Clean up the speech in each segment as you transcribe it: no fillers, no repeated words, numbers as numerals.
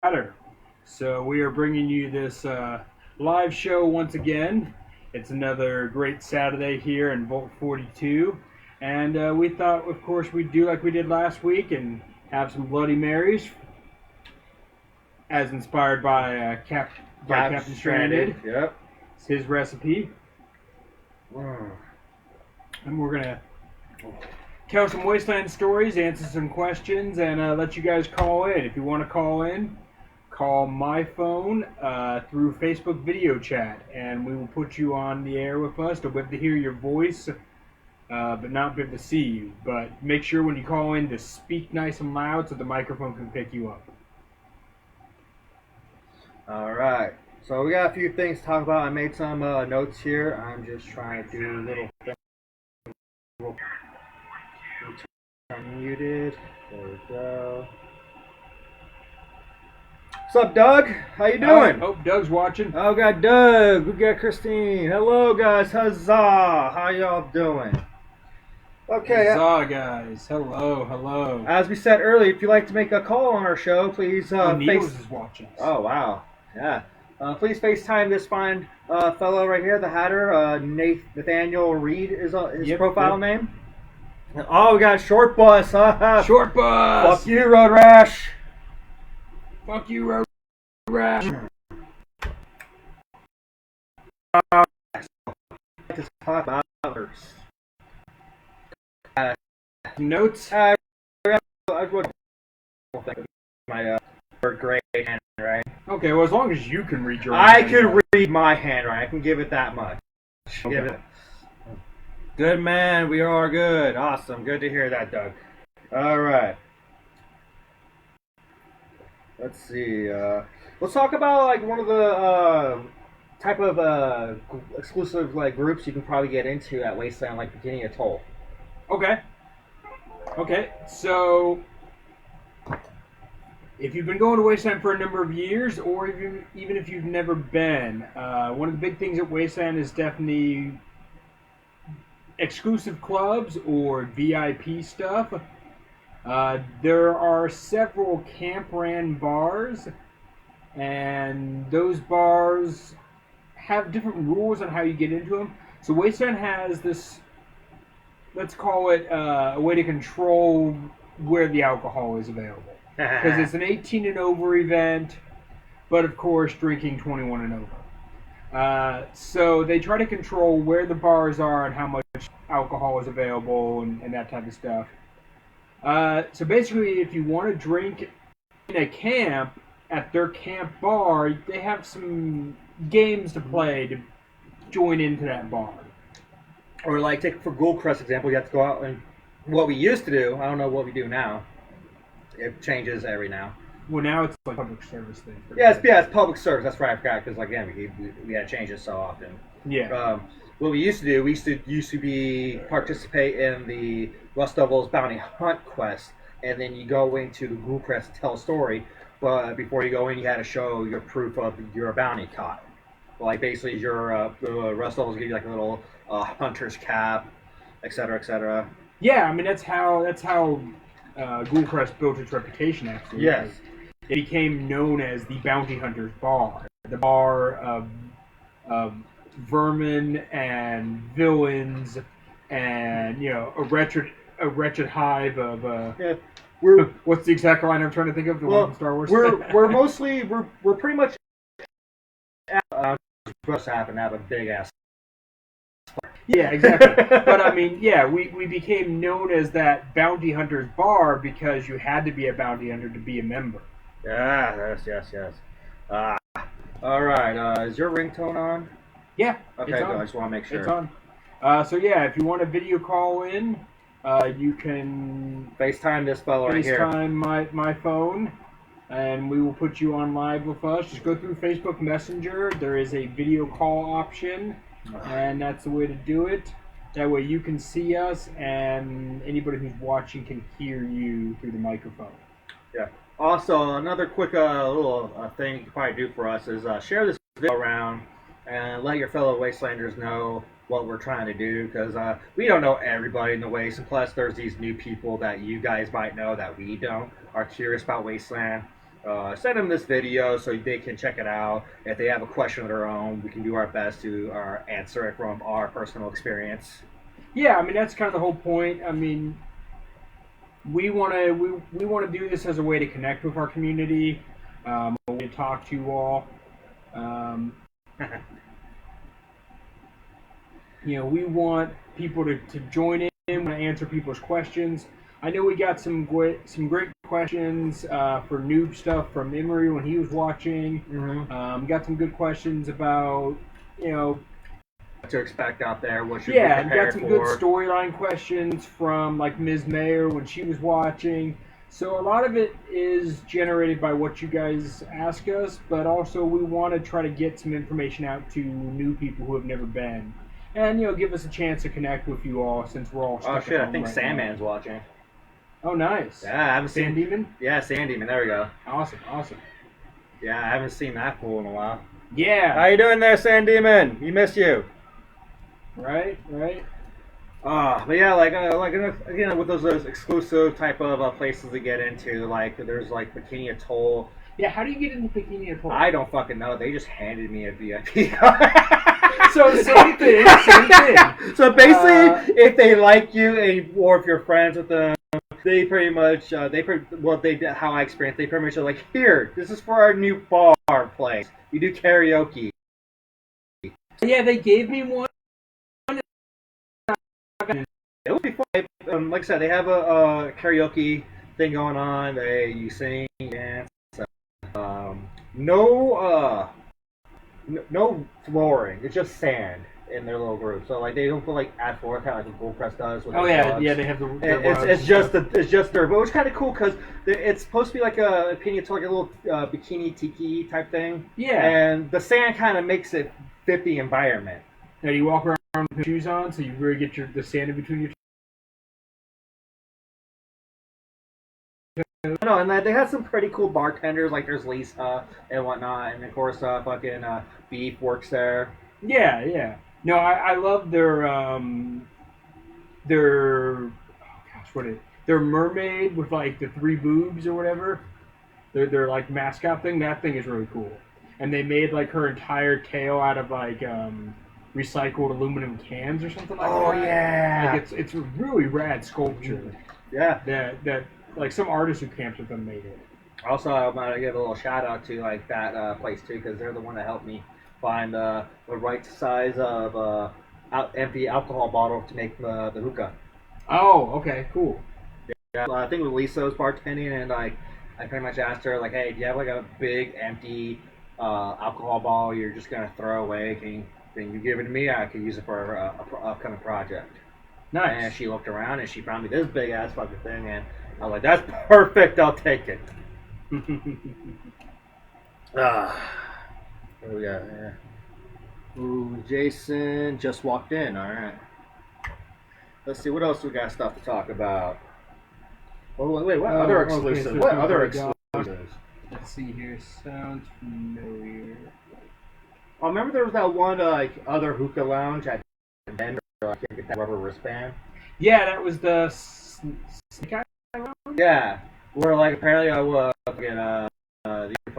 Matter. So we are bringing you this live show once again. It's another great Saturday here in Vault 42, and we thought, of course, we'd do like we did last week and have some Bloody Marys, as inspired by Captain Stranded. Yep. It's his recipe, Mm. and we're gonna tell some Wasteland stories, answer some questions, and let you guys call in. If you want to call in, call my phone through Facebook video chat, and we will put you on the air with us. They'll be able to hear your voice, but not be able to see you. But make sure when you call in to speak nice and loud so the microphone can pick you up. All right. So we got a few things to talk about. I made some notes here. I'm just trying to do a little thing. Unmuted. There we go. What's up, Doug? How you doing? Oh, Doug's watching. Oh, we got Doug. We got Christine. Hello, guys. Huzzah. How y'all doing? Okay. Huzzah, guys. Hello, hello. As we said earlier, if you'd like to make a call on our show, please Niels is watching. Oh, wow. Yeah. Please FaceTime this fine fellow right here, the Hatter. Nathaniel Reed is his profile name. Oh, we got Short Bus. Short Bus. Fuck you, Road Rash. Fuck you, Road Rash. Notes? I wrote my great handwriting. Okay, well, as long as you can read your own I can handwriting. read my handwriting. I can give it that much. Okay. Give it. Good man. We are good. Awesome. Good to hear that, Doug. All right. Let's see. Let's talk about like one of the type of exclusive like groups you can probably get into at Wasteland, like Bikini Atoll. Okay. Okay, so if you've been going to Wasteland for a number of years, or even if you've never been, one of the big things at Wasteland is definitely exclusive clubs or VIP stuff. There are several camp-ran bars, and those bars have different rules on how you get into them. So Wasteland has this, let's call it a way to control where the alcohol is available. Because it's an 18 and over event, but of course drinking 21 and over. So they try to control where the bars are and how much alcohol is available and that type of stuff. So basically, if you want to drink in a camp, at their camp bar, they have some games to play to join into that bar. Or like take for Ghoulcrest example, you have to go out and what we used to do. I don't know what we do now. It changes every now. Well, now it's like a public service thing. It's public service. That's right. I forgot because like again we had changes so often. Yeah. What we used to do, we used to participate in the Rust Devils Bounty Hunt quest, and then you go into the Ghoulcrest to tell a story. But before you go in, you had to show your proof of your bounty caught. Like basically, your Rust Devils give you like a little hunter's cap, etc., etc. Yeah, I mean that's how Ghoulcrest built its reputation. Actually, yes, it became known as the Bounty Hunters Bar, the bar of vermin and villains, and a wretched hive of. Yeah. What's the exact line I'm trying to think of? The one from Star Wars. We're mostly we're pretty much supposed to happen to have a big ass. Yeah, exactly. But I mean, yeah, we became known as that Bounty Hunters Bar because you had to be a bounty hunter to be a member. Yeah, yes. All right. Is your ringtone on? Yeah. Okay, it's good. on. I just want to make sure. It's on. So yeah, if you want a video call in, you can FaceTime this fellow right here. FaceTime my phone, and we will put you on live with us. Just go through Facebook Messenger. There is a video call option, and that's the way to do it. That way you can see us, and anybody who's watching can hear you through the microphone. Yeah. Also, another quick little thing you can probably do for us is share this video around and let your fellow Wastelanders know what we're trying to do, because we don't know everybody in the Waste, and plus there's these new people that you guys might know that we don't, are curious about Wasteland. send them this video so they can check it out. If they have a question of their own, we can do our best to answer it from our personal experience. Yeah, I mean that's kind of the whole point. I mean, we want to do this as a way to connect with our community, a way to talk to you all. We want people to join in, want to answer people's questions. I know we got some great questions for noob stuff from Emery when he was watching. Mm-hmm. Got some good questions about what to expect out there. What should we got prepare some for. good storyline questions from like Ms. Mayer when she was watching. So a lot of it is generated by what you guys ask us, but also we want to try to get some information out to new people who have never been, and give us a chance to connect with you all since we're all. Oh Stuck shit! at I home think right Sandman's now. watching. Oh, nice. Yeah, I haven't Sand seen. Demon. Yeah, Sand Demon. There we go. Awesome. Yeah, I haven't seen that fool in a while. Yeah. How you doing there, Sand Demon? We miss you. Right. But yeah, again, with those exclusive type of places to get into, like there's like Bikini Atoll. Yeah, how do you get into Bikini Atoll? I don't fucking know. They just handed me a VIP card. So same thing. So basically, if they like you, or if you're friends with them, they pretty much how I experienced. They pretty much are like, here, this is for our new bar place. We do karaoke. Yeah, they gave me one. It would be fun. Like I said, they have a karaoke thing going on. You sing, dance. No flooring. It's just sand in their little group. So like they don't put like ad forth kind of like the Goldcrest does. With They have the. It's just their, but it's kind of cool because it's supposed to be like a opinion to like a little bikini tiki type thing. Yeah. And the sand kind of makes it fit the environment. Now you walk around with shoes on, so you really get the sand in between your. No, and they have some pretty cool bartenders, like there's Lisa and whatnot, and of course, fucking Beef works there. Yeah. No, I love their their mermaid with like the 3 boobs or whatever. Their like mascot thing. That thing is really cool. And they made like her entire tail out of like recycled aluminum cans or something like that. Oh yeah, like it's a really rad sculpture. Yeah, that like some artist who camps with them made it. Also, I want to give a little shout out to like that place too, because they're the one that helped me find the right size of empty alcohol bottle to make the hookah. Oh, okay, cool. Yeah, I think with Lisa was bartending, and like I pretty much asked her like, "Hey, do you have like a big empty alcohol bottle you're just gonna throw away? Can you give it to me? I could use it for a upcoming project." Nice. And she looked around and she found me this big ass fucking thing, and I was like, "That's perfect. I'll take it." What we got here? Ooh, Jason just walked in. All right. Let's see what else we got stuff to talk about. Oh, wait, what other exclusives? Okay, so what other exclusives? Let's see here. Sounds familiar. Oh, remember there was that one like other hookah lounge at Denver, like get that rubber wristband. Yeah, that was the Snake Eye lounge. Yeah, where like apparently I was the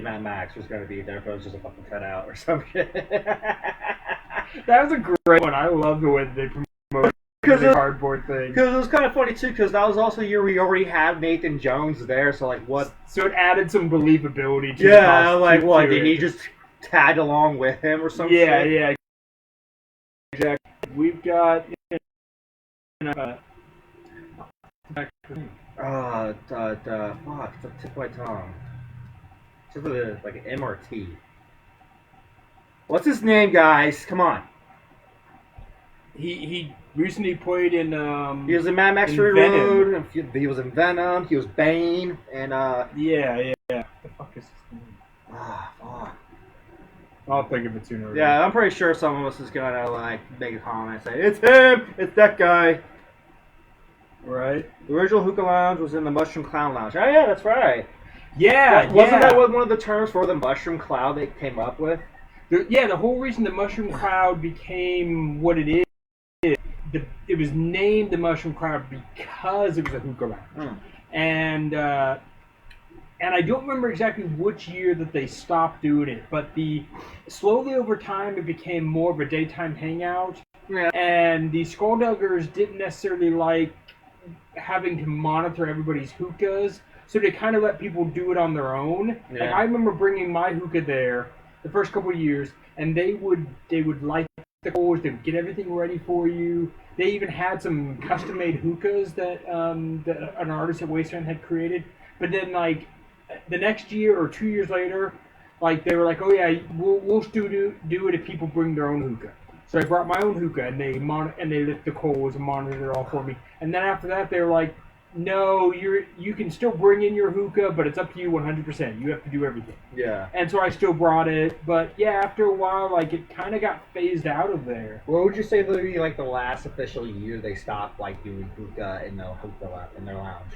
Mad Max was going to be there, but it was just a fucking cutout or some shit. That was a great one. I love the way they promoted the cardboard thing. Because it was kind of funny too, because that was also the year we already had Nathan Jones there, so like what? So it added some believability to yeah, the like what? did he just tag along with him or something? Yeah, exactly. We've got. Fuck, the tip of my tongue. Just like an M or a T. What's his name, guys? Come on. He recently played in. He was in Mad Max Fury Road. He was in Venom. He was Bane, and Yeah. The fuck is his name? Fuck. I'll think of it sooner. Yeah, I'm pretty sure some of us is gonna like make a comment and say it's him. It's that guy. Right. The original Hookah Lounge was in the Mushroom Clown Lounge. Oh yeah, that's right. Yeah, wasn't that one of the terms for the Mushroom Cloud they came up with? The whole reason the Mushroom Cloud became what it is, it was named the Mushroom Cloud because it was a hookah lounge. And and I don't remember exactly which year that they stopped doing it, but slowly over time it became more of a daytime hangout, Yeah. and the Skullduggers didn't necessarily like having to monitor everybody's hookahs, so they kind of let people do it on their own. Yeah. Like I remember bringing my hookah there the first couple of years, and they would light the coals, they would get everything ready for you. They even had some custom-made hookahs that an artist at Wasteland had created. But then, like the next year or 2 years later, like they were like, "Oh yeah, we'll still do it if people bring their own hookah." So I brought my own hookah, and they lit the coals and monitored it all for me. And then after that, they were like, "No, you can still bring in your hookah, but it's up to you 100%. You have to do everything." Yeah. And so I still brought it, but yeah, after a while, like it kind of got phased out of there. What would you say would be like the last official year they stopped like doing hookah in their lounge?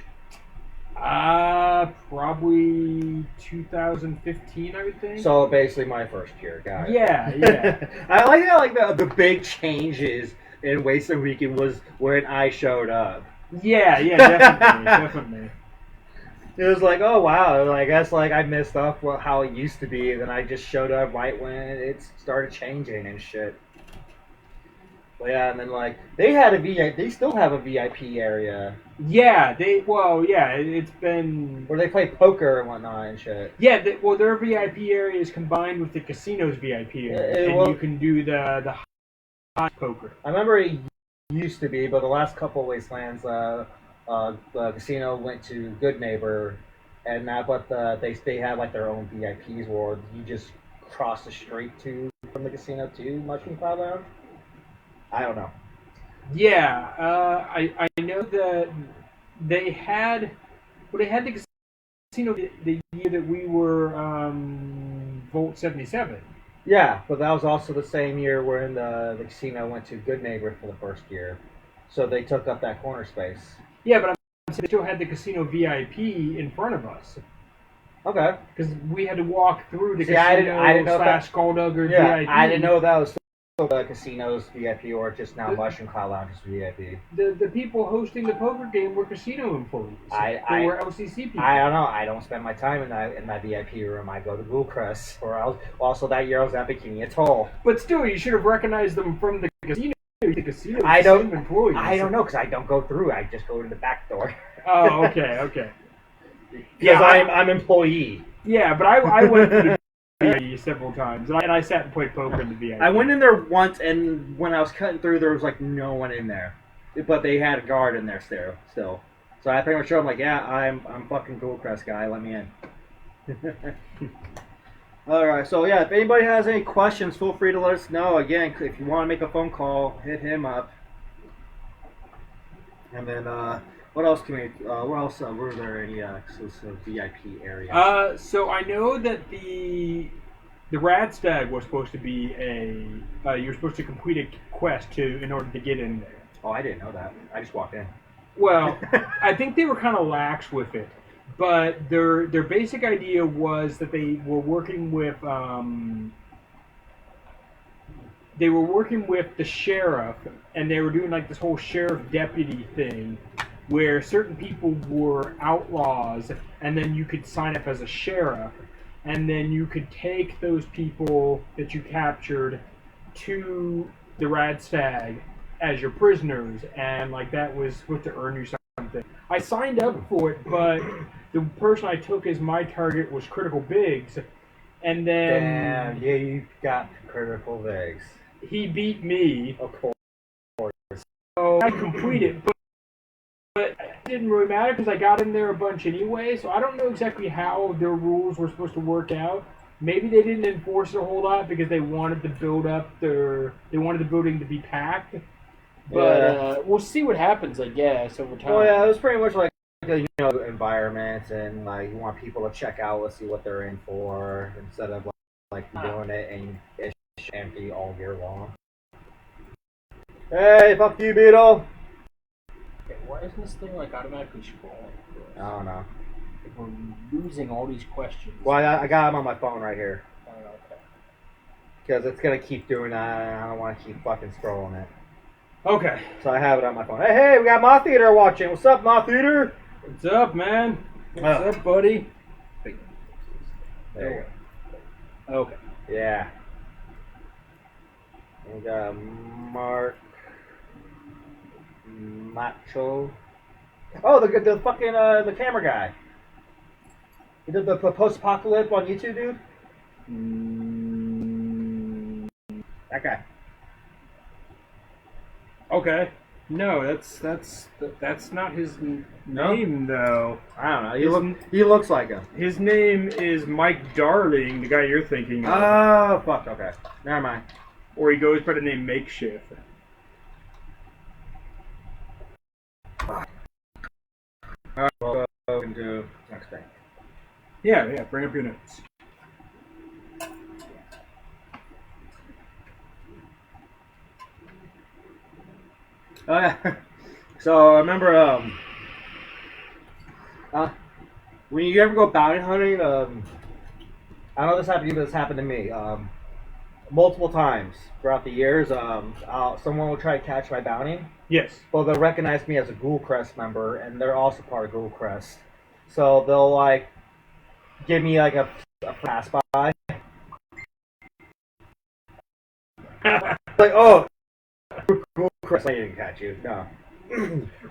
Probably 2015, I would think. So basically, my first year, got it. Yeah. I like how like the big changes in Wasteland Weekend was when I showed up. Yeah, definitely. It was like, oh wow, I guess like I missed up how it used to be, and then I just showed up right when it started changing and shit. But yeah, and then like they still have a VIP area. Yeah, it's been where they play poker and whatnot and shit. Yeah, their VIP area is combined with the casino's VIP area, and you can do the high poker. I remember it used to be, but the last couple of Wastelands, the casino went to Good Neighbor, and now they have like their own VIPs where you just cross the street from the casino to Mushroom Cloud Lounge. I don't know. Yeah, I know that they had the casino the year that we were Vault 77. Yeah, but that was also the same year when the casino went to Good Neighbor for the first year, so they took up that corner space. Yeah, but they still had the casino VIP in front of us. Okay. Because we had to walk through the casino I didn't know Skullduggers VIP. I didn't know that was the casino's VIP or just now Mushroom Cloud Lounge's VIP. The people hosting the poker game were casino employees. They were LCC people. I don't know. I don't spend my time in that VIP room. I go to Ghoulcrest, or else also that year I was at Bikini Atoll. But still, you should have recognized them from the casino. The casino. I don't. Employees. I don't know because I don't go through. I just go to the back door. Oh, okay. Because I'm employee. Yeah, but I went to the VIP several times, and I sat and played poker in the VIP. I went in there once, and when I was cutting through, there was like no one in there, but they had a guard in there still. So I pretty much showed them like, yeah, I'm fucking Ghoulcrest guy. Let me in. All right, so yeah, if anybody has any questions, feel free to let us know. Again, if you want to make a phone call, hit him up. And then, what else can we? What else? Were there any exclusive VIP areas? So I know that the Radstag was supposed to be you're supposed to complete a quest in order to get in there. Oh, I didn't know that. I just walked in. Well, I think they were kind of lax with it. But their basic idea was that they were working with the sheriff, and they were doing like this whole sheriff deputy thing, where certain people were outlaws, and then you could sign up as a sheriff, and then you could take those people that you captured to the Radstag as your prisoners, and like that was supposed to earn you something. I signed up for it, but the person I took as my target was Critical Biggs, and then... Damn, yeah, you got Critical Biggs. He beat me. Of course. So I completed, but it didn't really matter because I got in there a bunch anyway, so I don't know exactly how their rules were supposed to work out. Maybe they didn't enforce it a whole lot because they wanted to build up they wanted the building to be packed. But we'll see what happens, I guess, over time. Well, yeah, it was pretty much like environment, and like you want people to check out, let's see what they're in for, instead of like doing it and it's empty all year long. Hey, fuck you, Beetle! Okay, why isn't this thing like automatically scrolling? I don't know. We're losing all these questions. Well, I got them on my phone right here. Okay. Because it's gonna keep doing that, and I don't want to keep fucking scrolling it. Okay. So I have it on my phone. Hey, we got Moth Eater watching. What's up, Moth Eater? What's up, man? What's up, buddy? There Okay. you go. Yeah. We got Mark Macho. Oh, the fucking the camera guy. He did the post-apocalypse on YouTube, dude. That guy. Okay. No, that's not his name though. I don't know. He looks like him. His name is Mike Darling, the guy you're thinking of. Oh fuck. Okay. Never mind. Or he goes by the name Makeshift. Alright, we'll go into next thing. Yeah. Bring up your notes. So I remember when you ever go bounty hunting, I know this happened to you, but this happened to me multiple times throughout the years. Someone will try to catch my bounty. Yes. Well, they'll recognize me as a Ghoul Crest member, and they're also part of Ghoul Crest. So they'll like give me like a pass by. Like, oh, Ghoul Crest, I didn't catch you. No.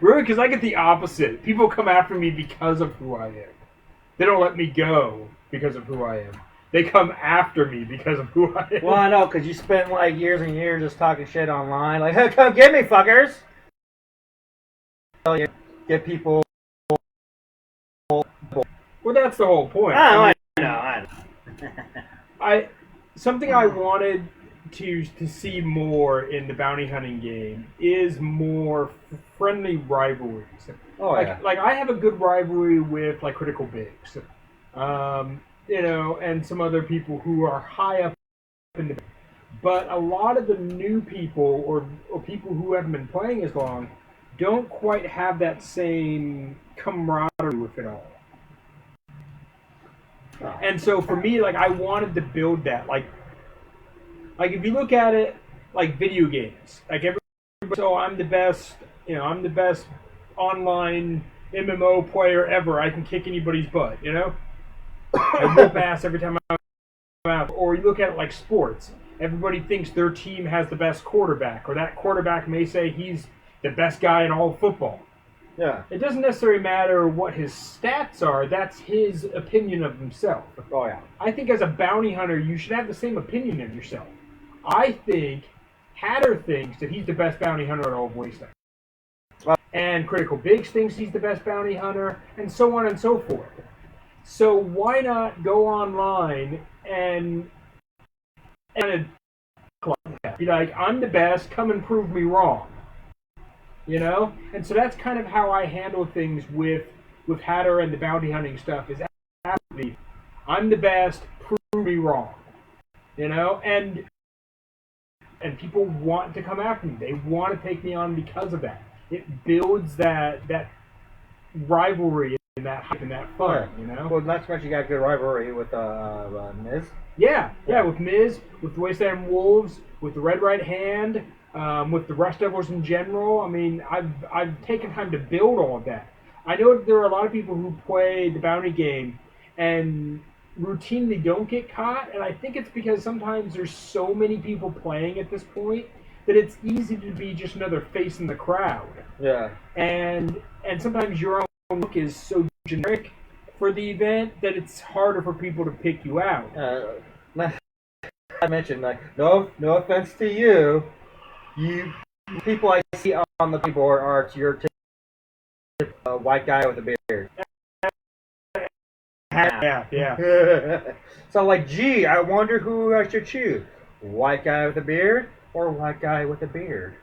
Really? Because I get the opposite. People come after me because of who I am. They don't let me go because of who I am. They come after me because of who I am. Well, I know, because you spent like years and years just talking shit online. Like, hey, come get me, fuckers! So you get people... Well, that's the whole point. I know. Something I wanted to see more in the bounty hunting game is more friendly rivalries. Oh, like I have a good rivalry with like Critical Bigs, and some other people who are high up in the. But a lot of the new people or people who haven't been playing as long don't quite have that same camaraderie with it all. Oh. And so for me, like I wanted to build that, like if you look at it, like video games, like everybody, so I'm the best, I'm the best online MMO player ever. I can kick anybody's butt, I whoop ass every time I'm out. Or you look at it like sports. Everybody thinks their team has the best quarterback, or that quarterback may say he's the best guy in all of football. Yeah. It doesn't necessarily matter what his stats are. That's his opinion of himself. Oh, yeah. I think as a bounty hunter, you should have the same opinion of yourself. I think Hatter thinks that he's the best bounty hunter in all of Wasteland. And Critical Bigs thinks he's the best bounty hunter, and so on and so forth. So why not go online and be like, I'm the best, come and prove me wrong. And so that's kind of how I handle things with Hatter and the bounty hunting stuff, is absolutely, I'm the best, prove me wrong. And people want to come after me. They want to take me on because of that. It builds that rivalry and that hype and that fun, Well, not to mention you got a good rivalry with Miz. Yeah, with Miz, with the Wasteland Wolves, with the Red Right Hand, with the Rust Devils in general. I mean, I've taken time to build all of that. I know there are a lot of people who play the bounty game and routinely don't get caught, and I think it's because sometimes there's so many people playing at this point that it's easy to be just another face in the crowd. Yeah. And sometimes your own look is so generic for the event that it's harder for people to pick you out. I mentioned, like, no offense to you, people I see on the keyboard are your typical white guy with a beard. Yeah. So, like, gee, I wonder who I should choose. White guy with a beard or white guy with a beard?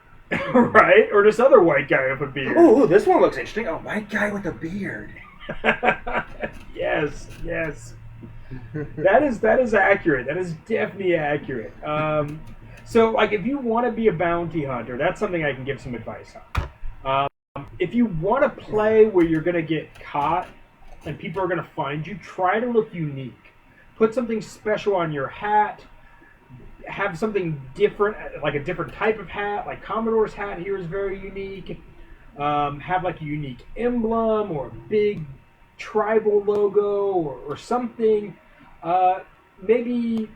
Right? Or this other white guy with a beard. Ooh, this one looks interesting. A white guy with a beard. Yes. That is accurate. That is definitely accurate. So, like, if you want to be a bounty hunter, that's something I can give some advice on. If you want to play where you're going to get caught and people are going to find you, try to look unique. Put something special on your hat. Have something different, like a different type of hat. Like Commodore's hat here is very unique. Have like a unique emblem or a big tribal logo or something. Maybe.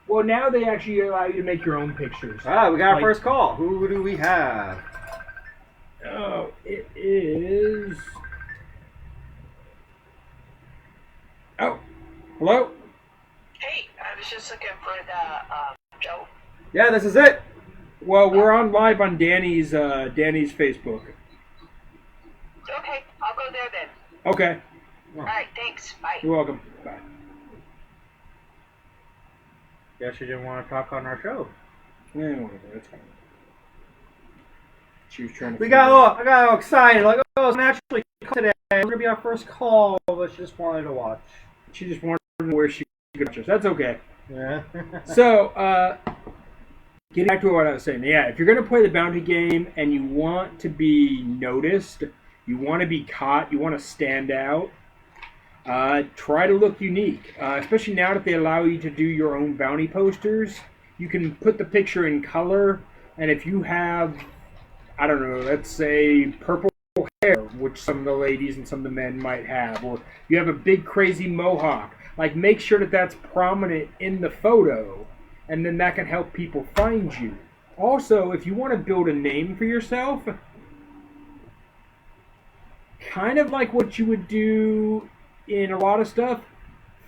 Well, now they actually allow you to make your own pictures. Ah, we got our first call. Who do we have? Oh, it is. Oh, hello? Hey, I was just looking for the Joe. Yeah, this is it. Well, we're on live on Danny's Facebook. Okay, I'll go there then. Okay. Alright, thanks. Bye. You're welcome. Bye. Guess you didn't want to talk on our show. Yeah, whatever. That's fine. She was trying to. I got all excited. Like, oh, it's actually today. It's gonna be our first call, but she just wanted to watch. She just wanted to know where she could watch us. That's okay. Yeah. So, getting back to what I was saying. Yeah, if you're going to play the bounty game and you want to be noticed, you want to be caught, you want to stand out, try to look unique. Especially now that they allow you to do your own bounty posters. You can put the picture in color, and if you have, I don't know, let's say purple hair, which some of the ladies and some of the men might have, or you have a big crazy mohawk, like make sure that that's prominent in the photo, and then that can help people find you. Also, if you want to build a name for yourself, kind of like what you would do in a lot of stuff,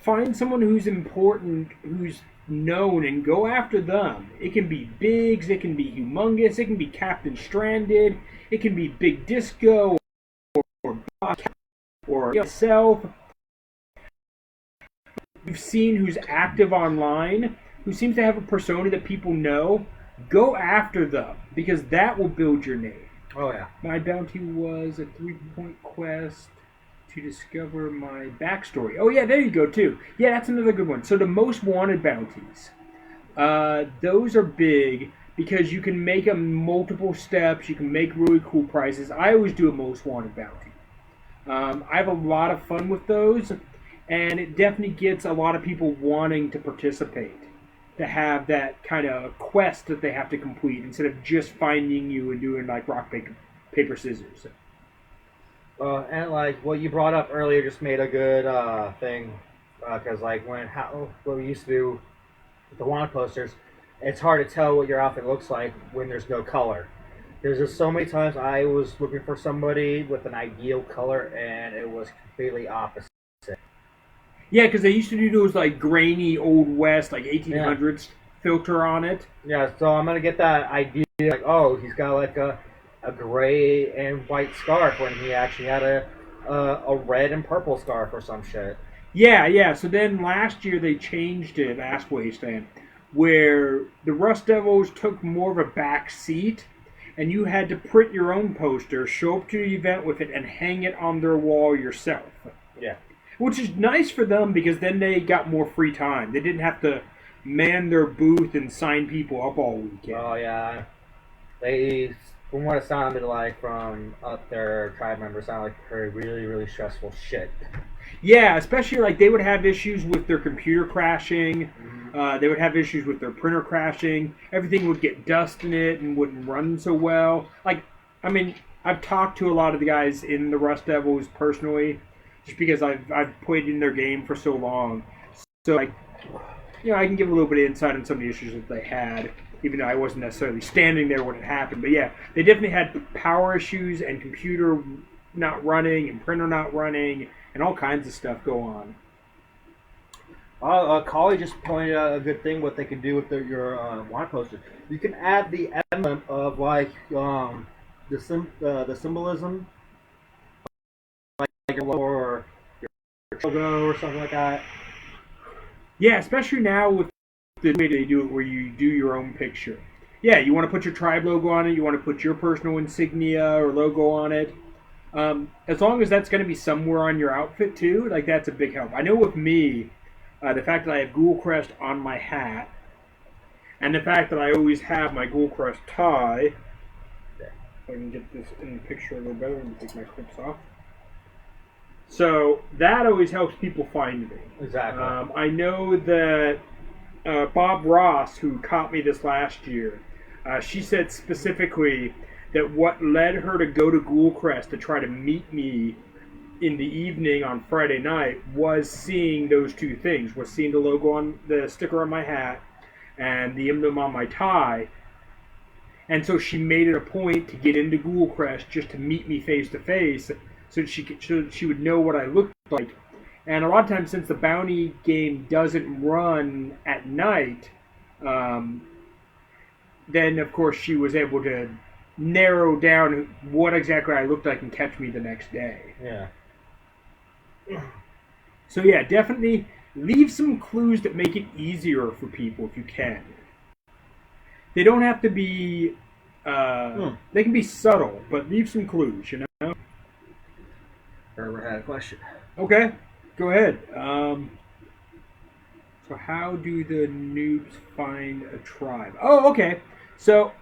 find someone who's important, who's known, and go after them. It can be Biggs, it can be Humongous, it can be Captain Stranded, it can be Big Disco, or yourself. You've seen who's active online, who seems to have a persona that people know, go after them, because that will build your name. Oh, yeah. My bounty was a 3-point quest to discover my backstory. Oh, yeah, there you go, too. Yeah, that's another good one. So the most wanted bounties. Those are big because you can make them multiple steps. You can make really cool prizes. I always do a most wanted bounty. I have a lot of fun with those, and it definitely gets a lot of people wanting to participate, to have that kind of quest that they have to complete instead of just finding you and doing like rock, paper, scissors. And like what you brought up earlier just made a good thing, because like what we used to do with the wanted posters, it's hard to tell what your outfit looks like when there's no color. There's just so many times I was looking for somebody with an ideal color and it was completely opposite. Yeah, because they used to do those like grainy old west, like 1800s filter on it. Yeah, so I'm gonna get that idea like, oh, he's got like a gray and white scarf when he actually had a red and purple scarf or some shit. Yeah. So then last year they changed it, last Wasteland, where the Rust Devils took more of a back seat, and you had to print your own poster, show up to the event with it, and hang it on their wall yourself. Yeah. Which is nice for them because then they got more free time. They didn't have to man their booth and sign people up all weekend. Oh, yeah. They, from what it sounded like from their tribe members, sounded like really, really stressful shit. Yeah, especially like they would have issues with their computer crashing. They would have issues with their printer crashing. Everything would get dust in it and wouldn't run so well. Like, I mean, I've talked to a lot of the guys in the Rust Devils personally, just because I've played in their game for so long. So, like, you know, I can give a little bit of insight on some of the issues that they had, even though I wasn't necessarily standing there when it happened. But yeah, they definitely had power issues and computer not running and printer not running and all kinds of stuff go on. Collie just pointed out a good thing what they can do with your wine poster. You can add the element of like the symbolism, like your logo or your logo or something like that. Yeah, especially now with the way they do it, where you do your own picture. Yeah, you want to put your tribe logo on it. You want to put your personal insignia or logo on it. As long as that's going to be somewhere on your outfit too, like that's a big help. I know with me, the fact that I have Ghoul Crest on my hat, and the fact that I always have my Ghoul Crest tie. If I can get this in the picture a little better, let me take my clips off. So that always helps people find me. Exactly. I know that Bob Ross, who caught me this last year, she said specifically that what led her to go to Ghoul Crest to try to meet me in the evening on Friday night was seeing those two things, was seeing the logo on the sticker on my hat and the emblem on my tie. And so she made it a point to get into Google Crest just to meet me face to face, so she would know what I looked like. And a lot of times, since the bounty game doesn't run at night, then of course she was able to narrow down what exactly I looked like and catch me the next day. Yeah. So yeah, definitely leave some clues that make it easier for people if you can. They don't have to be. They can be subtle, but leave some clues. You know. Herbert had a question. Okay, go ahead. So how do the noobs find a tribe? Oh, okay. So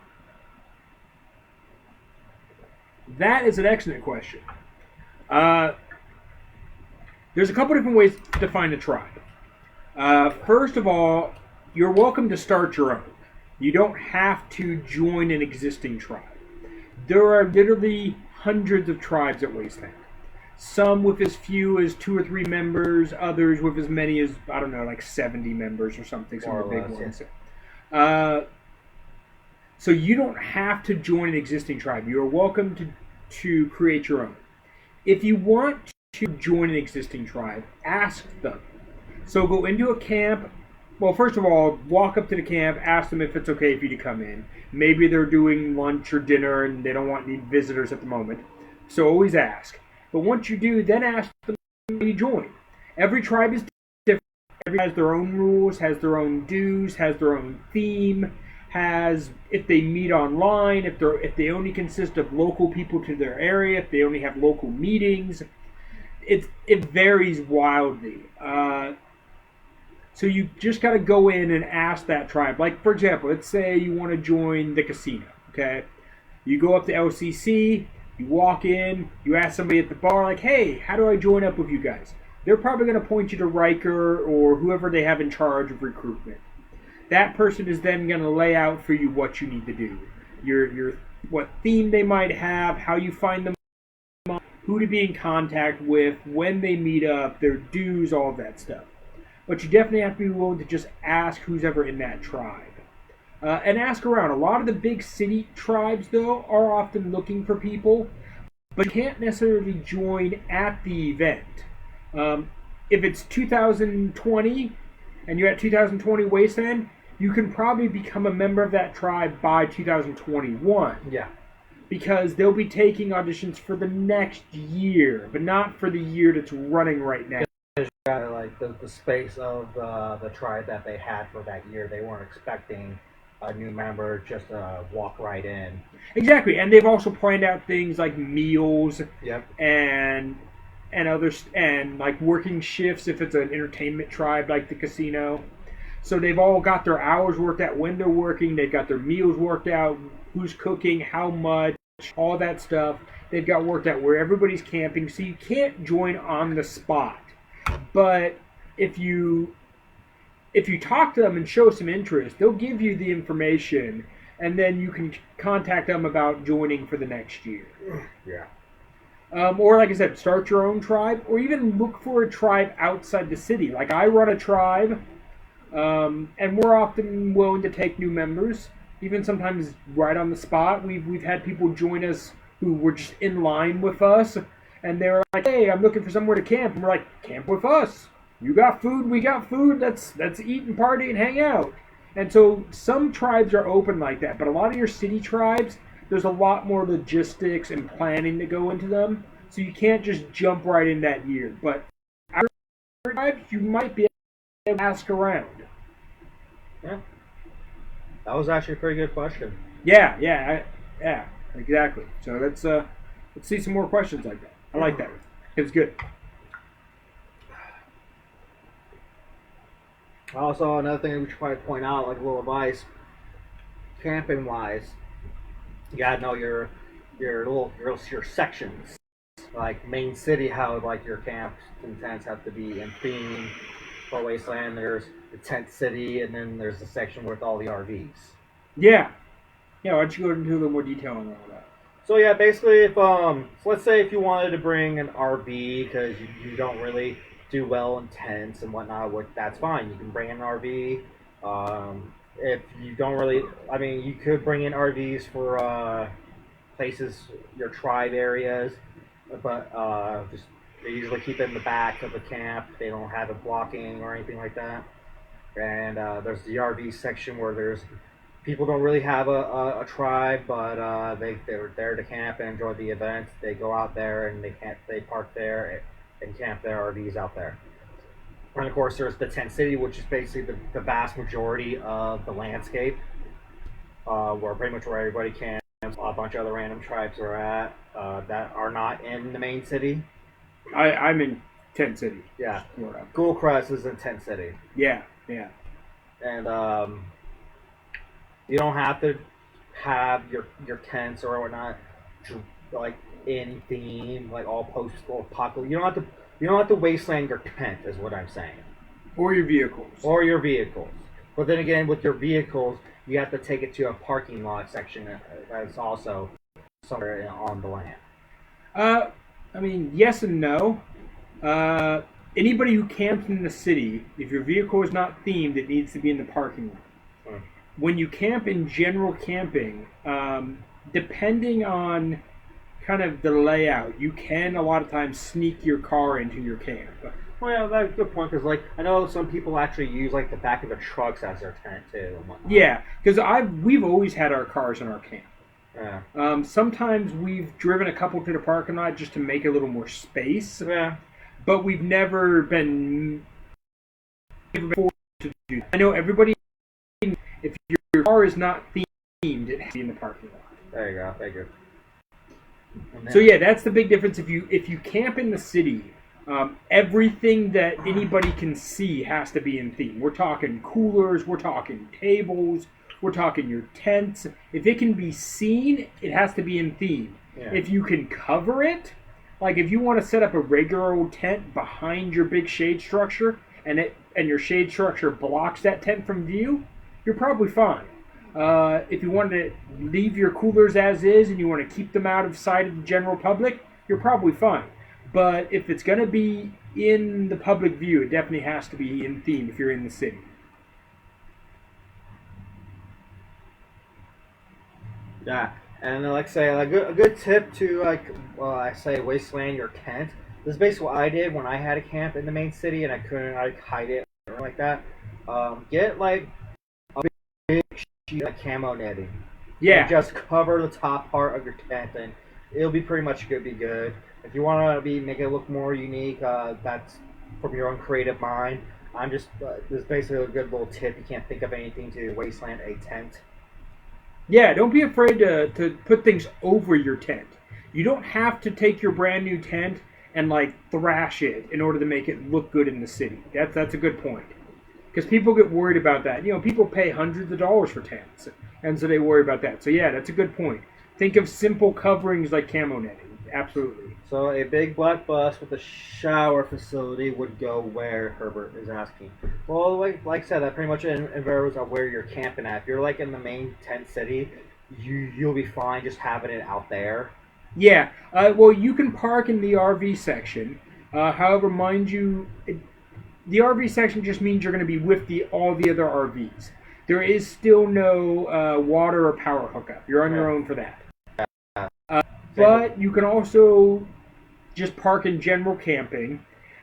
that is an excellent question. There's a couple different ways to find a tribe. First of all, you're welcome to start your own. You don't have to join an existing tribe. There are literally hundreds of tribes at Wasteland. Some with as few as 2 or 3 members, others with as many as, I don't know, like 70 members or something, some of the big ones. So you don't have to join an existing tribe. You are welcome to create your own. If you want to join an existing tribe, ask them. So go into a camp. Well, first of all, walk up to the camp, ask them if it's okay for you to come in. Maybe they're doing lunch or dinner and they don't want any visitors at the moment. So always ask. But once you do, then ask them how you join. Every tribe is different. Every has their own rules, has their own dues, has their own theme, has if they meet online, if they only consist of local people to their area, if they only have local meetings. It varies wildly. So you just got to go in and ask that tribe. Like, for example, let's say you want to join the casino, okay? You go up to LCC, you walk in, you ask somebody at the bar, like, hey, how do I join up with you guys? They're probably going to point you to Riker or whoever they have in charge of recruitment. That person is then going to lay out for you what you need to do. Your what theme they might have, how you find them, who to be in contact with, when they meet up, their dues, all of that stuff. But you definitely have to be willing to just ask who's ever in that tribe. And ask around. A lot of the big city tribes, though, are often looking for people, but you can't necessarily join at the event. If it's 2020 and you're at 2020 Wasteland, you can probably become a member of that tribe by 2021. Yeah. Because they'll be taking auditions for the next year, but not for the year that's running right now. Like the space of the tribe that they had for that year, they weren't expecting a new member just to walk right in. Exactly, and they've also planned out things like meals, Yep. and others, and like working shifts if it's an entertainment tribe like the casino. So they've all got their hours worked out when they're working. They've got their meals worked out, who's cooking, how much, all that stuff. They've got worked out where everybody's camping, so you can't join on the spot. But if you talk to them and show some interest, they'll give you the information, and then you can contact them about joining for the next year. Yeah. Or like I said, start your own tribe, or even look for a tribe outside the city. Like I run a tribe, and we're often willing to take new members, even sometimes right on the spot. We've had people join us who were just in line with us, and they're like, hey, I'm looking for somewhere to camp. And we're like, camp with us. You got food, we got food. Let's eat and party and hang out. And so some tribes are open like that, but a lot of your city tribes, there's a lot more logistics and planning to go into them. So you can't just jump right in that year. But our tribes, you might be able to ask around. Yeah. That was actually a pretty good question. Yeah, exactly. So let's see some more questions like that. I like that. It was good. Also, another thing we should probably point out, like a little advice, camping wise, you gotta know your sections. Like main city, how like your camps and tents have to be in theme. For Wasteland, there's the tent city, and then there's the section with all the RVs. Yeah. Why don't you go into a little more detail on all that? So yeah, basically, if so let's say if you wanted to bring an RV because you don't really do well in tents and whatnot, that's fine. You can bring an RV. If you don't really, I mean, you could bring in RVs for places, your tribe areas, but just they usually keep it in the back of the camp. They don't have it blocking or anything like that. And there's the RV section where there's people don't really have a tribe, but they're there to camp and enjoy the event. They go out there and they park there and camp their RVs out there. And of course, there's the tent city, which is basically the vast majority of the landscape, where pretty much where everybody camps. A bunch of other random tribes are at that are not in the main city. I'm in Tent City. Yeah, Ghoulcrest is in Tent City. Yeah. And you don't have to have your tents or whatnot like in theme, like all post-apocalyptic. You don't have to wasteland your tent, is what I'm saying. Or your vehicles. But then again, with your vehicles, you have to take it to a parking lot section that's also somewhere on the land. I mean, yes and no. Anybody who camps in the city, if your vehicle is not themed, it needs to be in the parking lot. When you camp in general camping, depending on kind of the layout, you can a lot of times sneak your car into your camp. Well, yeah, that's a good point, because like I know some people actually use like the back of the trucks as their tent too. And whatnot. Yeah, because we've always had our cars in our camp. Yeah. Sometimes we've driven a couple to the parking lot just to make a little more space. Yeah. But we've never been forced to do that. I know everybody, if your car is not themed, it has to be in the parking lot. There you go. Thank you. So yeah, that's the big difference. If you camp in the city, everything that anybody can see has to be in theme. We're talking coolers, we're talking tables, we're talking your tents. If it can be seen, it has to be in theme. Yeah. If you can cover it, like if you want to set up a regular old tent behind your big shade structure, and your shade structure blocks that tent from view, you're probably fine. If you want to leave your coolers as is and you want to keep them out of sight of the general public, you're probably fine. But if it's going to be in the public view, it definitely has to be in theme if you're in the city. Yeah, and like I say, a good tip to I say wasteland your tent. This is basically what I did when I had a camp in the main city and I couldn't hide it or like that. Get like a big sheet of camo netting. Yeah. And just cover the top part of your tent and it'll be pretty much be good. If you want to make it look more unique, that's from your own creative mind. This is basically a good little tip. You can't think of anything to wasteland a tent. Yeah, don't be afraid to put things over your tent. You don't have to take your brand new tent and like thrash it in order to make it look good in the city. That's a good point. Because people get worried about that. You know, people pay hundreds of dollars for tents, and so they worry about that. So yeah, that's a good point. Think of simple coverings like camo netting. Absolutely. So a big black bus with a shower facility would go where, Herbert is asking. Well, like I said, that pretty much varies on where you're camping at. If you're like in the main tent city, you'll be fine just having it out there. Yeah. Well, you can park in the RV section. However, mind you, the RV section just means you're going to be with all the other RVs. There is still no water or power hookup. You're on your own for that. But you can also just park in general camping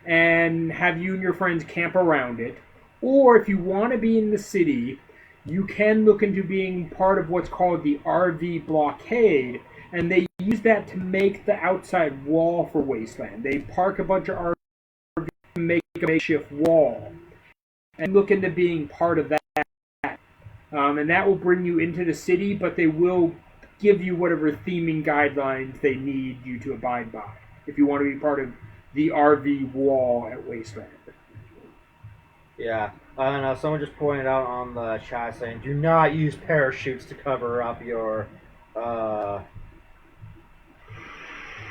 and have you and your friends camp around it. Or if you want to be in the city, you can look into being part of what's called the RV blockade. And they use that to make the outside wall for Wasteland. They park a bunch of RVs to make a makeshift wall. And look into being part of that. And that will bring you into the city, but they will give you whatever theming guidelines they need you to abide by if you want to be part of the RV wall at Wasteland. Yeah, and someone just pointed out on the chat saying, do not use parachutes to cover up your...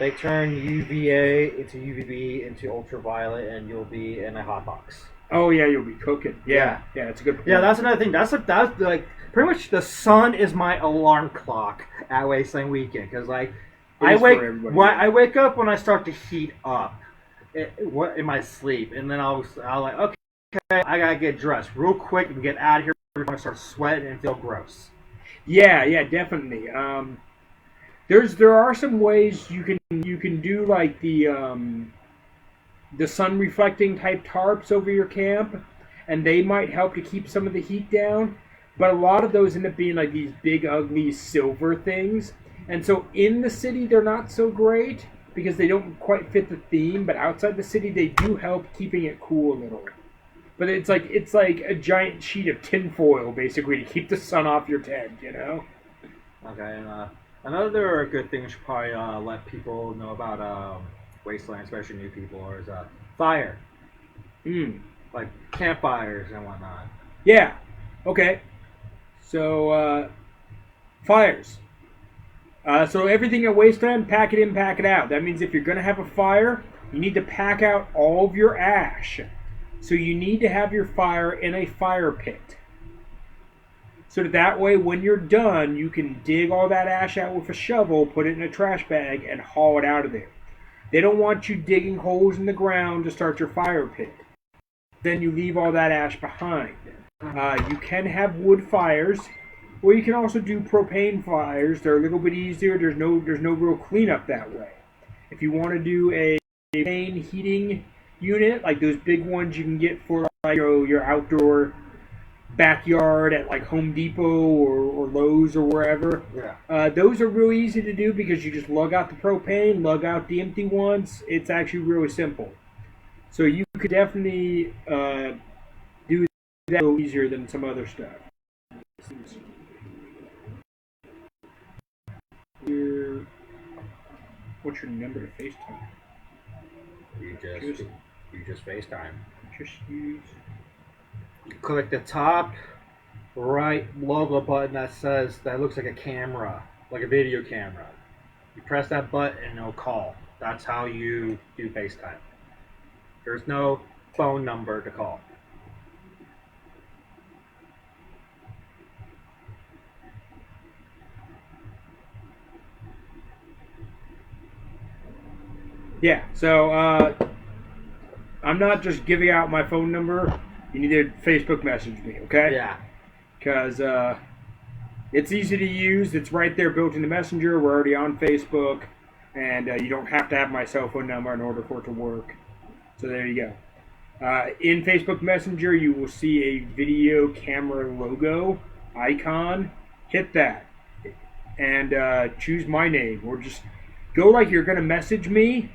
They turn UVA into UVB into ultraviolet and you'll be in a hot box. Oh yeah, you'll be cooking. Yeah, that's a good point. Yeah, that's another thing. That's like pretty much the sun is my alarm clock at Wasteland Weekend because like It is for everybody. I wake up when I start to heat up in my sleep, and then I'll like okay, I gotta get dressed real quick and get out of here before I start sweating and feel gross. Yeah, definitely. There are some ways you can do like the sun reflecting type tarps over your camp, and they might help to keep some of the heat down. But a lot of those end up being like these big ugly silver things, and so in the city they're not so great because they don't quite fit the theme. But outside the city they do help keeping it cool a little. But it's like a giant sheet of tinfoil basically to keep the sun off your tent, you know. Okay, and another good thing we should probably let people know about Wasteland, especially new people, is fire. Like campfires and whatnot. Yeah. Okay. So, fires. So everything at Wasteland, pack it in, pack it out. That means if you're going to have a fire, you need to pack out all of your ash. So you need to have your fire in a fire pit. So that way, when you're done, you can dig all that ash out with a shovel, put it in a trash bag, and haul it out of there. They don't want you digging holes in the ground to start your fire pit. Then you leave all that ash behind. You can have wood fires, or you can also do propane fires. They're a little bit easier. There's no real cleanup that way. If you want to do a propane heating unit, like those big ones you can get for like, your outdoor backyard at like Home Depot or Lowe's or wherever. Yeah. Those are really easy to do because you just lug out the propane, lug out the empty ones. It's actually really simple. So you could definitely do that a little easier than some other stuff. What's your number to FaceTime? You just FaceTime. Just use. Click the top right logo button that looks like a camera, like a video camera. You press that button and it'll call. That's how you do FaceTime. There's no phone number to call. Yeah, so I'm not just giving out my phone number. You need to Facebook message me, okay? Yeah. Because it's easy to use. It's right there built into Messenger. We're already on Facebook. And you don't have to have my cell phone number in order for it to work. So there you go. In Facebook Messenger, you will see a video camera logo icon. Hit that. And choose my name. Or just go like you're going to message me.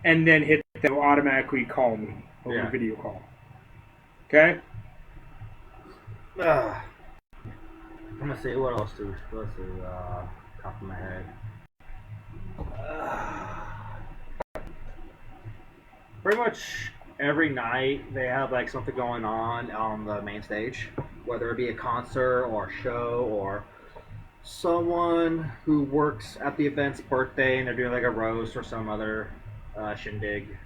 And then hit that. It'll automatically call me over the video call. Okay? I'm gonna see what else do. Let's see, top of my head. Pretty much every night they have like something going on the main stage, whether it be a concert or a show or someone who works at the event's birthday and they're doing like a roast or some other shindig.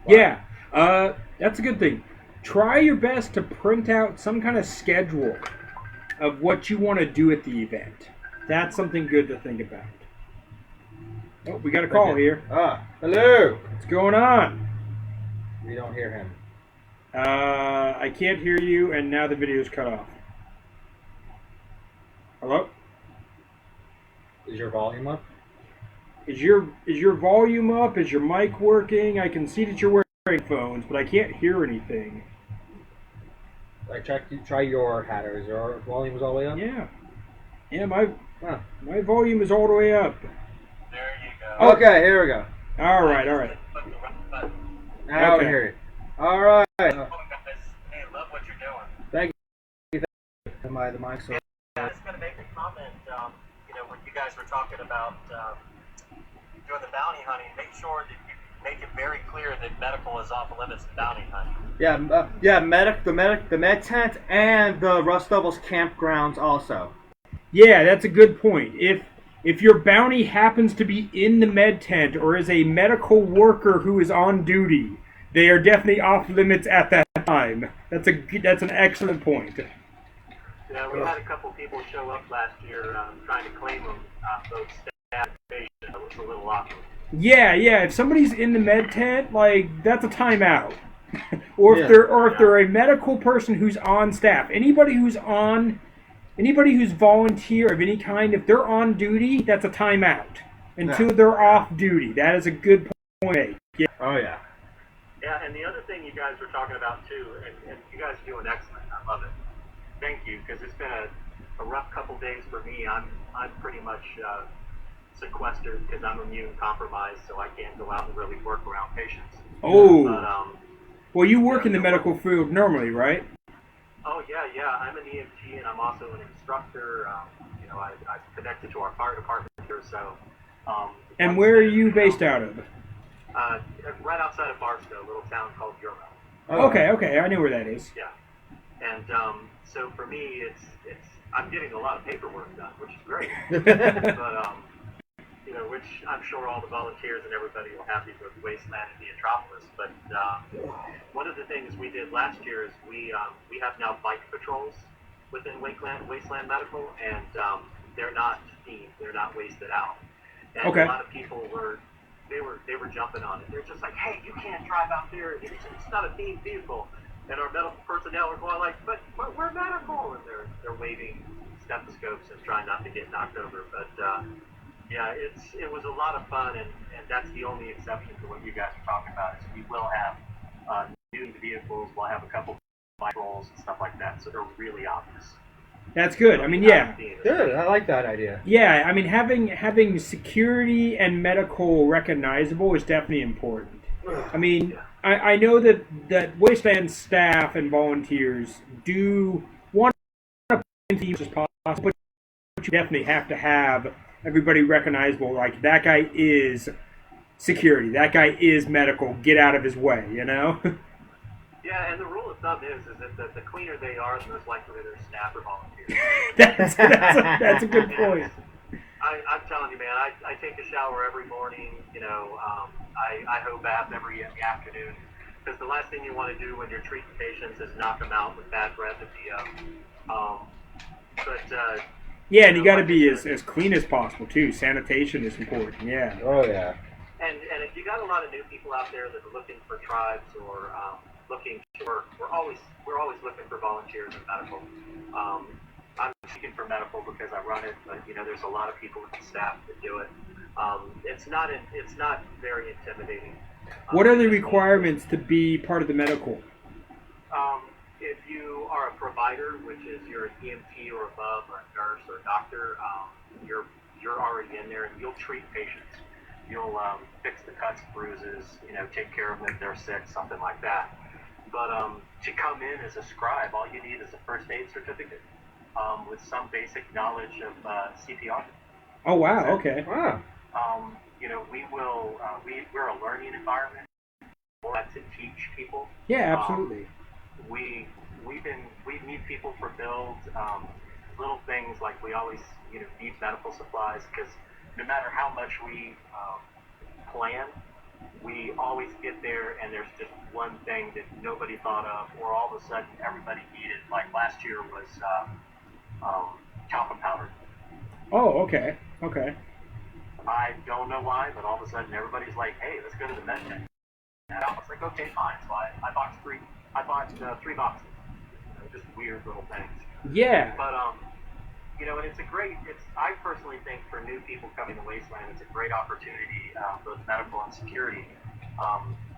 Yeah, that's a good thing. Try your best to print out some kind of schedule of what you want to do at the event. That's something good to think about. Oh, we got a call here. Hello. What's going on? We don't hear him. I can't hear you, and now the video's cut off. Hello? Is your volume up? Is your volume up? Is your mic working? I can see that you're wearing phones, but I can't hear anything. Like try your header. Is your volume all the way up? Yeah. My volume is all the way up. There you go. Okay, here we go. All right. Now we hear you. All right. Hey, love what you're doing. Thank you. The mic. So. I was going to make a comment. When you guys were talking about doing the bounty hunting, make sure that you make it very clear that medical is off limits to bounty hunting. The med tent and the Rust Devils campgrounds also. Yeah, that's a good point. If your bounty happens to be in the med tent or is a medical worker who is on duty, they are definitely off limits at that time. That's an excellent point. Yeah, we had a couple people show up last year trying to claim them, both staff and patient. It was a little awkward. Yeah, yeah. If somebody's in the med tent, like that's a timeout. Or if they're a medical person who's on staff, anybody who's volunteer of any kind, if they're on duty, that's a timeout until they're off duty. That is a good point. Yeah. Oh yeah. Yeah, and the other thing you guys were talking about too, and you guys are doing excellent. I love it. Thank you, because it's been a rough couple days for me. I'm pretty much sequestered because I'm immune compromised, so I can't go out and really work around patients. Oh. But, well, you work in the medical field normally, right? Oh yeah. I'm an EMT and I'm also an instructor. I'm connected to our fire department here, so. And where are you based out of? Right outside of Barstow, a little town called Euro. Oh. Okay, I know where that is. Yeah, and so for me, it's I'm getting a lot of paperwork done, which is great. But which I'm sure all the volunteers and everybody will happy with Wasteland and the Metropolis. But one of the things we did last year is we have now bike patrols within Wasteland Medical, and they're not steamed, they're not wasted out. And okay. A lot of people were jumping on it. They're just like, hey, you can't drive out there. It's not a themed vehicle. And our medical personnel are going like, but we're medical, and they're waving stethoscopes and trying not to get knocked over. But yeah, it was a lot of fun, and that's the only exception to what you guys are talking about. Is we will have new vehicles. We'll have a couple bike rolls and stuff like that. So they're really obvious. That's good. I mean, yeah. Good. I like that idea. Yeah, I mean, having security and medical recognizable is definitely important. I mean, I know that Wasteland staff and volunteers do want to be as possible, but you definitely have to have everybody recognizable. Like, that guy is security. That guy is medical. Get out of his way, you know? Yeah, and the rule of thumb is that the cleaner they are, the most likely their staff or volunteers. that's a good point. I'm telling you, man, I take a shower every morning. I hoe bath every afternoon, because the last thing you want to do when you're treating patients is knock them out with bad breath and BO. Yeah, and you got to be as clean as possible too. Sanitation is important. Yeah. Oh yeah. And if you got a lot of new people out there that are looking for tribes or looking to work, we're always looking for volunteers in medical. I'm speaking for medical because I run it, but there's a lot of people in the staff that do it. It's not very intimidating. What are the requirements to be part of the medical? If you are a provider, which is you're an EMT or above, or a nurse or a doctor, you're already in there, and you'll treat patients. You'll fix the cuts, bruises, take care of them if they're sick, something like that. But to come in as a scribe, all you need is a first aid certificate with some basic knowledge of CPR. Oh wow! Okay. Wow. We're a learning environment. We're to teach people. Yeah, absolutely. We need people for builds, little things like we always need medical supplies, because no matter how much we plan, we always get there and there's just one thing that nobody thought of, or all of a sudden everybody needed. Like last year was talcum powder. Oh, okay. I don't know why, but all of a sudden everybody's like, hey, let's go to the med tent. And I was like, okay, fine. So I bought three boxes. Just weird little things. Yeah. But and I personally think for new people coming to Wasteland, it's a great opportunity, both medical and security,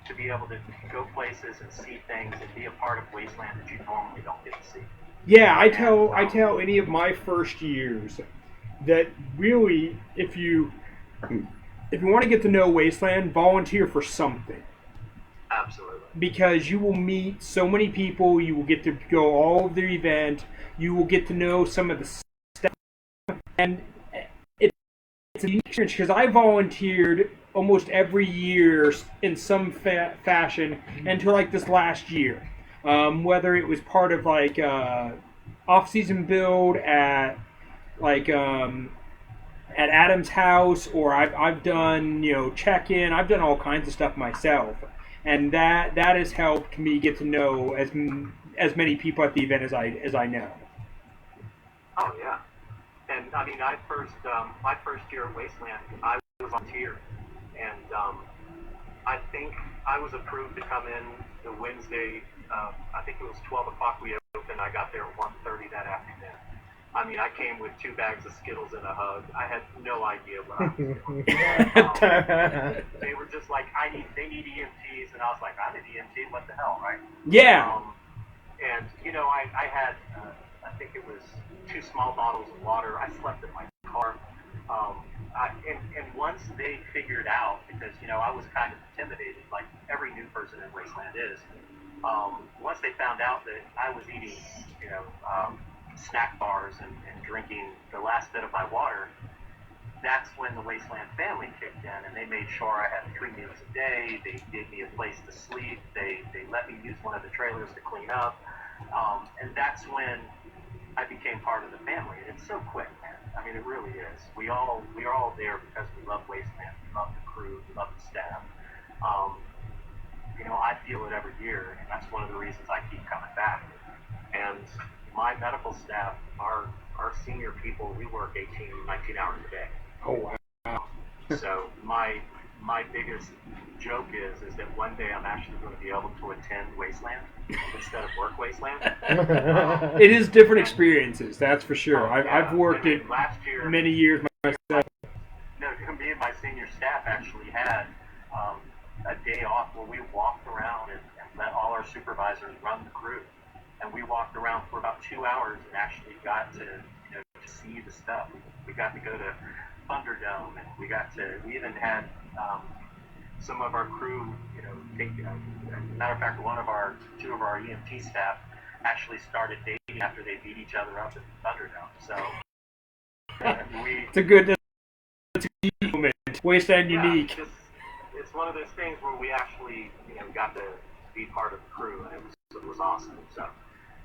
to be able to go places and see things and be a part of Wasteland that you normally don't get to see. Yeah, I tell any of my first years that really, if you want to get to know Wasteland, volunteer for something. Absolutely. Because you will meet so many people, you will get to go all of the event, you will get to know some of the stuff, and it's a unique experience because I volunteered almost every year in some fashion until like this last year. Whether it was part of like off-season build at like at Adam's house, or I've done check-in. I've done all kinds of stuff myself, and that has helped me get to know as many people at the event as I know. Oh yeah. And I mean, my first year at Wasteland, I was a volunteer, and I think I was approved to come in the Wednesday. I think it was 12 o'clock we opened. I got there at 1:30 that afternoon. I mean, I came with 2 bags of Skittles and a hug. I had no idea what I was doing. They were just like, they need EMTs, and I was like, I'm an EMT. What the hell, right? Yeah. And you know, I had, I think it was 2 small bottles of water. I slept in my car. And once they figured out, because you know I was kind of intimidated, like every new person in Wasteland is. Once they found out that I was eating, you know, snack bars and drinking the last bit of my water, that's when the Wasteland family kicked in, and they made sure I had 3 meals a day. They gave me a place to sleep. They let me use one of the trailers to clean up, and that's when I became part of the family. And it's so quick, man. I mean, it really is. We are all there because we love Wasteland. We love the crew. We love the staff. Um, you know, I feel it every year, and that's one of the reasons I keep coming back. And my medical staff, our senior people, we work 18, 19 hours a day. Oh wow. So my biggest joke is that one day I'm actually going to be able to attend Wasteland instead of work Wasteland. It is different experiences, that's for sure. I've worked it last year, many years myself. No, me and my senior staff actually had a day off where we walked around and let all our supervisors run the crew. And we walked around for about 2 hours and actually got to, you know, to see the stuff. We got to go to Thunderdome, and we even had some of our crew, you know, matter of fact, two of our EMT staff actually started dating after they beat each other up at Thunderdome. So it's a good moment. Wasteland unique. It's one of those things where we actually, you know, got to be part of the crew, and it was awesome. So,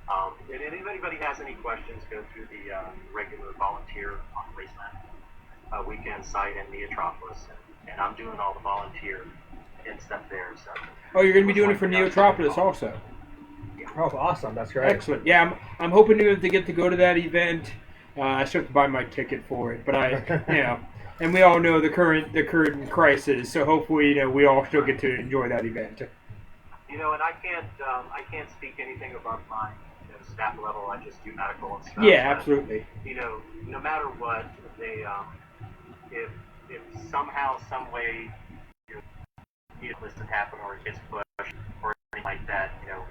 and if anybody has any questions, go through the regular volunteer on Wasteland weekend site in Neotropolis, and I'm doing all the volunteer and stuff there. So. Oh, you're going to be doing it for Neotropolis also. Yeah. Oh, awesome! That's great. Excellent. Yeah, I'm hoping to get to go to that event. I still have to buy my ticket for it, but you know, and we all know the current crisis. So hopefully, you know, we all still get to enjoy that event. You know, and I can't speak anything above my, you know, staff level. I just do medical and stuff. Yeah, absolutely. But, you know, no matter what, they if somehow, some way, you know, this doesn't happen or it gets pushed or anything like that, you know,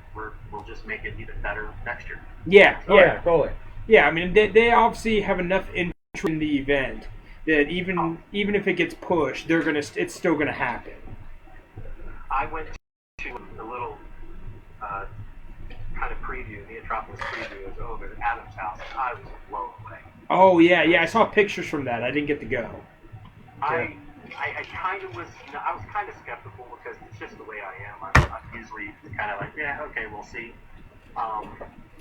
we'll just make it even better next year. Yeah, so, yeah, totally. Yeah, I mean, they obviously have enough interest in the event that even if it gets pushed, it's still gonna happen. I went to a little kind of preview, Neotropolis preview, was over at Adam's house, and I was blown away. Oh yeah, I saw pictures from that. I didn't get to go. I kind of was, you know, I was kind of skeptical because it's just the way I am. I'm usually kind of like, yeah, okay, we'll see.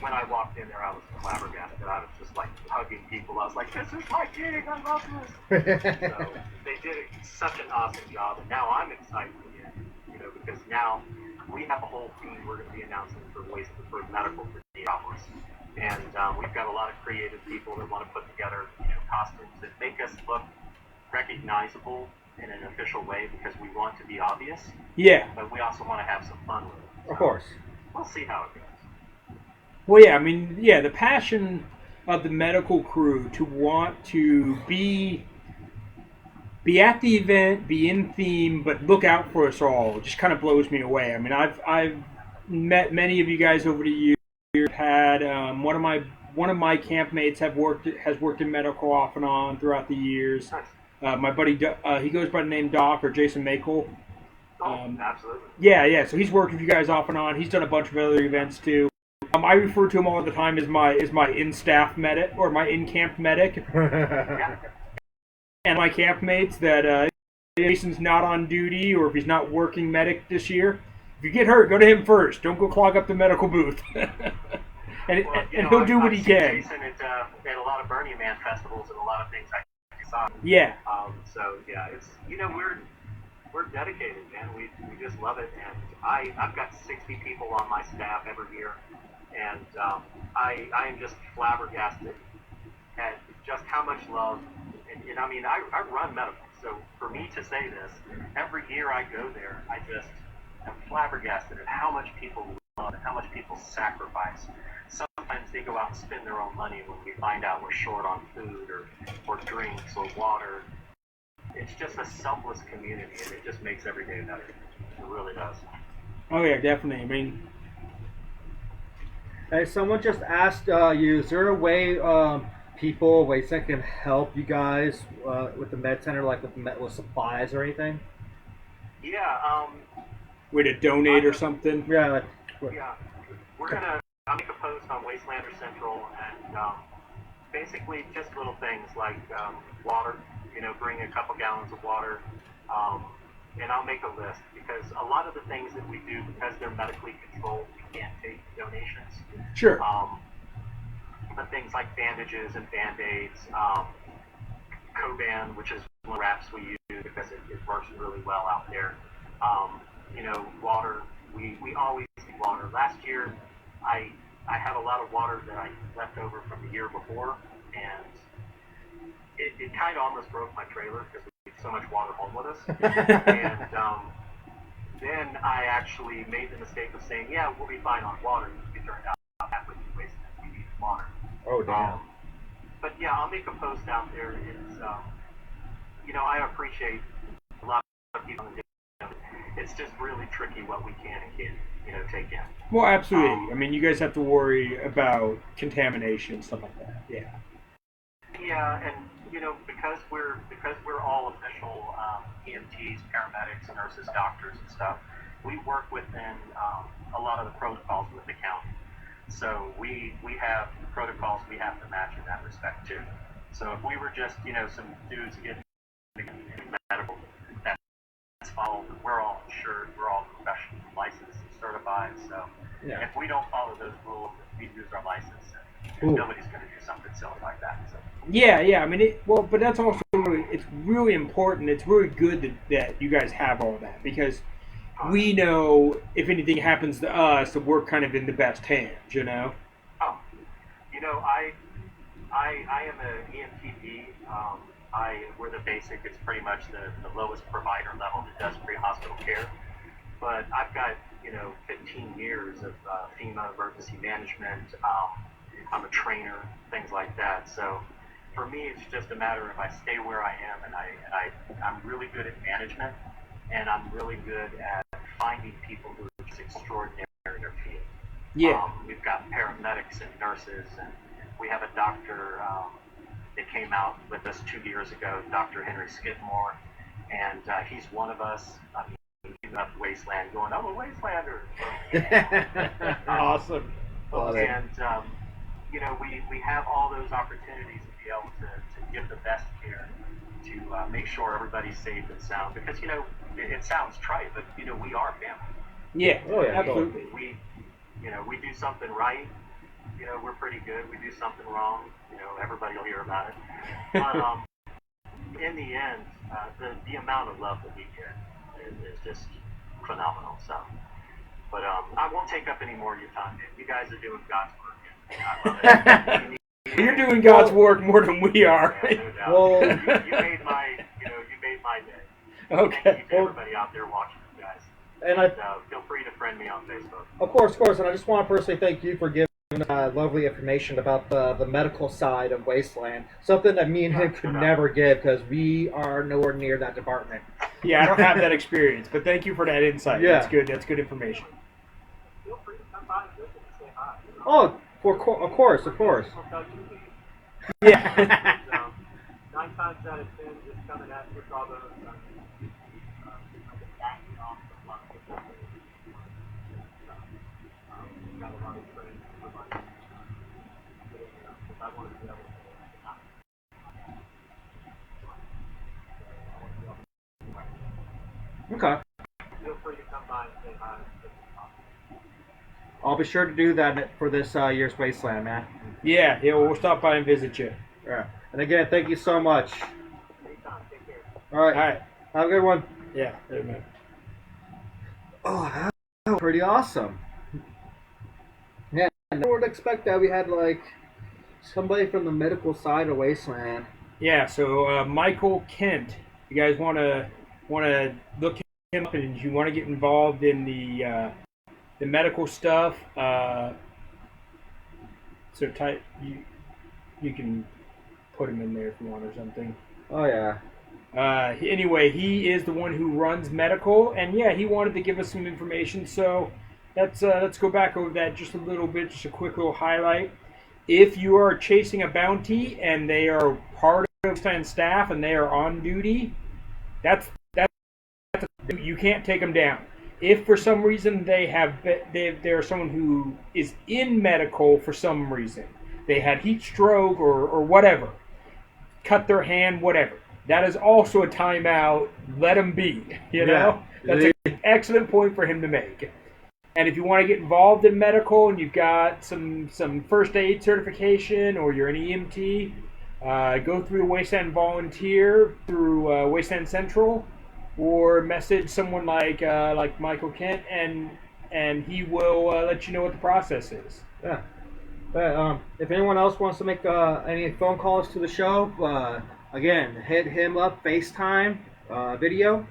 When I walked in there, I was flabbergasted. I was just like hugging people. I was like, this is my gig. I love this. So they did such an awesome job, and now I'm excited again. You know, because now we have a whole team we're going to be announcing for medical for Neotropolis, and we've got a lot of creative people that want to put together, you know, costumes that make us look recognizable in an official way because we want to be obvious. Yeah. But we also want to have some fun with it. So of course. We'll see how it goes. Well, yeah, I mean, yeah, the passion of the medical crew to want to be at the event, be in theme, but look out for us all just kind of blows me away. I mean, I've met many of you guys over the years. Had one of my campmates has worked in medical off and on throughout the years. My buddy, he goes by the name Doc or Jason Makel. Absolutely. Yeah. So he's worked with you guys off and on. He's done a bunch of other events too. I refer to him all the time as my in-staff medic or my in-camp medic. And my campmates that if Jason's not on duty or if he's not working medic this year, if you get hurt, go to him first. Don't go clog up the medical booth. and he'll do what he can. Jason at a lot of Burning Man festivals and a lot of things I saw. Yeah. So yeah, it's, you know, we're dedicated, man. We just love it, and I've got 60 people on my staff every year, and I am just flabbergasted at just how much love, and I mean, I run medical, so for me to say this, every year I go there, I just am flabbergasted at how much people love and how much people sacrifice. Sometimes they go out and spend their own money when we find out we're short on food or drinks or water. It's just a selfless community, and it just makes every day better. It really does. Oh yeah, definitely. I mean, Hey, someone just asked you, is there a way people, Wasteland can help you guys with the med center, like with supplies or anything? Yeah, way to donate or something. Yeah, like, yeah. I'll make a post on Wastelander Central, and basically just little things like water. Bring a couple gallons of water, and I'll make a list because a lot of the things that we do, because they're medically controlled, we can't take donations. Sure. But things like bandages and band-aids, Coban, which is one of the wraps we use because it works really well out there. Water. We always need water. Last year, I had a lot of water that I left over from the year before, and it kind of almost broke my trailer because we had so much water home with us. And then I actually made the mistake of saying, yeah, we'll be fine on water. It turned out halfway through Wasteland, we needed water. oh damn. But yeah, I'll make a post out there. It's, I appreciate a lot of people. It's just really tricky what we can and can't, take in. Well, absolutely. I mean, you guys have to worry about contamination and stuff like that. Yeah. Yeah, and because we're all official EMTs, paramedics, nurses, doctors, and stuff, we work within a lot of the protocols with the county. So we have protocols we have to match in that respect too. So if we were just some dudes getting medical, that's followed. We're all insured. We're all professional, licensed, and certified. So Yeah. if we don't follow those rules, we lose our license. Ooh. Nobody's going to do something silly like that. So. Yeah. I mean, but that's also it's really important. It's really good that you guys have all that because we know if anything happens to us, that we're kind of in the best hands. Oh, I am an EMTP. We're the basic. It's pretty much the lowest provider level that does pre-hospital care. But I've got 15 years of FEMA emergency management. I'm a trainer, things like that. So for me, it's just a matter of I stay where I am, and I'm really good at management, and I'm really good at finding people who are just extraordinary in their field. Yeah. We've got paramedics and nurses, and we have a doctor that came out with us 2 years ago, Dr. Henry Skidmore, and he's one of us. I mean, he's up Wasteland going, I'm a Wastelander. Awesome. And we have all those opportunities to be able to give the best care, to make sure everybody's safe and sound. Because it sounds trite, but we are family. Yeah. Oh, yeah, Absolutely. We do something right, we're pretty good. We do something wrong, everybody will hear about it. But in the end, the amount of love that we get is just phenomenal. So, but I won't take up any more of your time. You guys are doing God's work. I love it. You're doing God's work more than we are. Yeah, no doubt. Well, you made my day. Okay. Thank you to everybody out there watching, you guys. And I, Feel free to friend me on Facebook. of course, and I just want to personally thank you for giving lovely information about the medical side of Wasteland. Something that me and him could never give because we are nowhere near that department. Yeah, I don't have that experience, but thank you for that insight. Yeah. That's good. That's good information. Feel free to come by and visit and say hi. Oh, of course. Yeah. 9 times out of 10, just coming at with all those backing off the luck with got a lot of friends, everybody. Because I want to be able to Okay. feel free to come by and say hi. I'll be sure to do that for this year's Wasteland, man. Yeah. We'll stop by and visit you. Yeah. And again, thank you so much. Anytime. Take care. All right. All right. Have a good one. Yeah. Amen. Oh, that was pretty awesome. Yeah, I never would expect that we had like somebody from the medical side of Wasteland. Yeah, so Michael Kent. You guys want to look him up, and you want to get involved in the medical stuff. So you can put him in there if you want or something. Oh yeah. Anyway, he is the one who runs medical, and yeah, he wanted to give us some information. So let's go back over that just a little bit, just a quick little highlight. If you are chasing a bounty and they are part of Wasteland staff and they are on duty, you can't take them down. If for some reason they're someone who is in medical for some reason, they had heat stroke or whatever, cut their hand, whatever, that is also a timeout. Let them be. You know, that's an excellent point for him to make. And if you want to get involved in medical and you've got some first aid certification or you're an EMT, go through the Wasteland Volunteer through Wasteland Central, or message someone like Michael Kent, and he will let you know what the process is. Yeah. But if anyone else wants to make any phone calls to the show, again, hit him up, FaceTime, video,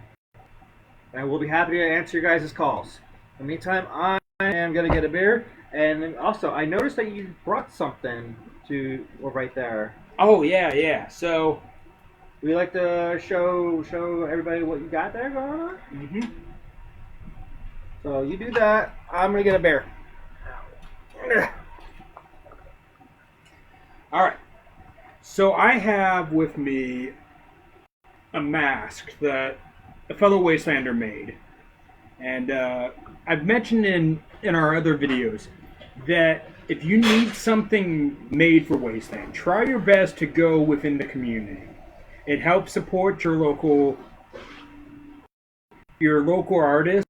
and we'll be happy to answer your guys' calls. In the meantime, I am going to get a beer, and also, I noticed that you brought something right there. Oh, yeah. So, would you like to show everybody what you got there going on? Mm-hmm. So, you do that. I'm going to get a beer. All right. So, I have with me a mask that a fellow Wastelander made. And I've mentioned in our other videos that if you need something made for Wasteland, try your best to go within the community. It helps support your local artists,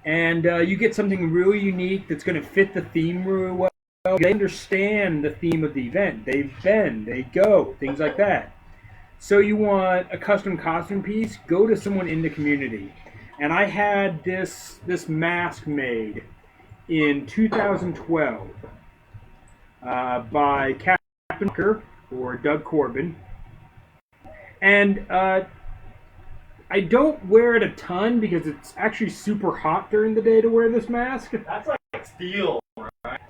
and you get something really unique that's going to fit the theme really well. They understand the theme of the event. They've been, they go, things like that. So you want a custom costume piece, go to someone in the community. And I had this mask made in 2012 by Captain Kirk, or Doug Corbin. And I don't wear it a ton because it's actually super hot during the day to wear this mask. That's like steel, right?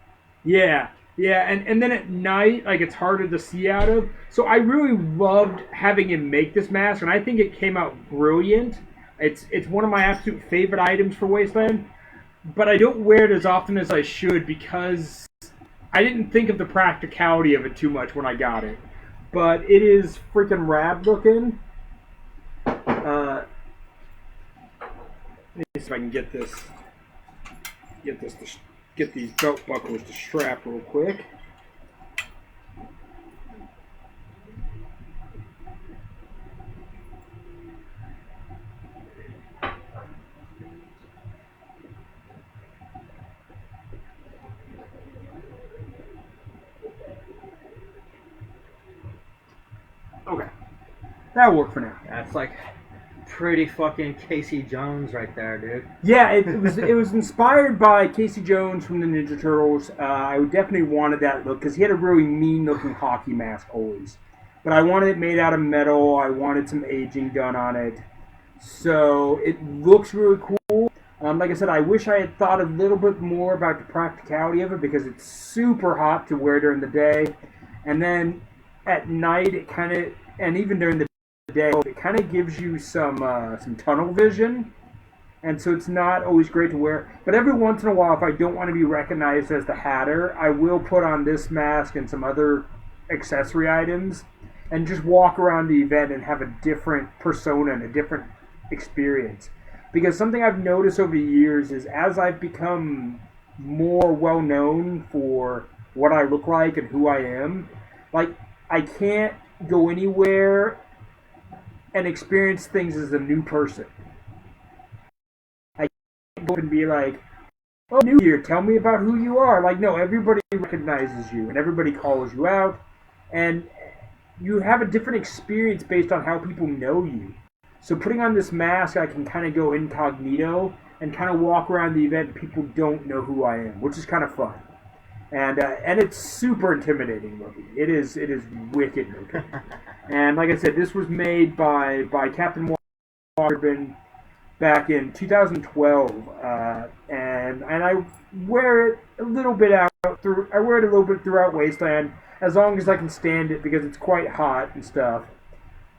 Yeah, and then at night, like, it's harder to see out of. So I really loved having him make this mask, and I think it came out brilliant. It's one of my absolute favorite items for Wasteland, but I don't wear it as often as I should because I didn't think of the practicality of it too much when I got it. But it is freaking rad looking. Let me see if I can get these belt buckles to strap real quick. Okay, that'll work for now. That's like pretty fucking Casey Jones right there, dude. Yeah, it was inspired by Casey Jones from the Ninja Turtles. I definitely wanted that look because he had a really mean-looking hockey mask always. But I wanted it made out of metal. I wanted some aging done on it. So it looks really cool. Like I said, I wish I had thought a little bit more about the practicality of it because it's super hot to wear during the day. And then at night, it kind of, and even during the day, it kind of gives you some tunnel vision, and so it's not always great to wear. But every once in a while, if I don't want to be recognized as the Hatter, I will put on this mask and some other accessory items, and just walk around the event and have a different persona and a different experience. Because something I've noticed over the years is as I've become more well known for what I look like and who I am, like, I can't go anywhere and experience things as a new person. I can't go and be like, oh, New Year, tell me about who you are. Like, no, everybody recognizes you and everybody calls you out. And you have a different experience based on how people know you. So putting on this mask, I can kind of go incognito and kind of walk around the event and people don't know who I am, which is kind of fun. and it's super intimidating looking. It is wicked looking. And like I said, this was made by Captain Walker back in 2012, and I wear it a little bit I wear it a little bit throughout Wasteland, as long as I can stand it because it's quite hot and stuff.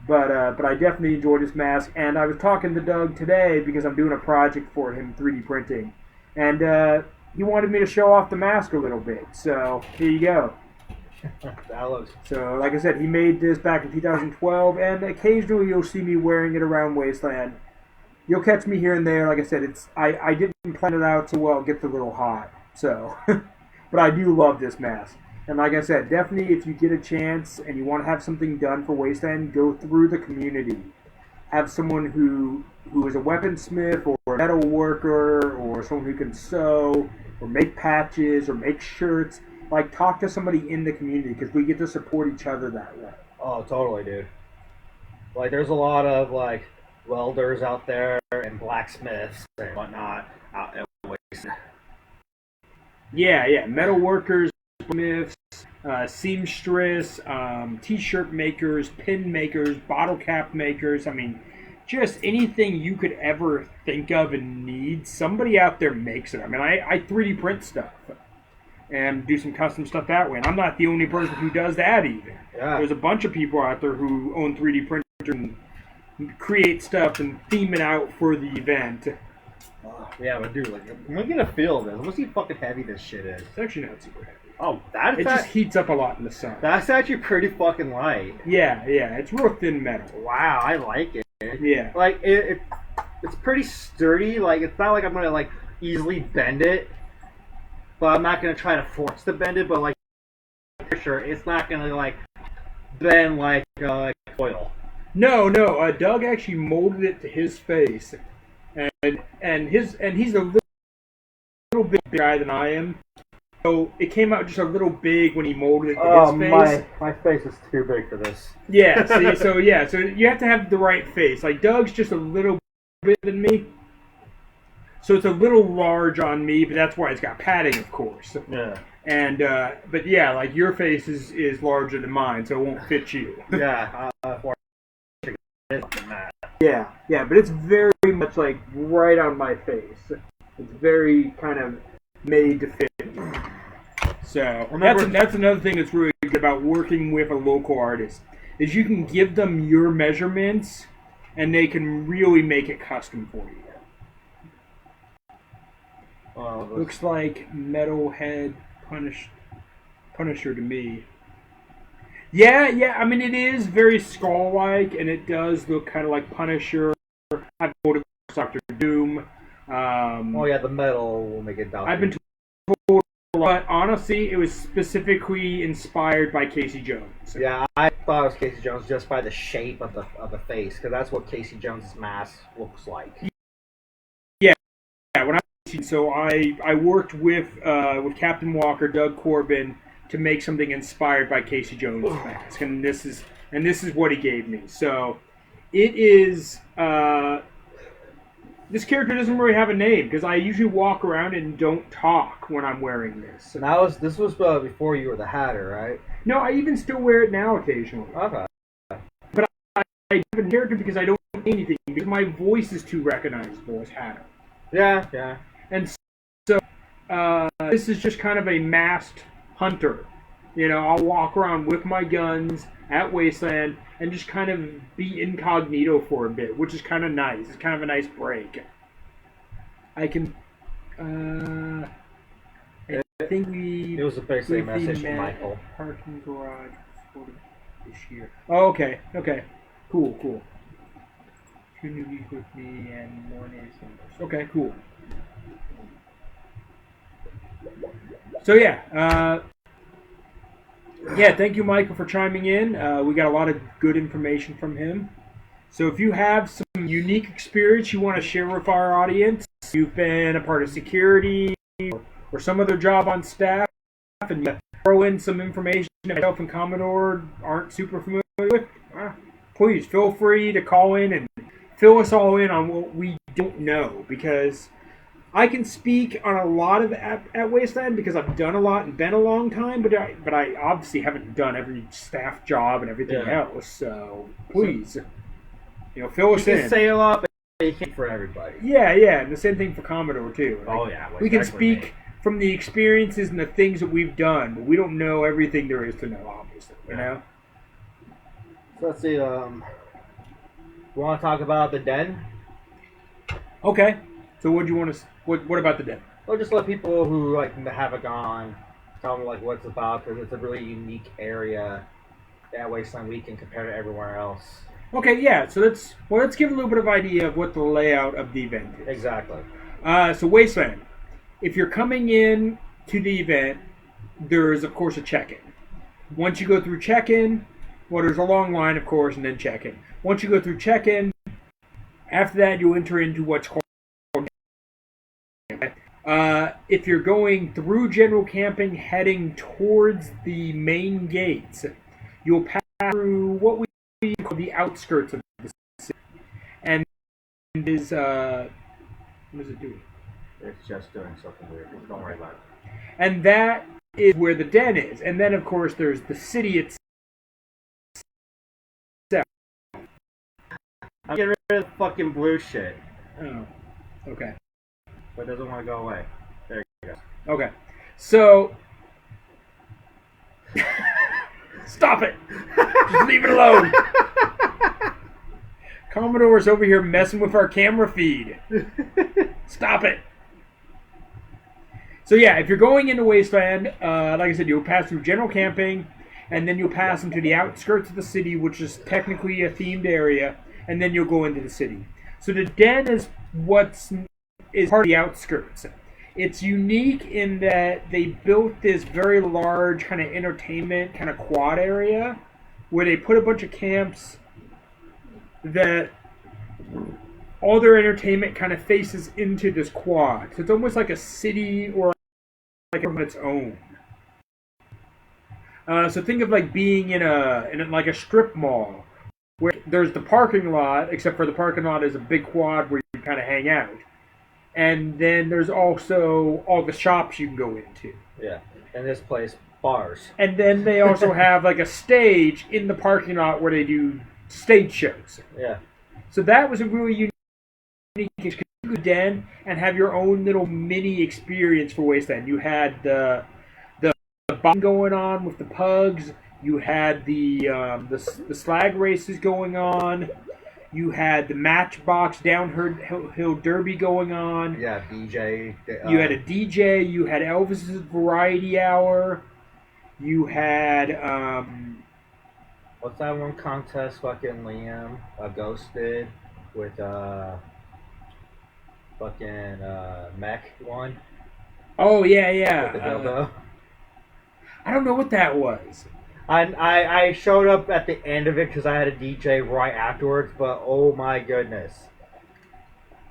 But I definitely enjoy this mask, and I was talking to Doug today because I'm doing a project for him, 3D printing, and he wanted me to show off the mask a little bit. So here you go. That looks. So like I said, he made this back in 2012, and occasionally you'll see me wearing it around Wasteland. You'll catch me here and there. Like I said, I didn't plan it out so well. It gets a little hot. So, but I do love this mask. And like I said, definitely if you get a chance and you want to have something done for Wasteland, go through the community. Have someone who is a weaponsmith or a metal worker or someone who can sew or make patches or make shirts. Like, talk to somebody in the community because we get to support each other that way. Oh, totally, dude. Like, there's a lot of, like, welders out there and blacksmiths and whatnot out in Wasteland. Yeah, metal workers, smiths, seamstress, t-shirt makers, pin makers, bottle cap makers. I mean, just anything you could ever think of and need, somebody out there makes it. I mean, I 3D print stuff and do some custom stuff that way. And I'm not the only person who does that even. Yeah. There's a bunch of people out there who own 3D printers and create stuff and theme it out for the event. Yeah, but dude, like, look at the feel of this. Look how fucking heavy this shit is. It's actually not super heavy. Oh, It just heats up a lot in the sun. that's actually pretty fucking light. Yeah, it's real thin metal. Wow, I like it. Yeah. Like, it's pretty sturdy. Like, it's not like I'm gonna, like, easily bend it. But I'm not gonna try to force to bend it, but, like, for sure, it's not gonna, like, bend like foil. No. Doug actually molded it to his face, and he's a little bit bigger guy than I am. So it came out just a little big when he molded it to his face. My face is too big for this. Yeah. See, so you have to have the right face. Like Doug's just a little bit than me, so it's a little large on me. But that's why it's got padding, of course. Yeah. And but yeah, like your face is larger than mine, so it won't fit you. Yeah. Yeah, but it's very much like right on my face. It's very kind of made to fit. So that's another thing that's really good about working with a local artist is you can give them your measurements and they can really make it custom for you. Looks like Metalhead Punisher to me. Yeah. I mean, it is very skull-like, and it does look kind of like Punisher. I've told Dr. Doom. Oh yeah, the metal will make it Doctor. I've been told, but honestly, it was specifically inspired by Casey Jones. Yeah, I thought it was Casey Jones just by the shape of the face, because that's what Casey Jones' mask looks like. Yeah. So I worked with Captain Walker, Doug Corbin, to make something inspired by Casey Jones' mask, and this is what he gave me. So it is. This character doesn't really have a name because I usually walk around and don't talk when I'm wearing this. And this was before you were the Hatter, right? No, I even still wear it now occasionally. Okay. But I have a character because I don't say anything because my voice is too recognizable as Hatter. Yeah. And so this is just kind of a masked hunter. You know, I'll walk around with my guns at Wasteland and just kind of be incognito for a bit, which is kind of nice. It's kind of a nice break. I can... I think It was basically a message from Michael. Parking garage this year. Oh, okay. Cool. 2 newbies with me and 1 is members. Okay, cool. So yeah, thank you, Michael, for chiming in. We got a lot of good information from him. So if you have some unique experience you want to share with our audience, you've been a part of security or some other job on staff, and you throw in some information that myself and Commodore aren't super familiar with, please feel free to call in and fill us all in on what we don't know, because I can speak on a lot of at Wasteland because I've done a lot and been a long time, but I obviously haven't done every staff job and everything else. So please, fill us You in. can say a lot, but you can't for everybody. Yeah, and the same thing for Commodore too. Oh yeah, we can speak from the experiences and the things that we've done, but we don't know everything there is to know. Obviously, you know. So let's see. We want to talk about the den. Okay. So what do you want to? What about the den? Well, just let people who haven't gone tell them what it's about, because it's a really unique area at Wasteland Weekend compared to everywhere else. Okay, yeah. So let's give a little bit of idea of what the layout of the event is. Exactly. So Wasteland, if you're coming in to the event, there is of course a check-in. Once you go through check-in, well, there's a long line, of course, and then check-in. Once you go through check-in, after that you'll enter into what's called. If you're going through general camping, heading towards the main gates, you'll pass through what we call the outskirts of the city. And is what is it doing? It's just doing something weird. Don't worry about it. And that is where the den is. And then, of course, there's the city itself. I'm getting rid of the fucking blue shit. Oh, okay. But it doesn't want to go away. There you go. Okay. So, stop it. Just leave it alone. Commodore's over here messing with our camera feed. Stop it. So yeah, if you're going into Wasteland, like I said, you'll pass through general camping, and then you'll pass into the outskirts of the city, which is technically a themed area, and then you'll go into the city. So the den is part of the outskirts. It's unique in that they built this very large kind of entertainment kind of quad area where they put a bunch of camps that all their entertainment kind of faces into this quad. So it's almost like a city or like on its own. So think of like being in like a strip mall where there's the parking lot, except for the parking lot is a big quad where you kind of hang out. And then there's also all the shops you can go into. Yeah, and this place, bars. And then they also have like a stage in the parking lot where they do stage shows. Yeah. So that was a really unique experience. You could den and have your own little mini experience for Wasteland. You had the bomb going on with the pugs. You had the slag races going on. You had the Matchbox downhill derby going on. Yeah, DJ. You had a DJ. You had Elvis's Variety Hour. You had what's that one contest fucking Liam Ghost did with fucking Mech one? Oh yeah. With the dildo. I don't know what that was. I showed up at the end of it because I had a DJ right afterwards, but oh my goodness.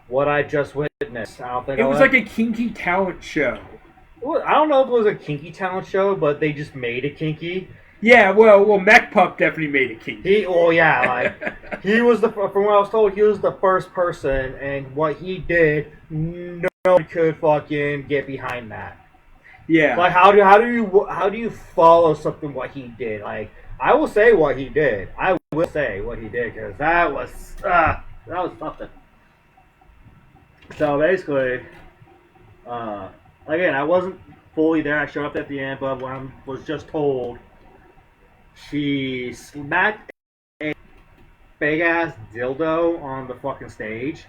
What I just witnessed. I don't think it was like a kinky talent show. Well, I don't know if it was a kinky talent show, but they just made it kinky. Yeah, well, Mech Pup definitely made it kinky. He was from what I was told, he was the first person, and what he did, no one could fucking get behind that. Yeah. Like how do you follow something what he did? Like I will say what he did. I will say what he did because that was something. So basically, again, I wasn't fully there. I showed up at the end, but when I was just told, she smacked a big ass dildo on the fucking stage,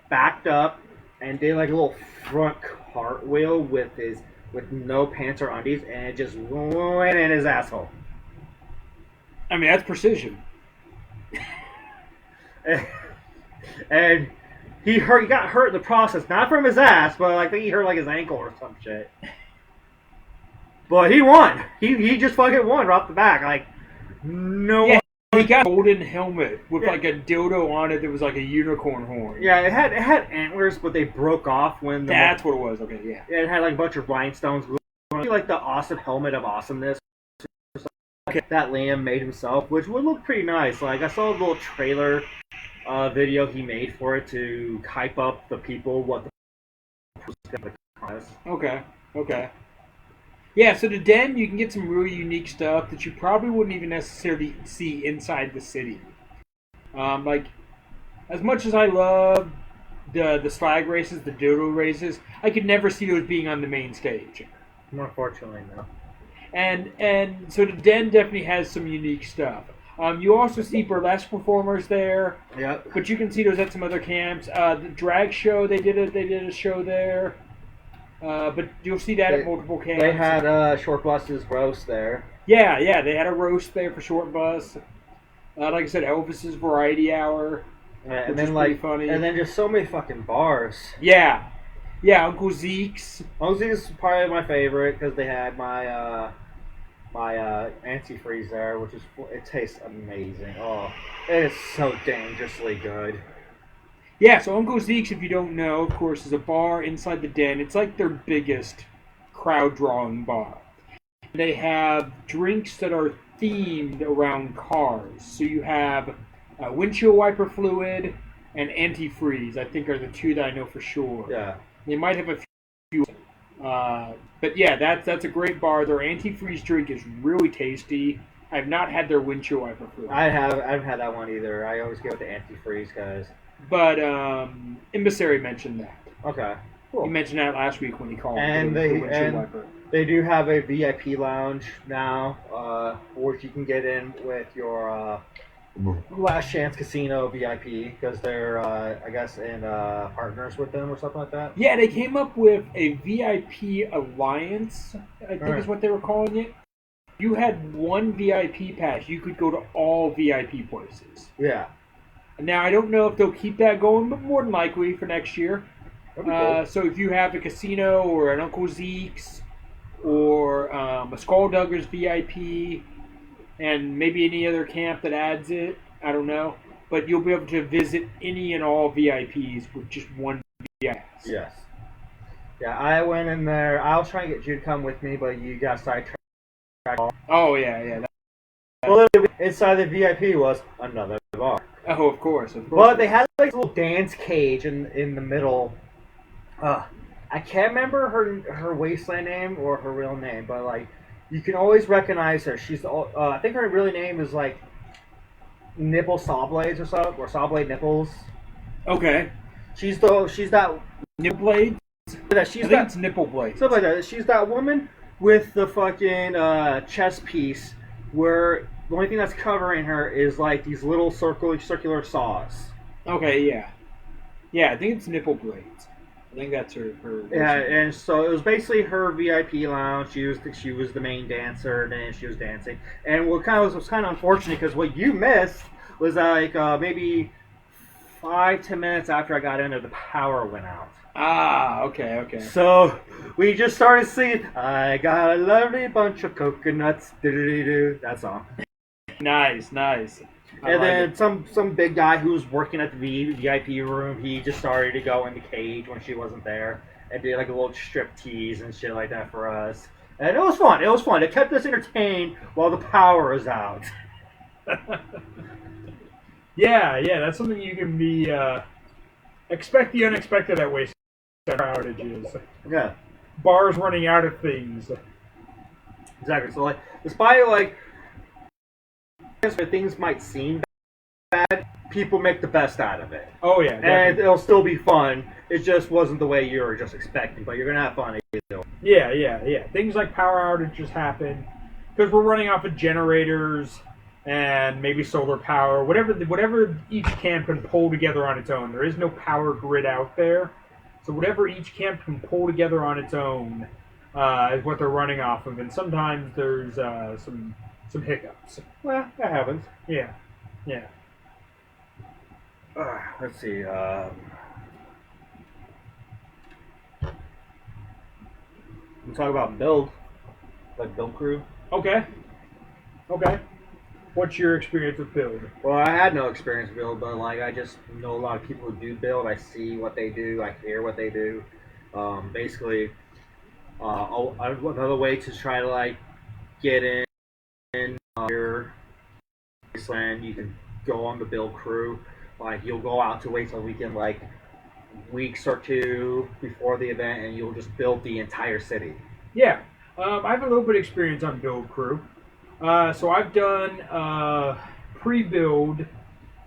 backed up, and did like a little front cartwheel with no pants or undies, and it just went in his asshole. I mean, that's precision. and he got hurt in the process, not from his ass, but I think he hurt like his ankle or some shit. But he won. He just fucking won right off the back. Like, no. Yeah, he got a golden helmet with like a dildo on it that was like a unicorn horn. Yeah, it had antlers, but they broke off when the... That's what it was. Okay, yeah. It had like a bunch of rhinestones. Like the awesome helmet of awesomeness that Liam made himself, which would look pretty nice. Like I saw a little trailer video he made for it to hype up the people what Okay. Okay. Yeah, so the Den, you can get some really unique stuff that you probably wouldn't even necessarily see inside the city. Like, as much as I love the slag races, the dodo races, I could never see those being on the main stage. Unfortunately, no. And so the Den definitely has some unique stuff. You also see burlesque performers there, Yep. but you can see those at some other camps. The drag show, they did a show there. But you'll see that at multiple camps. They had Short Bus's roast there. Yeah, they had a roast there for Short Bus. Like I said, Elvis's Variety Hour, And which then is like, pretty funny. and then just so many fucking bars. Yeah, Uncle Zeke's. Mosey's probably my favorite because they had my antifreeze there, which is it tastes amazing. Oh, it is so dangerously good. Yeah, so Uncle Zeke's, if you don't know, of course, is a bar inside the Den. It's like their biggest crowd-drawing bar. They have drinks that are themed around cars. So you have windshield wiper fluid and antifreeze, I think are the two that I know for sure. Yeah. They might have a few. But yeah, that's a great bar. Their antifreeze drink is really tasty. I've not had their windshield wiper fluid. I haven't had that one either. I always go with the antifreeze guys. But Emissary mentioned that. Okay. He Cool. mentioned that last week when he called. And the they windshield and wiper. they do have a VIP lounge now, which you can get in with your Last Chance Casino VIP because they're I guess in partners with them or something like that. Yeah, they came up with a VIP alliance, I think is what they were calling it. You had one VIP pass, you could go to all VIP places. Yeah. Now, I don't know if they'll keep that going, but more than likely for next year. That'd be cool. So if you have a casino or an Uncle Zeke's or a Skulldugger's VIP and maybe any other camp that adds it, I don't know. But you'll be able to visit any and all VIPs with just one VIP pass. Yes. Yeah, I went in there. I was trying to get you to come with me, but you got sidetracked. Oh, yeah. Well, inside the VIP was another bar. Oh, of course. But they had like a little dance cage in the middle. I can't remember her Wasteland name or her real name, but like you can always recognize her. She's I think her real name is like Nipple Sawblades or something, or Sawblade Nipples. Okay. She's that Nipple blade? she's I think that it's nipple blade. something like that. She's that woman with the fucking chest piece where the only thing that's covering her is like these little circular saws. Okay, yeah. Yeah, I think it's nipple blades. I think that's her. Yeah, and so it was basically her VIP lounge. She was the main dancer, and then she was dancing. And what was kind of unfortunate because what you missed was like maybe 5-10 minutes after I got in there, the power went out. Ah, okay. So we just started singing, "I got a lovely bunch of coconuts." Do that song. Nice. And then some big guy who was working at the VIP room, he just started to go in the cage when she wasn't there and did like a little strip tease and shit like that for us. And it was fun. It kept us entertained while the power was out. Yeah, that's something you can be. Expect the unexpected at Wasteland outages. Yeah, Bars running out of things. exactly. So like, despite like things might seem bad, people make the best out of it. Oh yeah, And definitely. it'll still be fun. It just wasn't the way you were just expecting, but you're gonna have fun either. Yeah. Things like power outages happen because we're running off of generators and maybe solar power, whatever each camp can pull together on its own. There is no power grid out there, so whatever each camp can pull together on its own is what they're running off of. And sometimes there's some hiccups. Well, that happens. Yeah. Let's see. We'll talk about build, like build crew. Okay. What's your experience with build? Well, I had no experience with build, but like I just know a lot of people who do build. I see what they do. I hear what they do. Basically, another way to try to like get in your Wasteland, you can go on the build crew. Like you'll go out to Wasteland weekend like weeks or two before the event, and you'll just build the entire city. Yeah, I have a little bit of experience on build crew. So I've done pre-build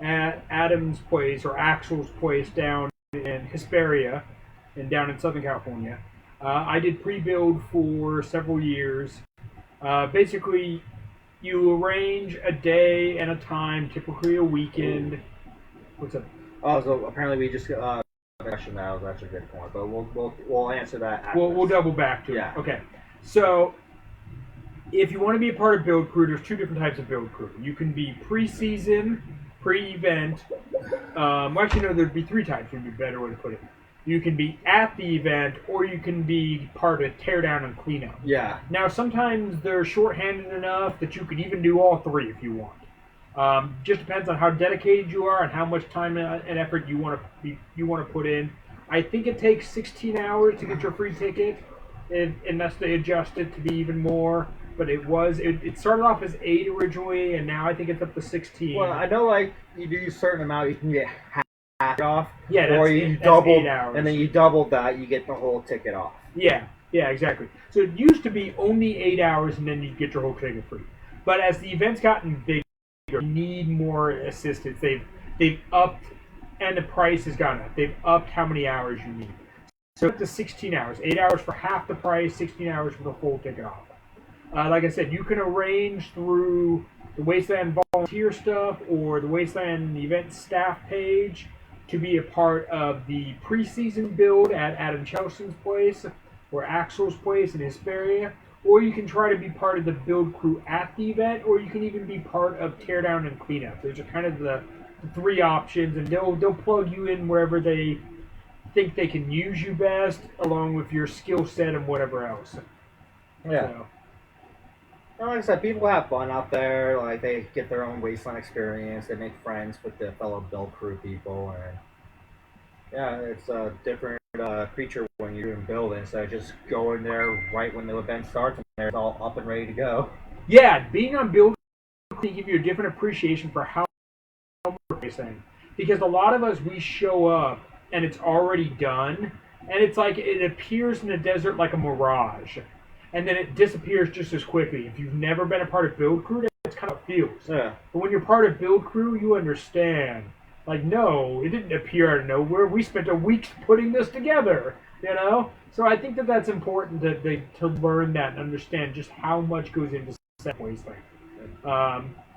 at Adam's place or Axel's place down in Hesperia and down in Southern California. I did pre-build for several years. Basically, you arrange a day and a time, typically a weekend. What's up? Oh, so apparently we just question that was actually a good point, but we'll answer that after. We'll double back to it. Yeah. Okay. So, if you want to be a part of build crew, there's two different types of build crew. You can be pre-season, pre-event. Actually, no, there'd be three types. Would be a better way to put it. You can be at the event, or you can be part of teardown and cleanup. Yeah. Now, sometimes they're short-handed enough that you could even do all three if you want. Just depends on how dedicated you are and how much time and effort you want to put in. I think it takes 16 hours to get your free ticket, unless they adjust it to be even more. But it started off as 8 originally, and now I think it's up to 16. Well, I know like you do a certain amount, you can get half off. Yeah, or that's 8 hours. and then you double that, you get the whole ticket off. Yeah, exactly. So it used to be only 8 hours, and then you get your whole ticket free. But as the event's gotten bigger, you need more assistance. They've upped, and the price has gone up. They've upped how many hours you need. So up to 16 hours. 8 hours for half the price, 16 hours for the full ticket off. Like I said, you can arrange through the Wasteland volunteer stuff or the Wasteland event staff page to be a part of the preseason build at Adam Chelsen's place or Axel's place in Hesperia, or you can try to be part of the build crew at the event, or you can even be part of teardown and cleanup. Those are kind of the three options, and they'll plug you in wherever they think they can use you best, along with your skill set and whatever else. Yeah. So, And like I said, people have fun out there. Like they get their own Wasteland experience. They make friends with the fellow build crew people, and yeah, it's a different creature when you're doing building. So just go in there right when the event starts, and they're all up and ready to go. yeah, being on build can give you a different appreciation for how we're racing. Because a lot of us, we show up and it's already done, and it's like it appears in the desert like a mirage, and then it disappears just as quickly. If you've never been a part of build crew, that's kind of how it feels. Yeah. But when you're part of build crew, you understand. Like, no, it didn't appear out of nowhere. We spent a week putting this together, you know? So I think that's important to learn that and understand just how much goes into set Wasteland.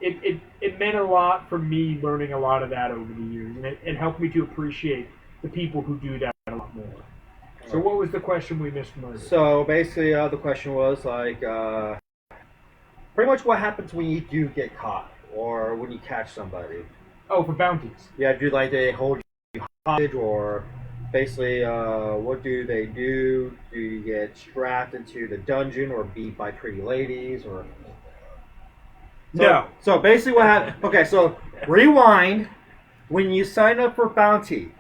It meant a lot for me learning a lot of that over the years, and it helped me to appreciate the people who do that a lot more. So what was the question we missed from earlier? So basically, the question was like, pretty much what happens when you do get caught or when you catch somebody. Oh, for bounties. Yeah, do like they hold you hostage, or basically, what do they do? Do you get strapped into the dungeon or beat by pretty ladies, or? No. So basically, what happened? Okay, so rewind. When you sign up for bounty,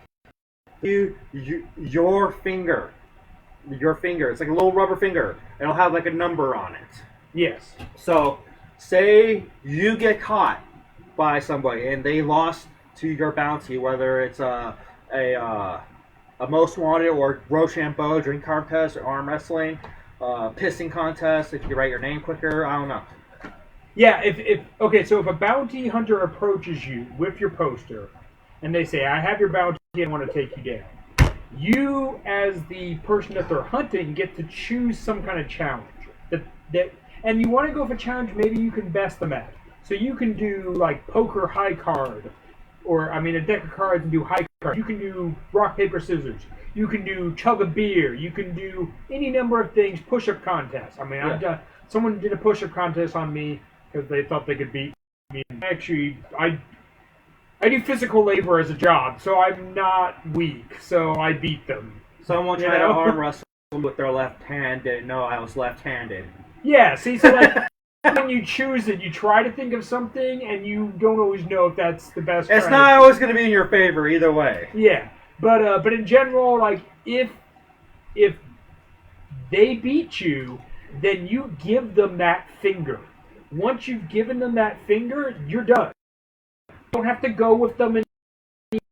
your finger, it's like a little rubber finger. It'll have like a number on it. Yes. So, say you get caught by somebody and they lost to your bounty, whether it's a most wanted or Rochambeau drink contest or arm wrestling, pissing contest. If you write your name quicker, I don't know. Yeah. So if a bounty hunter approaches you with your poster, and they say, "I have your bounty and I want to take you down," you, as the person that they're hunting, get to choose some kind of challenge. And you want to go for a challenge maybe you can best them at. So you can do like poker high card, or a deck of cards and do high card. You can do rock paper scissors. You can do chug a beer. You can do any number of things. Push-up contests. I've done. Someone did a push-up contest on me because they thought they could beat me. Actually, I do physical labor as a job, so I'm not weak. So I beat them. Someone tried to arm wrestle with their left hand. Didn't know I was left-handed. Yeah. See, so like. When you choose it, you try to think of something, and you don't always know if that's the best. It's not always going to be in your favor either way. Yeah, but in general, like if they beat you, then you give them that finger. Once you've given them that finger, you're done. You don't have to go with them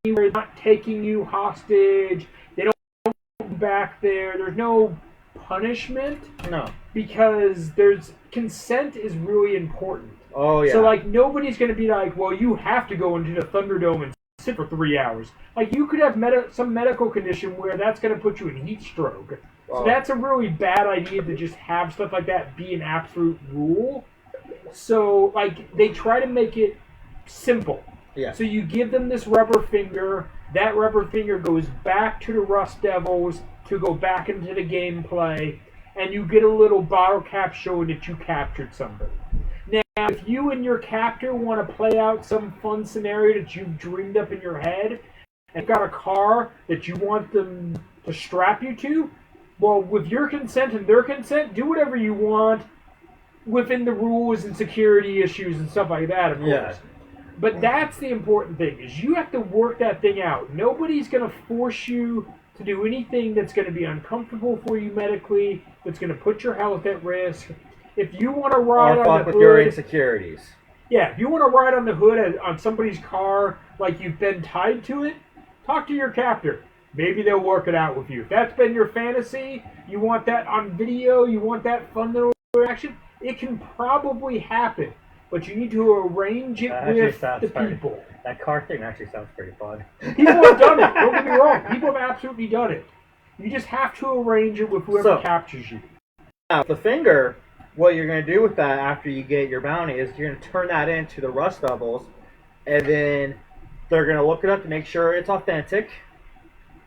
anywhere, not taking you hostage. They don't put you back there. There's no punishment. No. Because there's consent is really important. Oh, yeah. So, like, nobody's going to be like, well, you have to go into the Thunderdome and sit for 3 hours. Like, you could have some medical condition where that's going to put you in heat stroke. So that's a really bad idea to just have stuff like that be an absolute rule. So, like, they try to make it simple. Yeah. So you give them this rubber finger. That rubber finger goes back to the Rust Devils to go back into the gameplay. And you get a little bottle cap showing that you captured somebody. Now, if you and your captor want to play out some fun scenario that you've dreamed up in your head, and you've got a car that you want them to strap you to, well, with your consent and their consent, do whatever you want within the rules and security issues and stuff like that, of course. Yeah. But that's the important thing, is you have to work that thing out. Nobody's going to force you to do anything that's going to be uncomfortable for you medically, that's going to put your health at risk. If you want to ride on the hood, your insecurities. Yeah, if you want to ride on the hood on somebody's car like you've been tied to it, talk to your captor. Maybe they'll work it out with you. If that's been your fantasy, you want that on video, you want that fun little interaction, it can probably happen. But you need to arrange it with the people. That car thing actually sounds pretty fun. People have done it. Don't get me wrong. People have absolutely done it. You just have to arrange it with whoever captures you. Now, the finger, what you're going to do with that after you get your bounty is you're going to turn that into the Rust Devils, and then they're going to look it up to make sure it's authentic,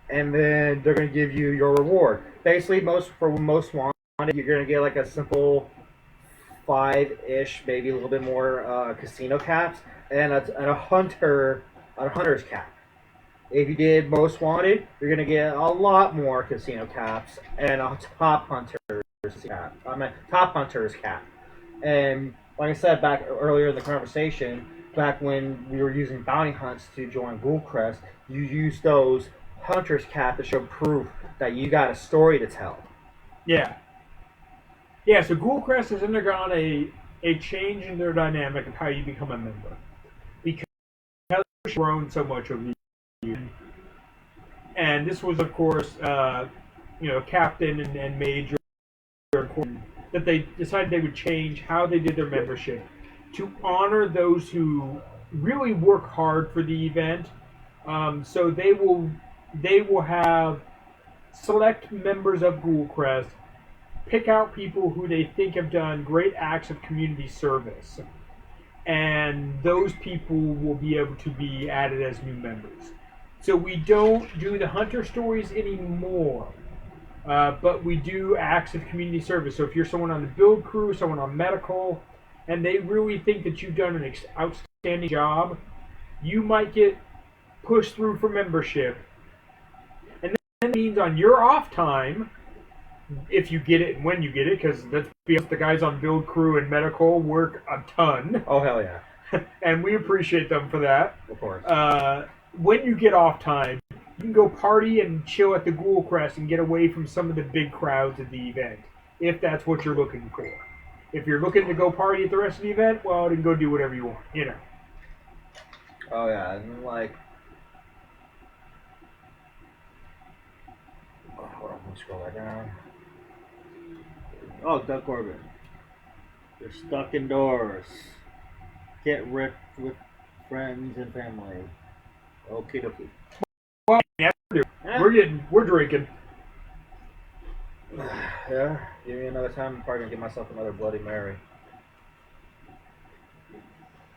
and then they're going to give you your reward. Basically, for most wanted, you're going to get like a simple 5-ish, maybe a little bit more casino caps, and a hunter's cap. If you did most wanted, you're gonna get a lot more casino caps and a top hunter's cap. And like I said back earlier in the conversation, back when we were using bounty hunts to join Ghoulcrest, you use those hunter's cap to show proof that you got a story to tell. Yeah. Yeah, so Ghoulcrest has undergone a change in their dynamic of how you become a member. Because it's grown so much over the years. And this was, of course, captain and major that they decided they would change how they did their membership to honor those who really work hard for the event. So they will have select members of Ghoulcrest pick out people who they think have done great acts of community service. And those people will be able to be added as new members. So we don't do the hunter stories anymore, but we do acts of community service. So if you're someone on the build crew, someone on medical, and they really think that you've done an outstanding job, you might get pushed through for membership. And that means on your off time, if you get it and when you get it, because let's be honest, the guys on build crew and medical work a ton. Oh, hell yeah. And we appreciate them for that. Of course. When you get off time, you can go party and chill at the Ghoulcrest and get away from some of the big crowds at the event, if that's what you're looking for. If you're looking to go party at the rest of the event, well, then go do whatever you want, Oh, yeah, and like... hold on, let me scroll that down. Oh, Doug Corbin. You're stuck indoors. Get ripped with friends and family. Okie dokie. Well, yeah, we're drinking. Yeah, give me another time. I'm probably gonna give myself another Bloody Mary.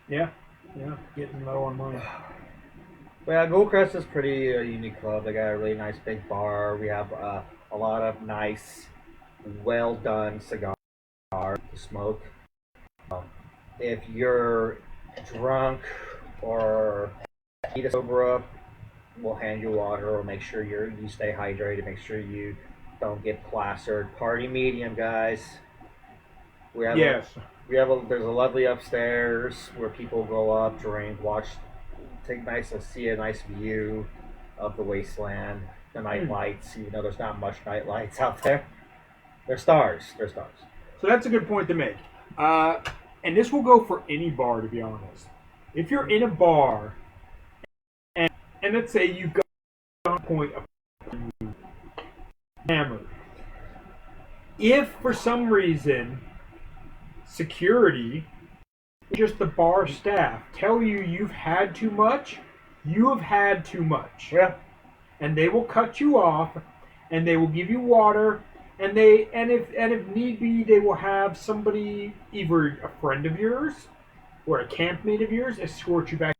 Yeah, getting another one mine. But yeah, Ghoulcrest is pretty unique club. They got a really nice big bar. We have a lot of nice, well done cigars to smoke. If you're drunk or need to sober up, we'll hand you water or make sure you stay hydrated. Make sure you don't get plastered. Party medium, guys. There's a lovely upstairs where people go up, drink, watch, see a nice view of the Wasteland, the night lights, even though there's not much night lights out there. They're stars. So that's a good point to make. And this will go for any bar, to be honest. If you're in a bar and and let's say you go on point of hammered. If for some reason security, just the bar staff, tell you you've had too much, you have had too much. Yeah. And they will cut you off, and they will give you water, and if need be, they will have somebody, either a friend of yours or a campmate of yours, escort you back.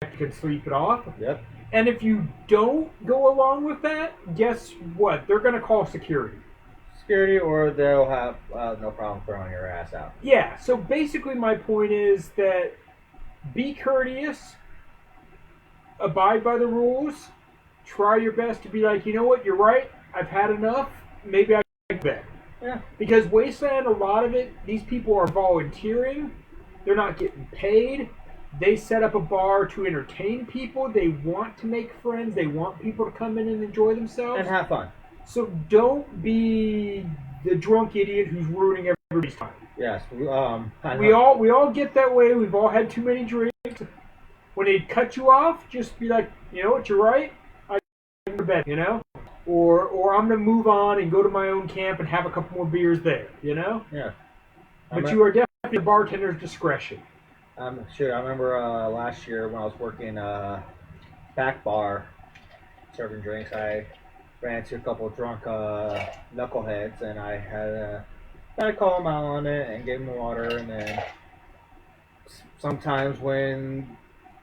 You can sleep it off. Yep. And if you don't go along with that, guess what? They're going to call security. Security, or they'll have no problem throwing your ass out. Yeah, so basically my point is that be courteous, abide by the rules, try your best to be like, you know what, you're right, I've had enough, maybe I can get back. Yeah. Because Wasteland, a lot of it, these people are volunteering, they're not getting paid, they set up a bar to entertain people, they want to make friends, they want people to come in and enjoy themselves. And have fun. So don't be the drunk idiot who's ruining everybody's time. Yes. We all get that way. We've all had too many drinks. When they cut you off, just be like, you know what, you're right. I go to bed, you know, or I'm gonna move on and go to my own camp and have a couple more beers there, you know. Yeah. But you are definitely the bartender's discretion. Sure. I remember last year when I was working back bar, serving drinks, I ran into a couple of drunk knuckleheads, and I had to call them out on it and gave them water. And then sometimes when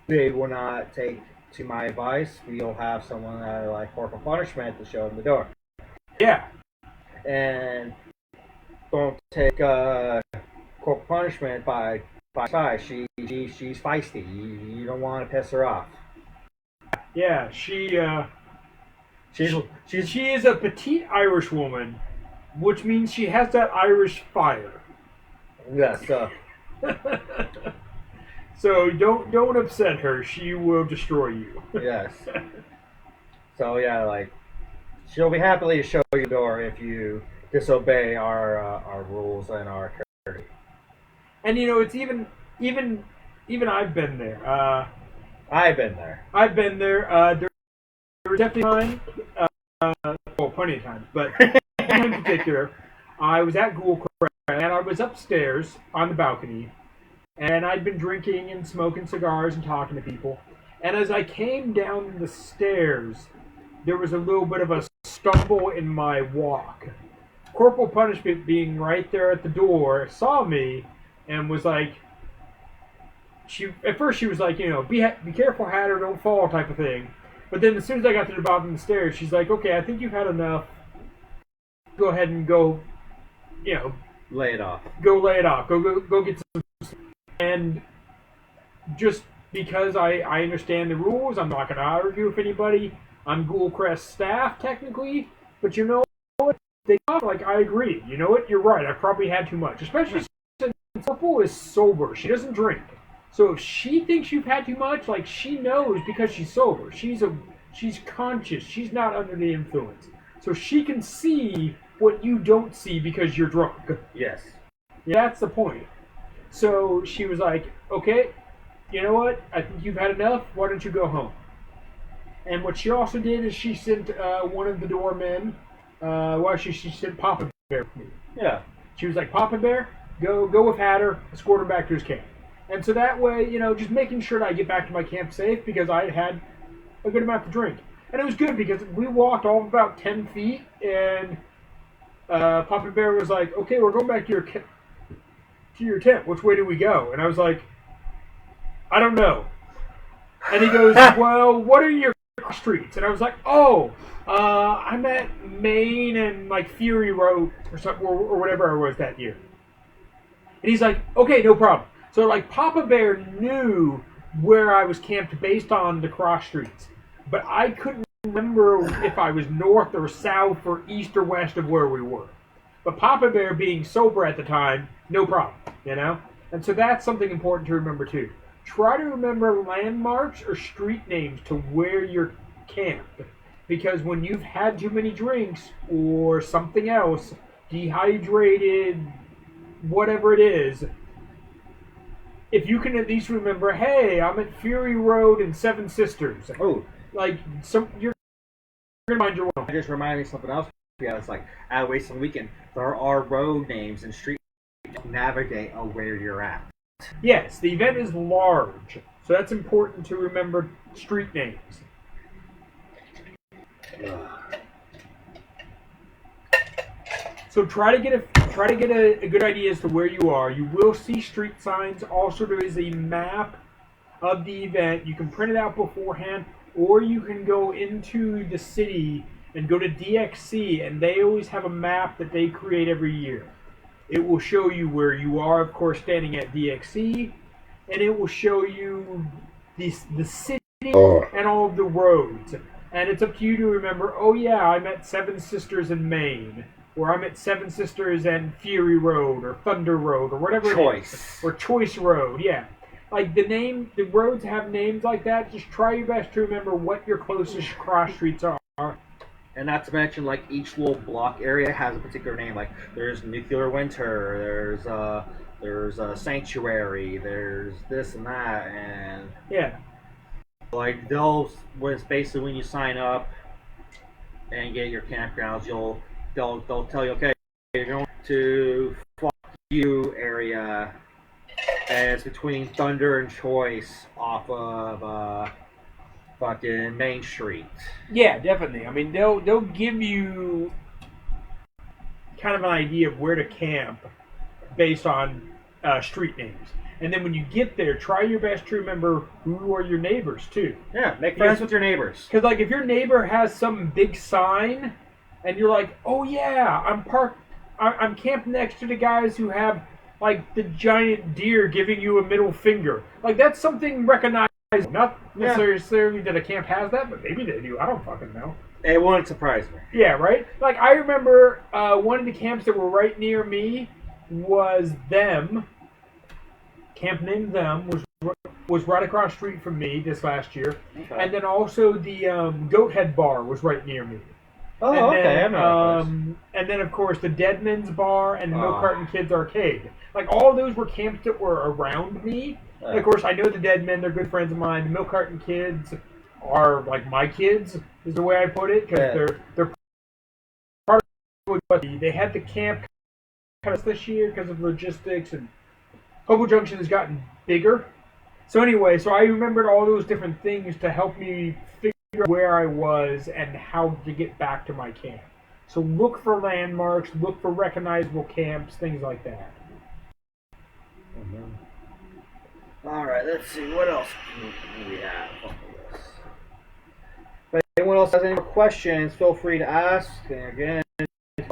they will not take to my advice, we'll have someone like corporal punishment to show them the door. Yeah. And don't take corporal punishment by side. She's feisty. You don't want to piss her off. Yeah, she She's is a petite Irish woman, which means she has that Irish fire. yes. So don't upset her. She will destroy you. Yes. So yeah, like she'll be happily to show you the door if you disobey our rules and our courtesy. And you know, it's even I've been there. I've been there. There was definitely time. Well, plenty of times, but in particular, I was at Ghoulcrest and I was upstairs on the balcony, and I'd been drinking and smoking cigars and talking to people. And as I came down the stairs, there was a little bit of a stumble in my walk. Corporal Punishment, being right there at the door, saw me and was like, at first she was like, you know, be careful, Hatter, don't fall, type of thing. But then as soon as I got to the bottom of the stairs, she's like, okay, I think you've had enough. Go ahead and go, you know. Lay it off. Go lay it off. Go get some. And just because I understand the rules, I'm not going to argue with anybody. I'm Ghoulcrest staff, technically. But you know what? Like, I agree. You know what? You're right. I probably had too much. Especially since Purple is sober. She doesn't drink. So if she thinks you've had too much, like, she knows because she's sober. She's conscious. She's not under the influence. So she can see what you don't see because you're drunk. Yes. Yeah, that's the point. So she was like, okay, you know what? I think you've had enough. Why don't you go home? And what she also did is she sent one of the doormen, she sent Papa Bear with me. Yeah. She was like, Papa Bear, go with Hatter, escort him back to his camp. And so that way, you know, just making sure that I get back to my camp safe because I had a good amount to drink. And it was good because we walked all of about 10 feet, and Papa Bear was like, okay, we're going back to your tent. Which way do we go? And I was like, I don't know. And he goes, well, what are your streets? And I was like, I'm at Maine and like Fury Road or something, or whatever I was that year. And he's like, okay, no problem. So, like, Papa Bear knew where I was camped based on the cross streets. But I couldn't remember if I was north or south or east or west of where we were. But Papa Bear, being sober at the time, no problem, you know? And so that's something important to remember, too. Try to remember landmarks or street names to where you're camped. Because when you've had too many drinks or something else, dehydrated, whatever it is, if you can at least remember, hey, I'm at Fury Road and Seven Sisters. Oh, like you're gonna find your way. I just reminded me of something else. Yeah, it's like at Wasteland Weekend, there are road names and street names to navigate where you're at. Yes, the event is large, so that's important to remember street names. So try to get a good idea as to where you are. You will see street signs. Also, there is a map of the event. You can print it out beforehand, or you can go into the city and go to DXC, and they always have a map that they create every year. It will show you where you are, of course, standing at DXC, and it will show you the city and all of the roads. And it's up to you to remember, oh yeah, I'm at Seven Sisters in Maine, or I'm at Seven Sisters and Fury Road, or Thunder Road, or whatever Choice. it is. Or Choice Road, yeah. Like the roads have names like that. Just try your best to remember what your closest cross streets are. And not to mention, like, each little block area has a particular name. Like, there's Nuclear Winter, there's Sanctuary, there's this and that, and Yeah. like basically when you sign up and get your campgrounds, they'll tell you, okay, you're going to fuck you area, and it's between Thunder and Choice off of fucking Main Street. Yeah, definitely. I mean, they'll give you kind of an idea of where to camp based on street names. And then when you get there, try your best to remember who are your neighbors, too. Yeah, make friends with your neighbors. Because, like, if your neighbor has some big sign, and you're like, oh, yeah, I'm camped next to the guys who have, like, the giant deer giving you a middle finger. Like, that's something recognized. Not necessarily that a camp has that, but maybe they do. I don't fucking know. It wouldn't surprise me. Yeah, right? Like, I remember one of the camps that were right near me was Them. Camp named Them was right across the street from me this last year. Okay. And then also the Goathead Bar was right near me. Oh, and okay. Then, and then, of course, the Deadman's Bar and the Milk Carton Kids Arcade. Like, all of those were camps that were around me. And of course, I know the Dead Men, they're good friends of mine. The Milk Carton Kids are like my kids, is the way I put it, because they're part of it. They had the camp kind of this year because of logistics, and Hobo Junction has gotten bigger. So anyway, I remembered all those different things to help me figure out where I was and how to get back to my camp. So look for landmarks, look for recognizable camps, things like that. Mm-hmm. All right, let's see what else we have on the list. If anyone else has any more questions, feel free to ask. And again, hit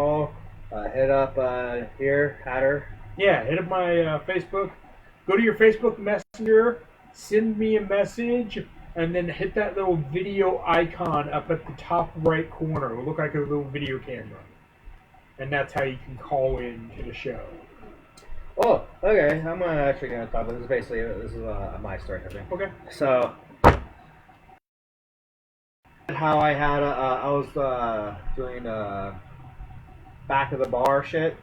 up here, Hatter. Yeah, hit up my Facebook. Go to your Facebook Messenger, send me a message, and then hit that little video icon up at the top right corner. It will look like a little video camera. And that's how you can call in to the show. Oh, okay. I'm gonna talk about this. Basically, this is my story, I think. Okay. So, how I had I was doing back of the bar shit,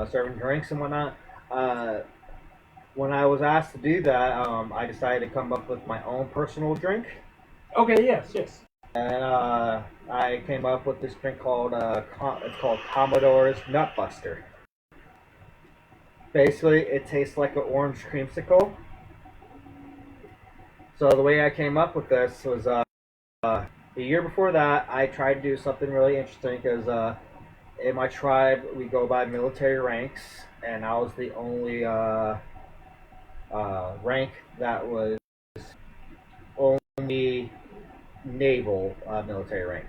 serving drinks and whatnot. When I was asked to do that, I decided to come up with my own personal drink. Okay. Yes. And I came up with this drink called it's called Commodore's Nutbuster. Basically, it tastes like an orange creamsicle. So the way I came up with this was the year before that, I tried to do something really interesting because in my tribe, we go by military ranks, and I was the only rank that was only naval military rank.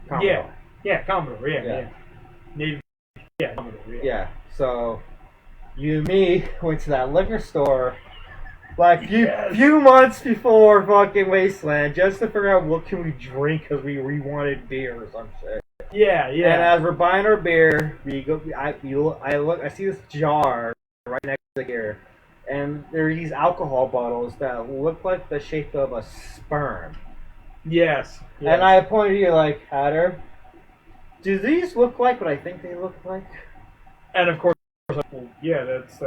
Commodore. Yeah, Commodore, yeah. Navy, yeah, Commodore, yeah. Yeah, so you and me went to that liquor store like few months before fucking Wasteland just to figure out what can we drink because we wanted beer or some shit. Yeah. And as we're buying our beer, I see this jar right next to here, and there are these alcohol bottles that look like the shape of a sperm. Yes. And I pointed to you like, Hatter, do these look like what I think they look like? And of course, well, yeah, that's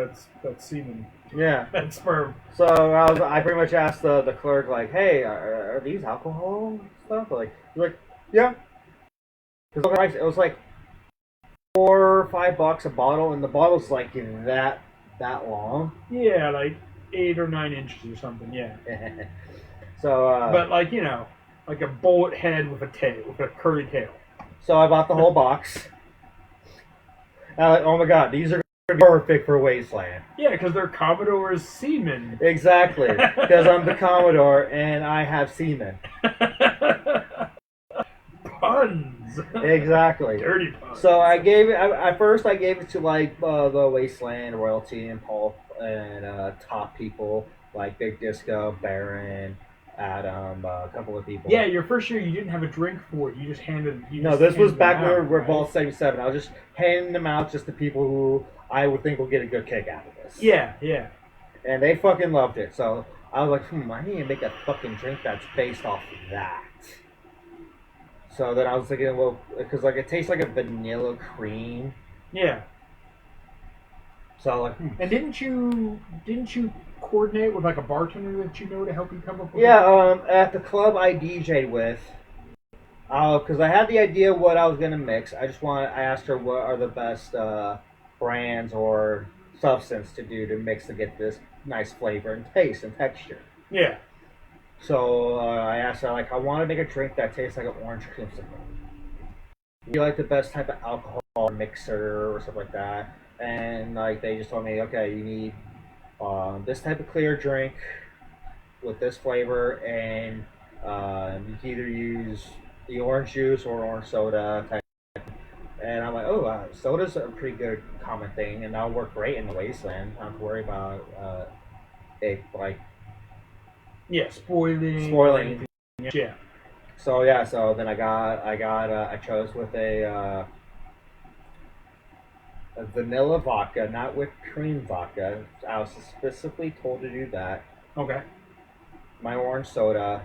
semen. Yeah. that sperm. So I pretty much asked the clerk, like, hey, are these alcohol stuff? Like, he's like, yeah. Because it was like $4 or $5 a bottle, and the bottle's like that long. Yeah, like 8 or 9 inches or something. Yeah. So, But like like a bullet head with a tail, with a curly tail. so I bought the whole box. Oh my god, these are perfect for Wasteland. Yeah, because they're Commodore's semen. Exactly, because I'm the Commodore and I have semen. Puns. Exactly. Dirty puns. So I gave it. At first, I gave it to like the Wasteland royalty and Paul and top people like Big Disco, Baron, Adam, a couple of people. Yeah, your first year you didn't have a drink for it. You just handed. No, this was back when when we were both 77. I was just handing them out just to people who I would think will get a good kick out of this. Yeah, yeah. And they fucking loved it. So I was like, I need to make a fucking drink that's based off of that. So then I was thinking, well, because like it tastes like a vanilla cream. Yeah. So I was like, And didn't you coordinate with like a bartender that you know to help you come up with? Yeah, at the club I DJ'd with, because I had the idea what I was gonna mix. I asked her what are the best brands or substance to do to mix to get this nice flavor and taste and texture. Yeah. So I asked her, like, I want to make a drink that tastes like an orange creamsicle. Do you like the best type of alcohol mixer or stuff like that? And like they just told me, okay, you need this type of clear drink with this flavor, and you can either use the orange juice or orange soda type. And I'm like, oh, soda's a pretty good common thing, and that'll work great in the Wasteland. I don't have to worry about it like Yeah, spoiling. Yeah. So yeah, so then I chose with a vanilla vodka, not whipped cream vodka. I was specifically told to do that. Okay. My orange soda,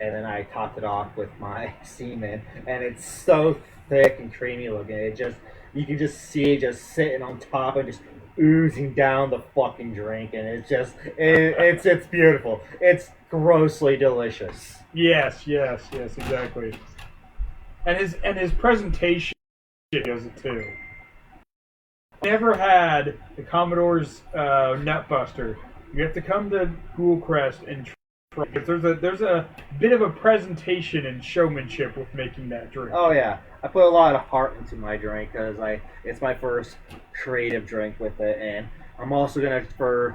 and then I topped it off with my semen, and it's so thick and creamy looking. You can just see it just sitting on top and just oozing down the fucking drink, and it's beautiful. It's grossly delicious. Yes, exactly. And his presentation does it too. Never had the Commodore's Nutbuster. You have to come to Ghoulcrest and try. There's a bit of a presentation and showmanship with making that drink. Oh yeah, I put a lot of heart into my drink because it's my first creative drink with it, and I'm also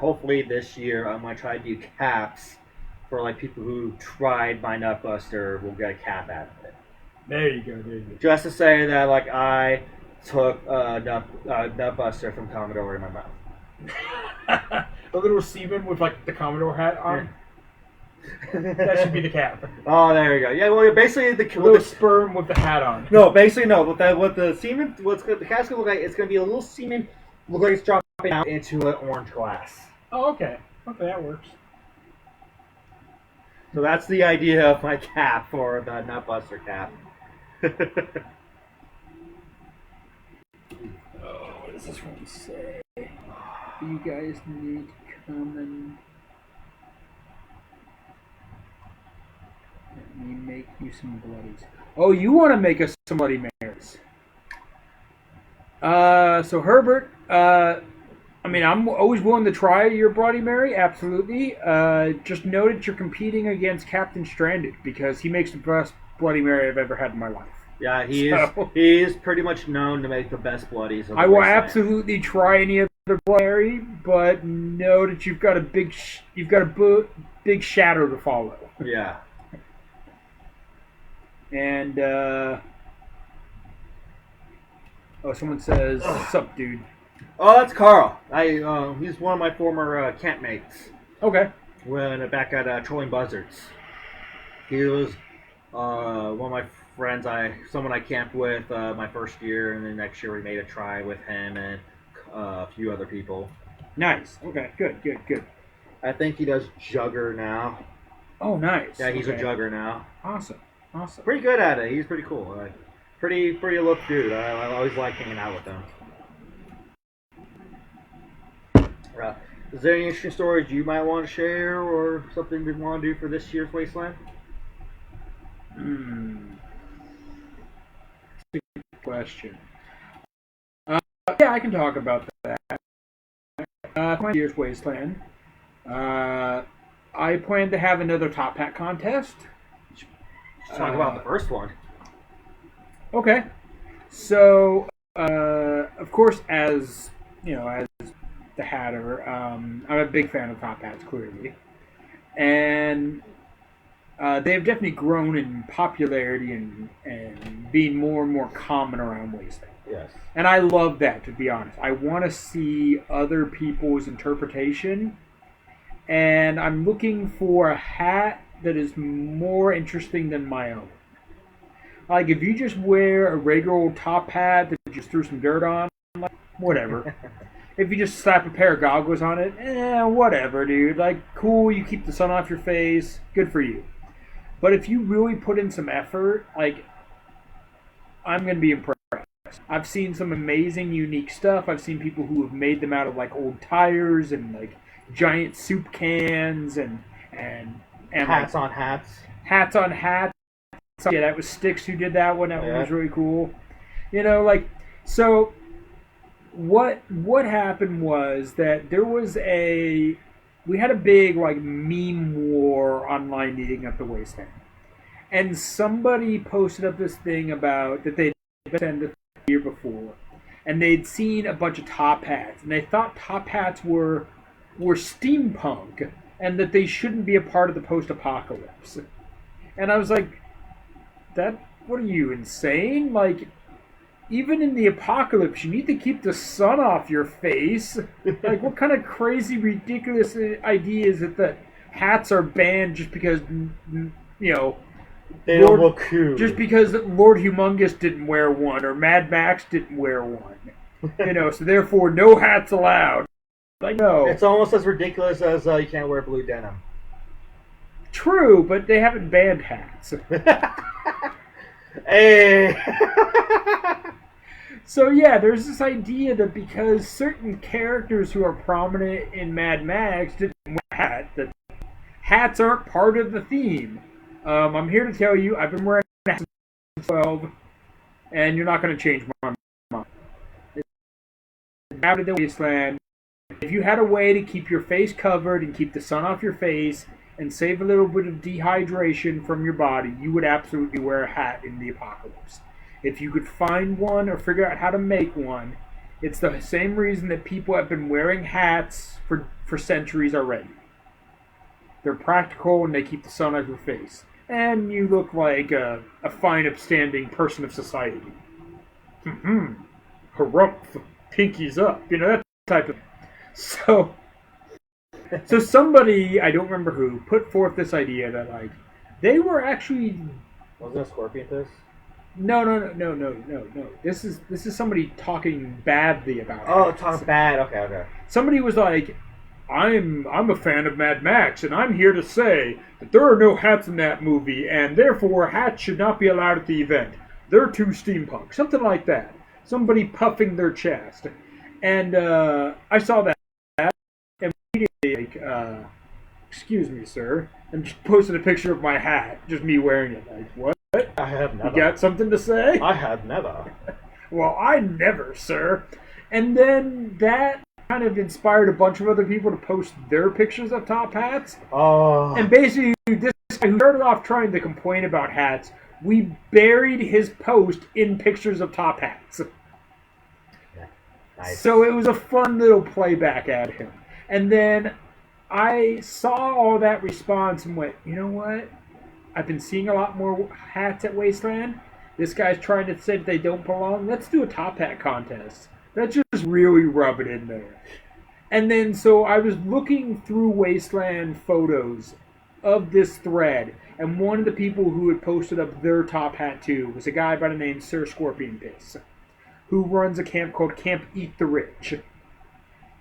hopefully this year I'm gonna try to do caps for like people who tried my Nutbuster will get a cap out of it. There you go. Just to say that like I took Nutbuster from Commodore in my mouth. The little seaman with like the Commodore hat on. That should be the cap. Oh, there you go. Yeah, well, basically the little sperm with the hat on. No, basically no. What the semen, the cat's gonna look like? It's gonna be a little semen, look like it's dropping out into an orange glass. Oh, okay. Okay, that works. So that's the idea of my cap for the Nutbuster cap. Oh, what does this one say? You guys need to come and let me make you some bloodies. Oh, you want to make us some Bloody Marys? So Herbert, I mean, I'm always willing to try your Bloody Mary, absolutely. Just note that you're competing against Captain Stranded because he makes the best Bloody Mary I've ever had in my life. Yeah, he is pretty much known to make the best bloodies. I will absolutely try any other Bloody Mary, but know that you've got a big shadow to follow. Yeah. And someone says, "Sup, dude." Oh, that's Carl. He's one of my former campmates. Okay. When back at Trolling Buzzards, he was one of my friends. Someone I camped with my first year, and then next year we made a try with him and a few other people. Nice. Okay. Good. I think he does jugger now. Oh, nice. Yeah, he's a jugger now. Awesome. Pretty good at it. He's pretty cool. Pretty look dude. I always like hanging out with him. Is there any interesting stories you might want to share, or something we want to do for this year's Wasteland? Hmm. Question. Yeah, I can talk about that. My year's Wasteland. I plan to have another top hat contest. Let's talk about the first one. Okay. So, of course, as you know, as the Hatter, I'm a big fan of top hats, clearly, and they've definitely grown in popularity and being more and more common around Wasteland. Yes. And I love that, to be honest. I want to see other people's interpretation, and I'm looking for a hat that is more interesting than my own. Like, if you just wear a regular old top hat that you just threw some dirt on, like, whatever. If you just slap a pair of goggles on it, whatever, dude. Like, cool, you keep the sun off your face, good for you. But if you really put in some effort, like, I'm going to be impressed. I've seen some amazing, unique stuff. I've seen people who have made them out of, like, old tires and, like, giant soup cans and Hats like, on hats. hats on hats. Yeah, that was Styx who did that one. That one was really cool. You know, like, so what happened was that we had a big, like, meme war online leading up to Wasteland. And somebody posted up this thing about that they'd been the year before, and they'd seen a bunch of top hats, and they thought top hats were steampunk, and that they shouldn't be a part of the post-apocalypse. And I was like, what are you, insane? Like, even in the apocalypse, you need to keep the sun off your face. Like, what kind of crazy, ridiculous idea is it that hats are banned just because, you know, They don't look cool. just because Lord Humongous didn't wear one or Mad Max didn't wear one, you know, so therefore no hats allowed. Like, no. It's almost as ridiculous as you can't wear blue denim. True, but they haven't banned hats. Hey. So yeah, there's this idea that because certain characters who are prominent in Mad Max didn't wear a hat, that hats aren't part of the theme. I'm here to tell you, I've been wearing hats since 12, and you're not going to change my mind. Out of the Wasteland, if you had a way to keep your face covered and keep the sun off your face and save a little bit of dehydration from your body, you would absolutely wear a hat in the apocalypse. If you could find one or figure out how to make one, it's the same reason that people have been wearing hats for centuries already. They're practical and they keep the sun off your face. And you look like a fine, upstanding person of society. Harumph, pinkies up, you know, that type of... So somebody, I don't remember who, put forth this idea that, like, they were actually... Wasn't a scorpion piss? No. This is somebody talking badly about it. Oh, talking bad. Okay. Somebody was like, I'm a fan of Mad Max, and I'm here to say that there are no hats in that movie, and therefore hats should not be allowed at the event. They're too steampunk. Something like that. Somebody puffing their chest. And I saw that, and immediately, like, excuse me, sir, and just posted a picture of my hat, just me wearing it. Like, what? I have never. You got something to say? I have never. Well, I never, sir. And then that kind of inspired a bunch of other people to post their pictures of top hats. Oh. And basically, this guy who started off trying to complain about hats, we buried his post in pictures of top hats. Yeah. Nice. So it was a fun little playback at him. And then I saw all that response and went, you know what? I've been seeing a lot more hats at Wasteland. This guy's trying to say that they don't belong. Let's do a top hat contest. Let's just really rub it in there. And then, so I was looking through Wasteland photos of this thread, and one of the people who had posted up their top hat too was a guy by the name Sir Scorpion Piss, who runs a camp called Camp Eat the Rich.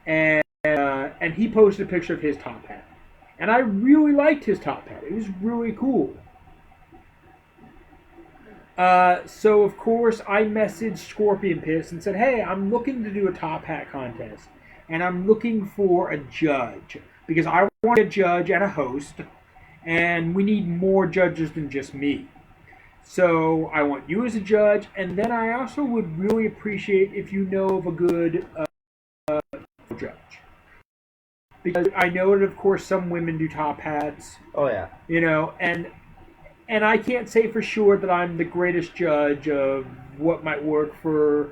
And he posted a picture of his top hat. And I really liked his top hat. It was really cool. So, of course, I messaged Scorpion Piss and said, hey, I'm looking to do a top hat contest. and I'm looking for a judge because I want a judge and a host, and we need more judges than just me. So I want you as a judge, and then I also would really appreciate if you know of a good judge. Because I know that, of course, some women do top hats. Oh yeah. You know, and I can't say for sure that I'm the greatest judge of what might work for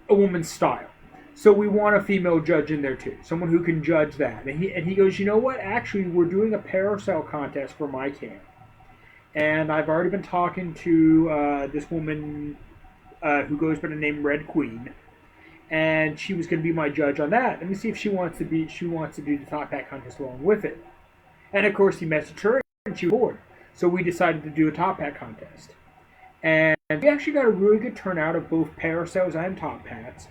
a woman's style. So we want a female judge in there too, someone who can judge that. And he goes, you know what? Actually, we're doing a parasail contest for my camp, and I've already been talking to this woman who goes by the name Red Queen, and she was going to be my judge on that. Let me see if she wants to do the top hat contest along with it. And of course, he messaged her, and she was bored. So we decided to do a top hat contest. And we actually got a really good turnout of both parasails and top hats.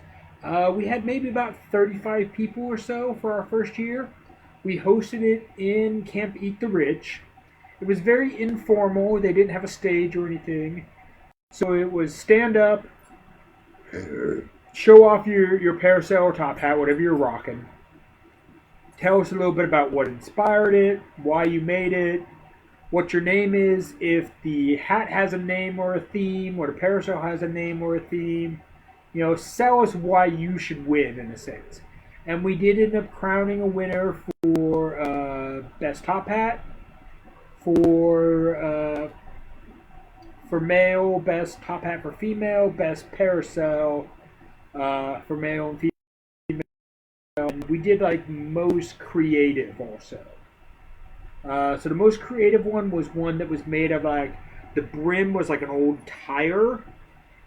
We had maybe about 35 people or so for our first year. We hosted it in Camp Eat the Rich. It was very informal. They didn't have a stage or anything. So it was stand up, show off your parasail or top hat, whatever you're rocking. Tell us a little bit about what inspired it, why you made it, what your name is, if the hat has a name or a theme, or the parasail has a name or a theme. You know, sell us why you should win, in a sense. And we did end up crowning a winner for best top hat, for male, best top hat for female, best parasail for male and female. And we did like most creative also. So the most creative one was one that was made of like, the brim was like an old tire,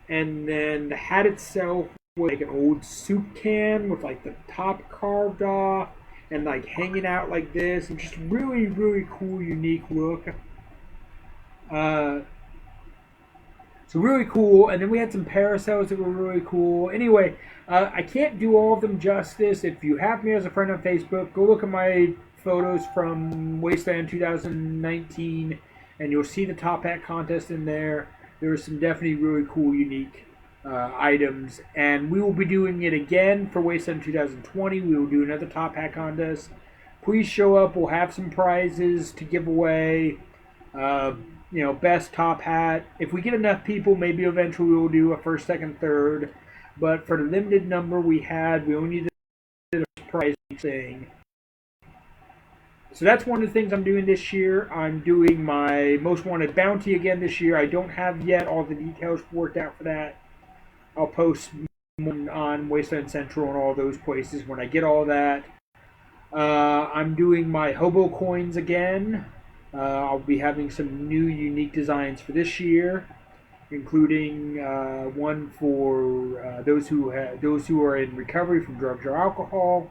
and then the hat itself was like an old soup can with like the top carved off and like hanging out like this, and just really, really cool, unique look. So really cool, and then we had some parasails that were really cool. Anyway, I can't do all of them justice. If you have me as a friend on Facebook, go look at my photos from Wasteland 2019, and you'll see the top hat contest in there. There were some definitely really cool, unique items, and we will be doing it again for Wasteland 2020. We will do another top hat contest. Please show up. We'll have some prizes to give away. You know, best top hat. If we get enough people, maybe eventually we'll do a first, second, third. But for the limited number we had, we only did a prize thing. So that's one of the things I'm doing this year. I'm doing my Most Wanted Bounty again this year. I don't have yet all the details worked out for that. I'll post on Wasteland Central and all those places when I get all that. I'm doing my Hobo Coins again. I'll be having some new unique designs for this year, including one for those who are in recovery from drugs or alcohol.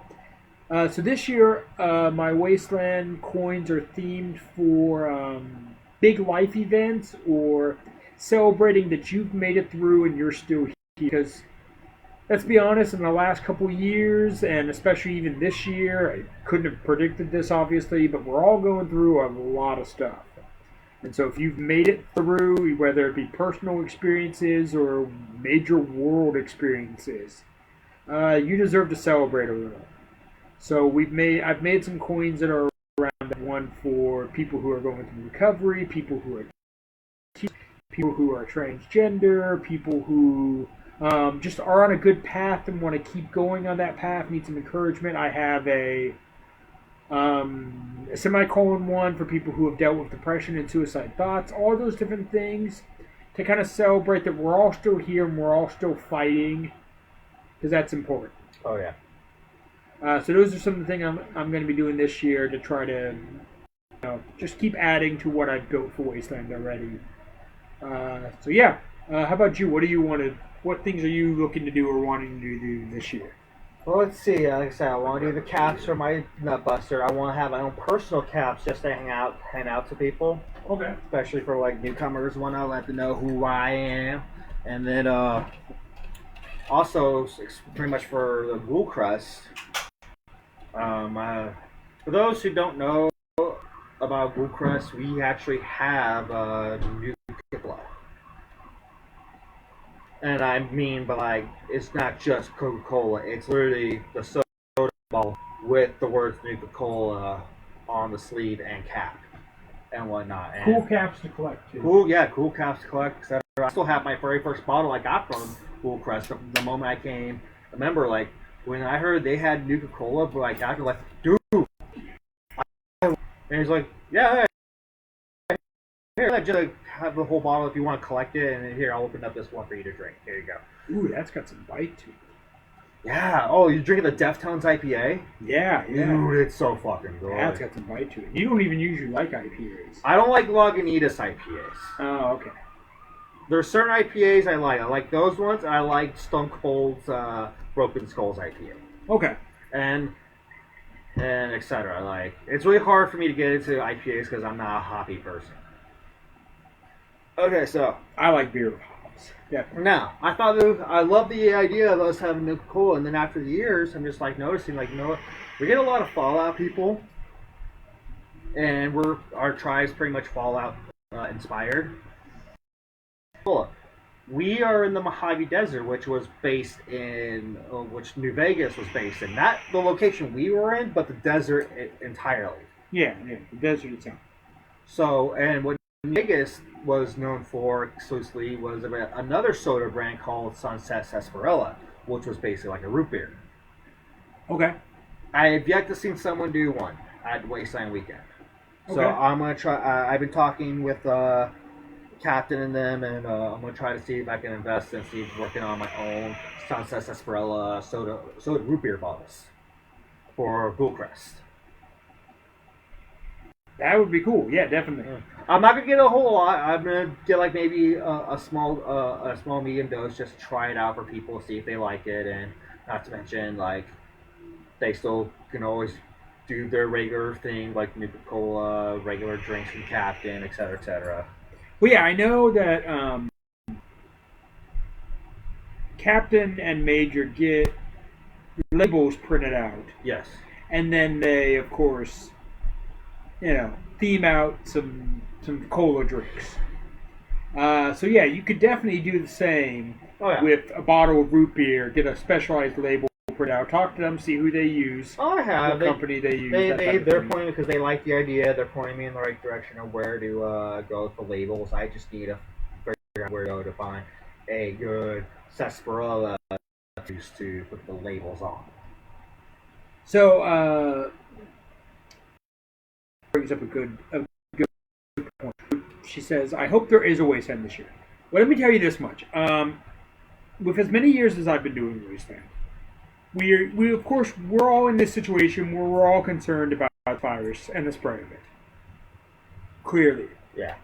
So this year, my Wasteland coins are themed for big life events or celebrating that you've made it through and you're still here. Because let's be honest, in the last couple years, and especially even this year, I couldn't have predicted this obviously, but we're all going through a lot of stuff. And so if you've made it through, whether it be personal experiences or major world experiences, you deserve to celebrate a little. So I've made some coins that are around that. One for people who are going through recovery, people who are transgender, people who just are on a good path and want to keep going on that path, need some encouragement. I have a semicolon one for people who have dealt with depression and suicide thoughts, all those different things to kind of celebrate that we're all still here and we're all still fighting, because that's important. Oh yeah. So those are some of the things I'm going to be doing this year to try to just keep adding to what I've built for Wasteland already. So yeah, how about you? What things are you looking to do or wanting to do this year? Well, let's see. Like I said, I want to do the caps for my Nutbuster. I want to have my own personal caps just to hang out to people. Okay. Especially for like newcomers and whatnot, let them know who I am. And then also pretty much for the Ghoul Crest. For those who don't know about Ghoul Crest, we actually have a new Kipla. And I mean, but like, it's not just Coca-Cola. It's literally the soda bottle with the words Nuka-Cola on the sleeve and cap and whatnot. And Cool caps to collect, too. cool caps to collect, etc. I still have my very first bottle I got from Cool Crest from the moment I came. I remember, like, when I heard they had Nuka-Cola, but like, I was like, dude. And he's like, yeah, here, just like, have the whole bottle if you want to collect it, and here, I'll open up this one for you to drink. Here you go. Ooh, that's got some bite to it. Yeah. Oh, you're drinking the Deftones IPA? Yeah. Dude, it's so fucking good. That's got some bite to it. You don't even usually like IPAs. I don't like Lagunitas IPAs. Oh, okay. There's certain IPAs I like. I like those ones. I like Stone Cold's Broken Skulls IPA. Okay. And etc. Like, it's really hard for me to get into IPAs because I'm not a hoppy person. Okay, so I like beer with hops. Definitely. now I love the idea of us having Nuka-Cola, and then after the years, I'm just like noticing, like, you know what, we get a lot of Fallout people, and our tribe's pretty much Fallout inspired. We are in the Mojave Desert, which was based in, which New Vegas was based in. Not the location we were in, but the desert entirely. Yeah, the desert itself. So, and what Vegas was known for exclusively was about another soda brand called Sunset Sarsaparilla, which was basically like a root beer. Okay. I have yet to see someone do one at Wasteland Weekend. So Okay. I'm going to try, I've been talking with Captain and them, and I'm going to try to see if I can invest and see working on my own Sunset Sarsaparilla soda root beer bottles for Bullcrest. That would be cool. Yeah, definitely. I'm not gonna get a whole lot. I'm gonna get like maybe a small medium dose just to try it out for people, see if they like it, and not to mention like they still can always do their regular thing like Nuka-Cola, regular drinks from Captain, etc., etc. Well, yeah, I know that Captain and Major get labels printed out, Yes. and then they, of course, theme out some cola drinks. So yeah, you could definitely do the same with a bottle of root beer. Get a specialized label printed out. Talk to them, see who they use. Oh, I have. What company they use. They're pointing because they like the idea. They're pointing me in the right direction of where to go with the labels. I just need to figure out where to go to find a good sarsaparilla juice to put the labels on. So brings up a good point. She says, "I hope there is a Wasteland this year." Well, let me tell you this much: with as many years as I've been doing Wasteland, we of course we're all in this situation where we're all concerned about the virus and the spread of it. Clearly, Yeah.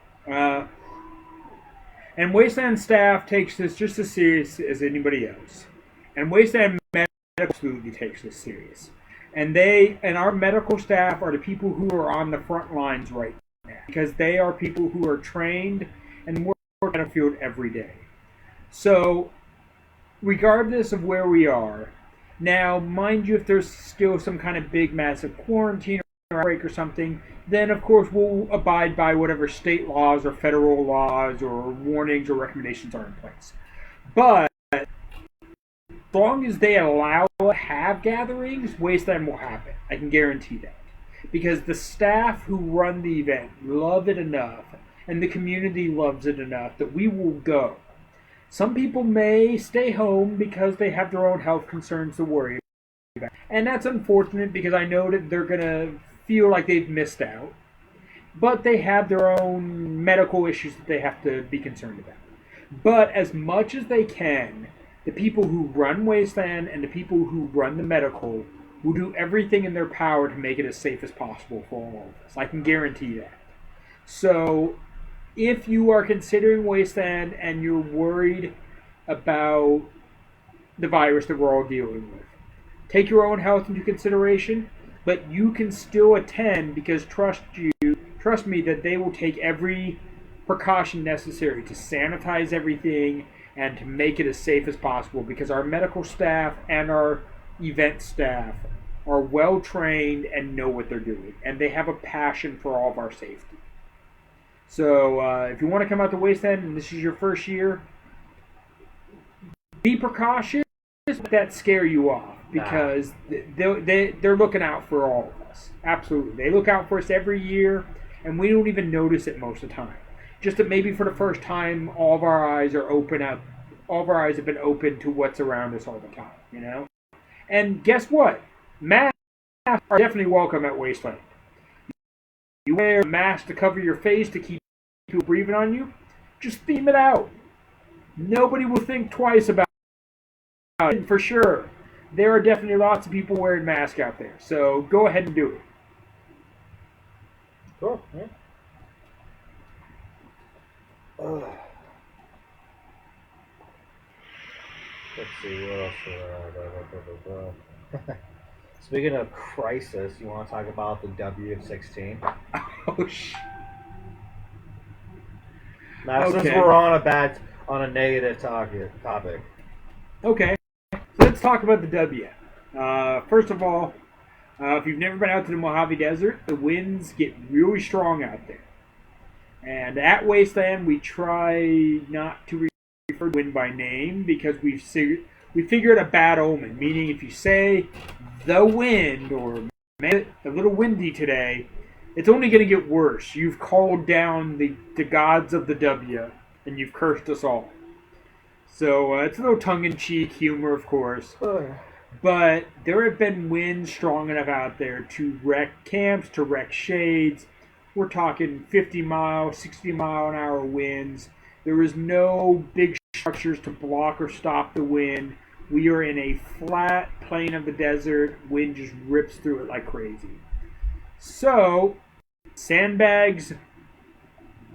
And Wasteland staff takes this just as serious as anybody else, and Wasteland medical absolutely takes this serious. And our medical staff are the people who are on the front lines right now, because they are people who are trained and work on the field every day. So, regardless of where we are, now, mind you, if there's still some kind of big, massive quarantine or outbreak or something, then of course we'll abide by whatever state laws or federal laws or warnings or recommendations are in place. But as long as they allow to have gatherings, Wasteland will happen. I can guarantee that. Because the staff who run the event love it enough, and the community loves it enough that we will go. Some people may stay home because they have their own health concerns to worry about. And that's unfortunate because I know that they're going to feel like they've missed out. But they have their own medical issues that they have to be concerned about. But as much as they can, the people who run Wasteland and the people who run the medical will do everything in their power to make it as safe as possible for all of us. I can guarantee that. So, if you are considering Wasteland and you're worried about the virus that we're all dealing with, take your own health into consideration, but you can still attend because trust me that they will take every precaution necessary to sanitize everything and to make it as safe as possible, because our medical staff and our event staff are well trained and know what they're doing, and they have a passion for all of our safety. So if you want to come out to Wasteland and this is your first year, be precautious, let that scare you off. because they're looking out for all of us. Absolutely. They look out for us every year, and we don't even notice it most of the time. Just that maybe for the first time, all of our eyes are open up. All of our eyes have been open to what's around us all the time, you know? And guess what? Masks are definitely welcome at Wasteland. You wear a mask to cover your face to keep people breathing on you, just theme it out. Nobody will think twice about it, for sure. There are definitely lots of people wearing masks out there, so go ahead and do it. Cool. Yeah. Let's see what else. Speaking of crisis, you want to talk about the W of 16? Oh, Now, since Okay. we're on a negative topic. Okay, so let's talk about the W. First of all, if you've never been out to the Mojave Desert, the winds get really strong out there. And at Wasteland, we try not to refer to wind by name because we figure it a bad omen. Meaning, if you say the wind or a little windy today, it's only going to get worse. You've called down the gods of the W, and you've cursed us all. So it's a little tongue-in-cheek humor, of course. But there have been winds strong enough out there to wreck camps, to wreck shades. We're talking 50-mile, 60-mile-an-hour winds. There is no big structures to block or stop the wind. We are in a flat plain of the desert. Wind just rips through it like crazy. So, sandbags,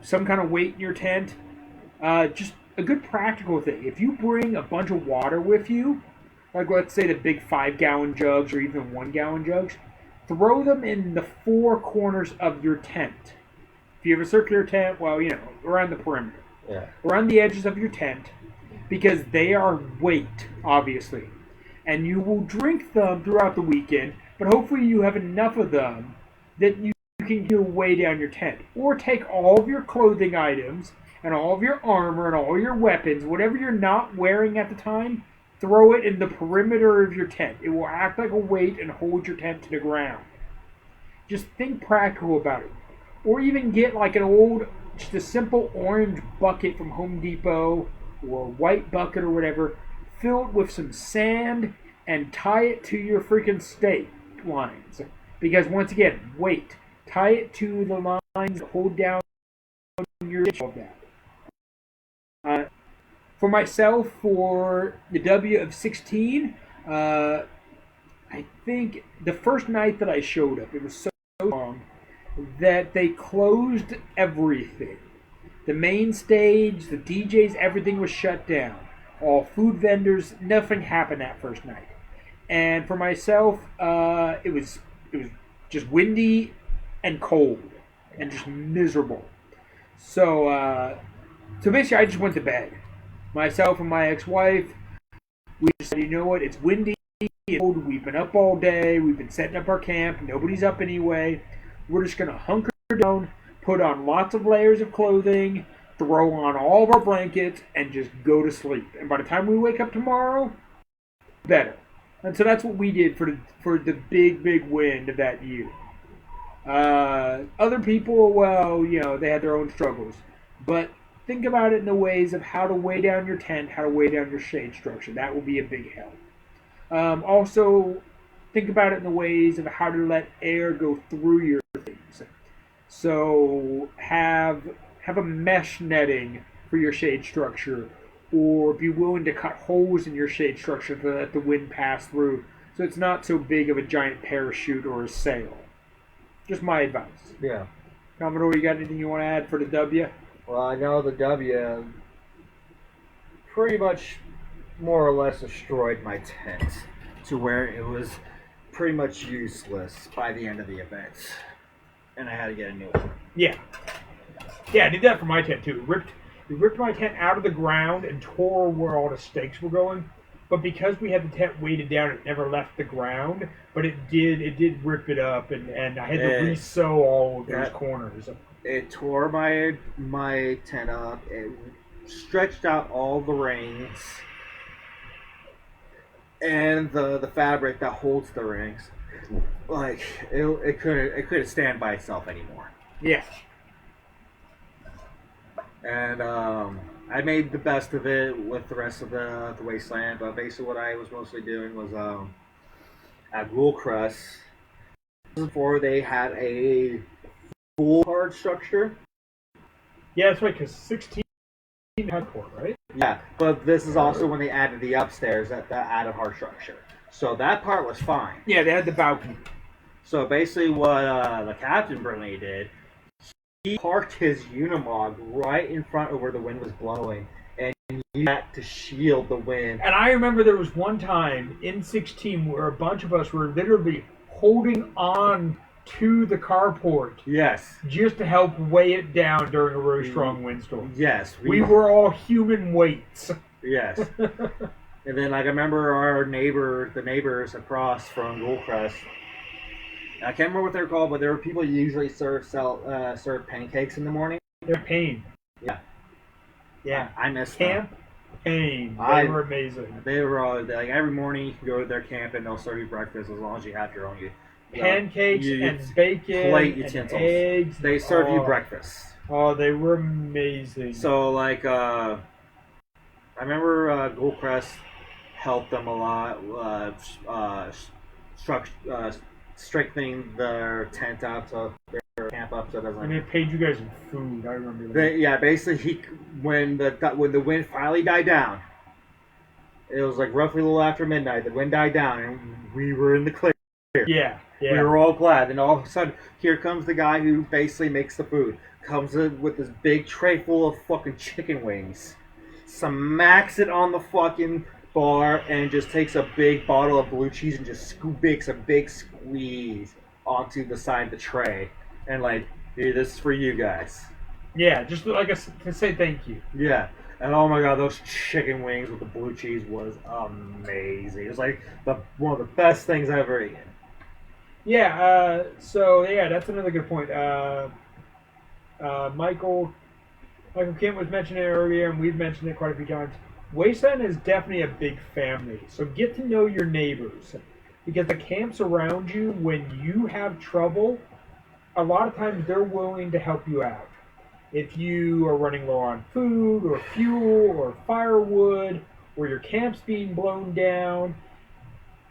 some kind of weight in your tent, just a good practical thing. If you bring a bunch of water with you, like let's say the big 5-gallon jugs or even 1-gallon jugs, throw them in the 4 corners of your tent. If you have a circular tent, well, around the perimeter. Yeah. Around the edges of your tent, because they are weight, obviously. And you will drink them throughout the weekend, but hopefully you have enough of them that you can get way down your tent. Or take all of your clothing items and all of your armor and all your weapons, whatever you're not wearing at the time, throw it in the perimeter of your tent. It will act like a weight and hold your tent to the ground. Just think practical about it. Or even get like just a simple orange bucket from Home Depot or a white bucket or whatever, fill it with some sand and tie it to your freaking stake lines. Because once again, weight. Tie it to the lines, hold down your all that. For myself, for the W of 16, I think the first night that I showed up, it was so long that they closed everything. The main stage, the DJs, everything was shut down. All food vendors, nothing happened that first night. And for myself, it was just windy and cold and just miserable. So basically, I just went to bed. Myself and my ex-wife, we just said, you know what, it's windy, it's cold, we've been up all day, we've been setting up our camp, nobody's up anyway. We're just going to hunker down, put on lots of layers of clothing, throw on all of our blankets, and just go to sleep. And by the time we wake up tomorrow, better. And so that's what we did for the big wind of that year. Other people, well, they had their own struggles. But think about it in the ways of how to weigh down your tent, how to weigh down your shade structure. That will be a big help. Also, think about it in the ways of how to let air go through your things. So have a mesh netting for your shade structure, or be willing to cut holes in your shade structure to let the wind pass through, so it's not so big of a giant parachute or a sail. Just my advice. Yeah. Commodore, you got anything you want to add for the W? Well, I know the W pretty much more or less destroyed my tent to where it was pretty much useless by the end of the event. And I had to get a new one. Yeah. Yeah, I did that for my tent too. It ripped my tent out of the ground and tore where all the stakes were going. But because we had the tent weighted down, it never left the ground. But it did rip it up, and I had to re-sew all of those corners. It tore my tent up. It stretched out all the rings. and the fabric that holds the rings, like it couldn't stand by itself anymore. Yeah. And I made the best of it with the rest of the Wasteland. But basically, what I was mostly doing was at Ghoulcrest before they had a full card structure. Yeah, that's right, because 16 had 4, right? Yeah, but this is also when they added the upstairs that added hard structure. So that part was fine. Yeah, they had the balcony. So basically, what the captain Burnley did, he parked his Unimog right in front of where the wind was blowing, and he had to shield the wind. And I remember there was one time in 16 where a bunch of us were literally holding on to the carport. Yes. Just to help weigh it down during a very strong windstorm. Yes. We were all human weights. Yes. And then, like, I remember the neighbors across from Ghoulcrest, I can't remember what they're called, but there were people who usually serve pancakes in the morning. They're pain. Yeah. Yeah. I missed Camp Pain. They were amazing. They were all, like, every morning you can go to their camp and they'll serve you breakfast as long as you have your own. Pancakes and bacon plate and utensils. eggs. They serve you breakfast. Oh, they were amazing. So, like, I remember Ghoulcrest helped them a lot, strengthening their tent up, so their camp up, so it doesn't. I mean, it paid you guys in food. I remember that. Yeah, basically, when the wind finally died down, it was like roughly a little after midnight. The wind died down, and we were in the clear. Yeah. We were all glad, and all of a sudden, here comes the guy who basically makes the food. Comes in with this big tray full of fucking chicken wings, smacks it on the fucking bar, and just takes a big bottle of blue cheese and just makes a big squeeze onto the side of the tray, and like, hey, this is for you guys. Yeah, just like to say thank you. Yeah. And oh my god, those chicken wings with the blue cheese was amazing. It was like one of the best things I've ever eaten. Yeah, so yeah, that's another good point. Michael Kent was mentioning it earlier, and we've mentioned it quite a few times. Wasteland is definitely a big family, so get to know your neighbors. Because the camps around you, when you have trouble, a lot of times they're willing to help you out. If you are running low on food, or fuel, or firewood, or your camp's being blown down,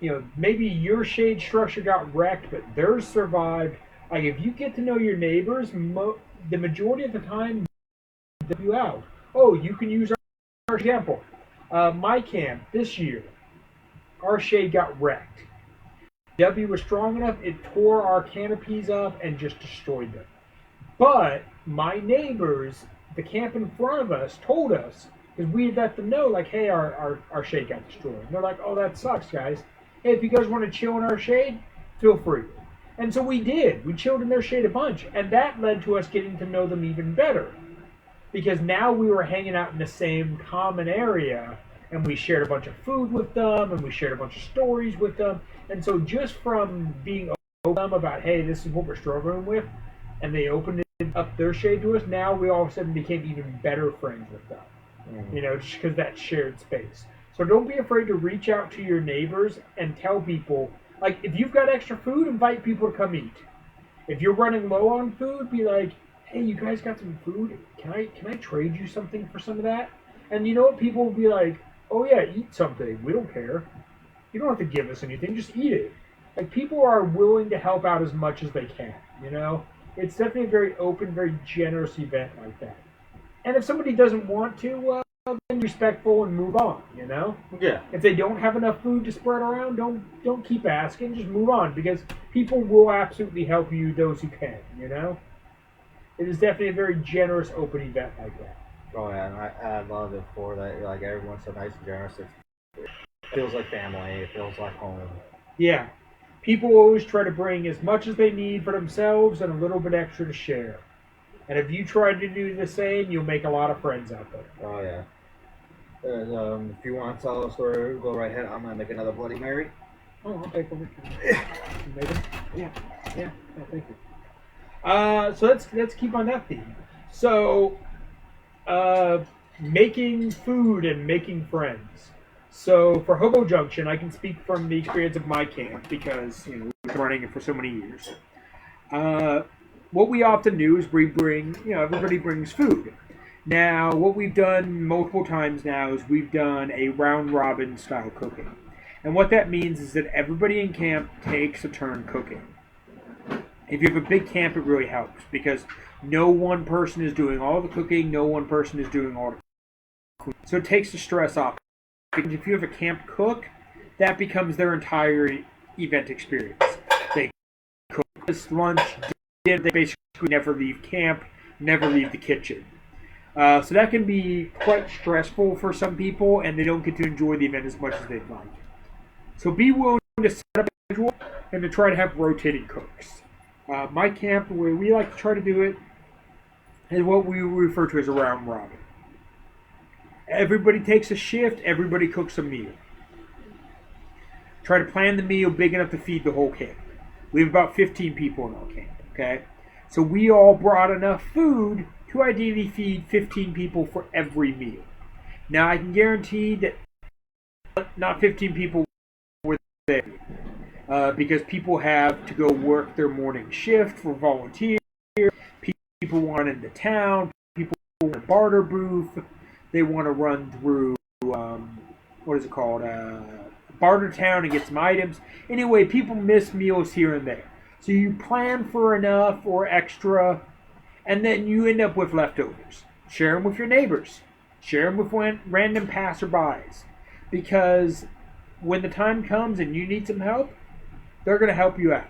you know, maybe your shade structure got wrecked, but theirs survived. Like, if you get to know your neighbors, the majority of the time, they'll help you out. Oh, you can use our example. My camp this year, our shade got wrecked. W was strong enough, it tore our canopies up and just destroyed them. But my neighbors, the camp in front of us, told us, because we let them know, like, hey, our shade got destroyed. And they're like, oh, that sucks, guys. Hey, if you guys want to chill in our shade, feel free. And so we did. We chilled in their shade a bunch. And that led to us getting to know them even better. Because now we were hanging out in the same common area, and we shared a bunch of food with them, and we shared a bunch of stories with them. And so just from being open about, hey, this is what we're struggling with, and they opened up their shade to us, now we all of a sudden became even better friends with them. You know, just because that shared space. So don't be afraid to reach out to your neighbors and tell people, like, if you've got extra food, invite people to come eat. If you're running low on food, be like, hey, you guys got some food? Can I trade you something for some of that? And you know what? People will be like, oh yeah, eat something. We don't care. You don't have to give us anything. Just eat it. Like, people are willing to help out as much as they can, you know? It's definitely a very open, very generous event like that. And if somebody doesn't want to, then respectful and move on, you know? Yeah. If they don't have enough food to spread around, don't keep asking, just move on, because people will absolutely help you, those who can, you know? It is definitely a very generous, open event like that. Oh yeah, and I love it for that. Like, everyone's so nice and generous. It feels like family. It feels like home. Yeah. People always try to bring as much as they need for themselves and a little bit extra to share. And if you try to do the same, you'll make a lot of friends out there. Oh yeah. And, if you want to tell a story, go right ahead. I'm gonna make another Bloody Mary. Oh, I'll take over. Yeah, thank you. So let's keep on that theme. So, making food and making friends. So for Hobo Junction, I can speak from the experience of my camp because we've been running it for so many years. What we often do is we bring, everybody brings food. Now, what we've done multiple times now is we've done a round robin style cooking. And what that means is that everybody in camp takes a turn cooking. If you have a big camp, it really helps because no one person is doing all the cooking, no one person is doing all the cooking. So it takes the stress off. Because if you have a camp cook, that becomes their entire event experience. They cook this lunch, dinner, they basically never leave camp, never leave the kitchen. So that can be quite stressful for some people, and they don't get to enjoy the event as much as they'd like. So be willing to set up a schedule and to try to have rotating cooks. My camp, the way we like to try to do it, is what we refer to as a round robin. Everybody takes a shift, everybody cooks a meal. Try to plan the meal big enough to feed the whole camp. We have about 15 people in our camp, okay? So we all brought enough food to ideally feed 15 people for every meal. Now I can guarantee that not 15 people were there because people have to go work their morning shift for volunteers, people want into town, people want a barter booth, they want to run through, Barter Town and get some items. Anyway, people miss meals here and there. So you plan for enough or extra, and then you end up with leftovers. Share them with your neighbors. Share them with random passerbys. Because when the time comes and you need some help, they're going to help you out.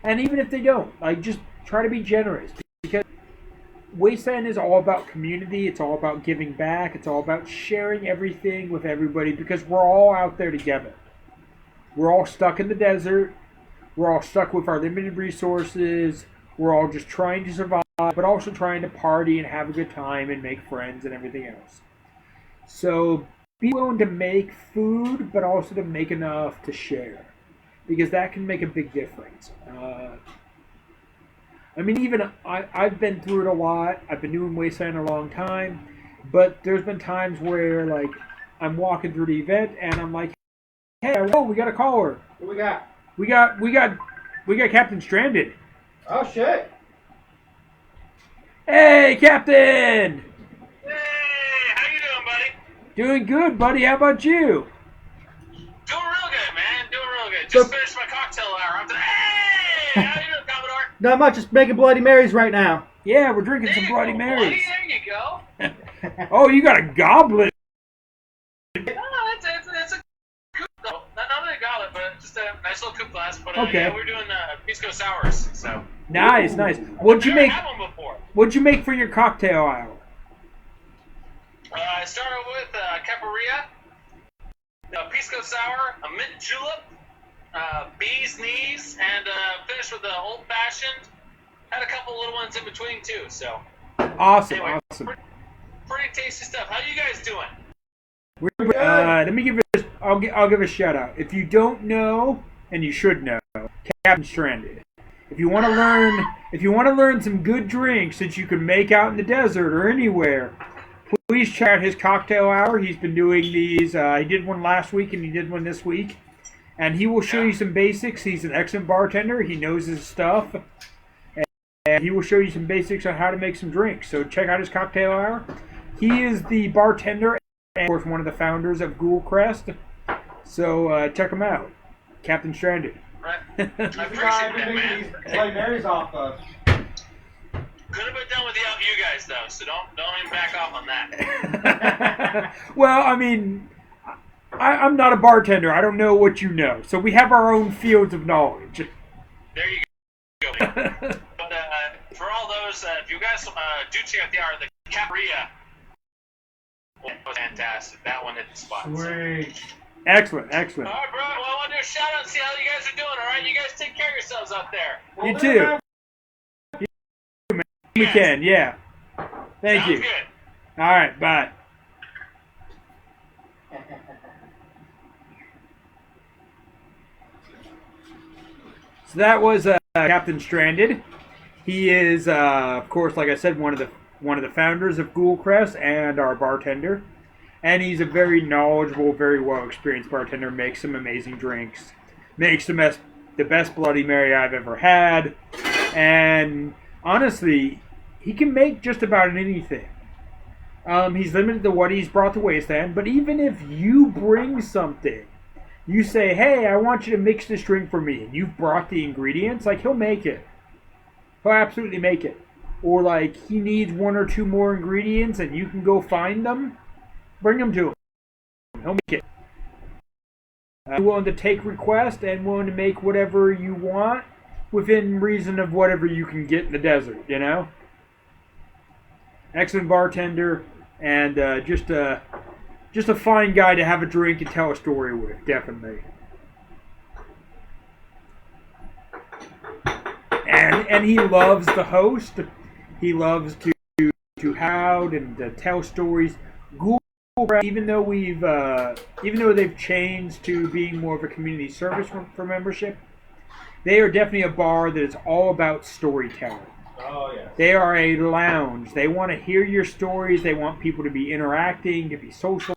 And even if they don't, just try to be generous. Because Wasteland is all about community. It's all about giving back. It's all about sharing everything with everybody because we're all out there together. We're all stuck in the desert. We're all stuck with our limited resources. We're all just trying to survive, but also trying to party and have a good time and make friends and everything else. So be willing to make food, but also to make enough to share, because that can make a big difference. I've been through it a lot. I've been doing Wasteland a long time, but there's been times where, I'm walking through the event and I'm like, "Hey, we got a caller. What we got? We got Captain Stranded. Oh shit! Hey, Captain! Hey, how you doing, buddy? Doing good, buddy. How about you? Doing real good, man. Doing real good. Just finished my cocktail hour. Hey, how you doing, Commodore? Not much. Just making Bloody Marys right now. Yeah, we're drinking some Bloody Marys. There you go. Oh, you got a goblet. No, it's a coupe, though. Not a goblet, but just a nice little coupe glass. But Okay. yeah, we're doing Pisco Sours, so. Nice, Ooh. nice. What'd you Never make? had one before. What'd you make for your cocktail hour? I started with Caparilla, a Pisco Sour, a mint julep, bee's knees, and finished with the old fashioned. Had a couple little ones in between too. So. Awesome, Anyway, awesome. Pretty tasty stuff. How you guys doing? Let me give it. I'll give a shout out. If you don't know, and you should know, Captain Stranded. If you want to learn some good drinks that you can make out in the desert or anywhere, please check out his cocktail hour. He's been doing these. He did one last week and he did one this week, and he will show you some basics. He's an excellent bartender. He knows his stuff, and he will show you some basics on how to make some drinks. So check out his cocktail hour. He is the bartender and, of course, one of the founders of Ghoul Crest. So check him out, Captain Stranded. Right. I appreciate that, man. Bloody Marys off of. Could have been done without you guys, though, so don't even back off on that. Well, I'm not a bartender. I don't know what you know. So we have our own fields of knowledge. There you go. But for all those, if you guys do check out the hour, the Caparilla was fantastic. That one hit the spot. Sweet. Excellent, excellent. All right, bro. Well, I want to do a shout out and see how you guys are doing, all right? You guys take care of yourselves out there. You too. We can, yeah. Thank Sounds you. good. All right, bye. So that was Captain Stranded. He is, of course, like I said, one of the founders of Ghoul Crest and our bartender. And he's a very knowledgeable, very well-experienced bartender, makes some amazing drinks, makes the best Bloody Mary I've ever had, and honestly, he can make just about anything. He's limited to what he's brought to Wasteland, but even if you bring something, you say, hey, I want you to mix this drink for me, and you've brought the ingredients, like, he'll make it. He'll absolutely make it. Or, like, he needs one or two more ingredients, and you can go find them, bring them to him. He'll make it. Willing to take requests and willing to make whatever you want within reason of whatever you can get in the desert, you know? Excellent bartender, and just a fine guy to have a drink and tell a story with, definitely. And he loves the host. He loves to hound and to tell stories. Even though they've changed to being more of a community service for membership, they are definitely a bar that is all about storytelling. Oh, yeah. They are a lounge. They want to hear your stories. They want people to be interacting, to be socialized,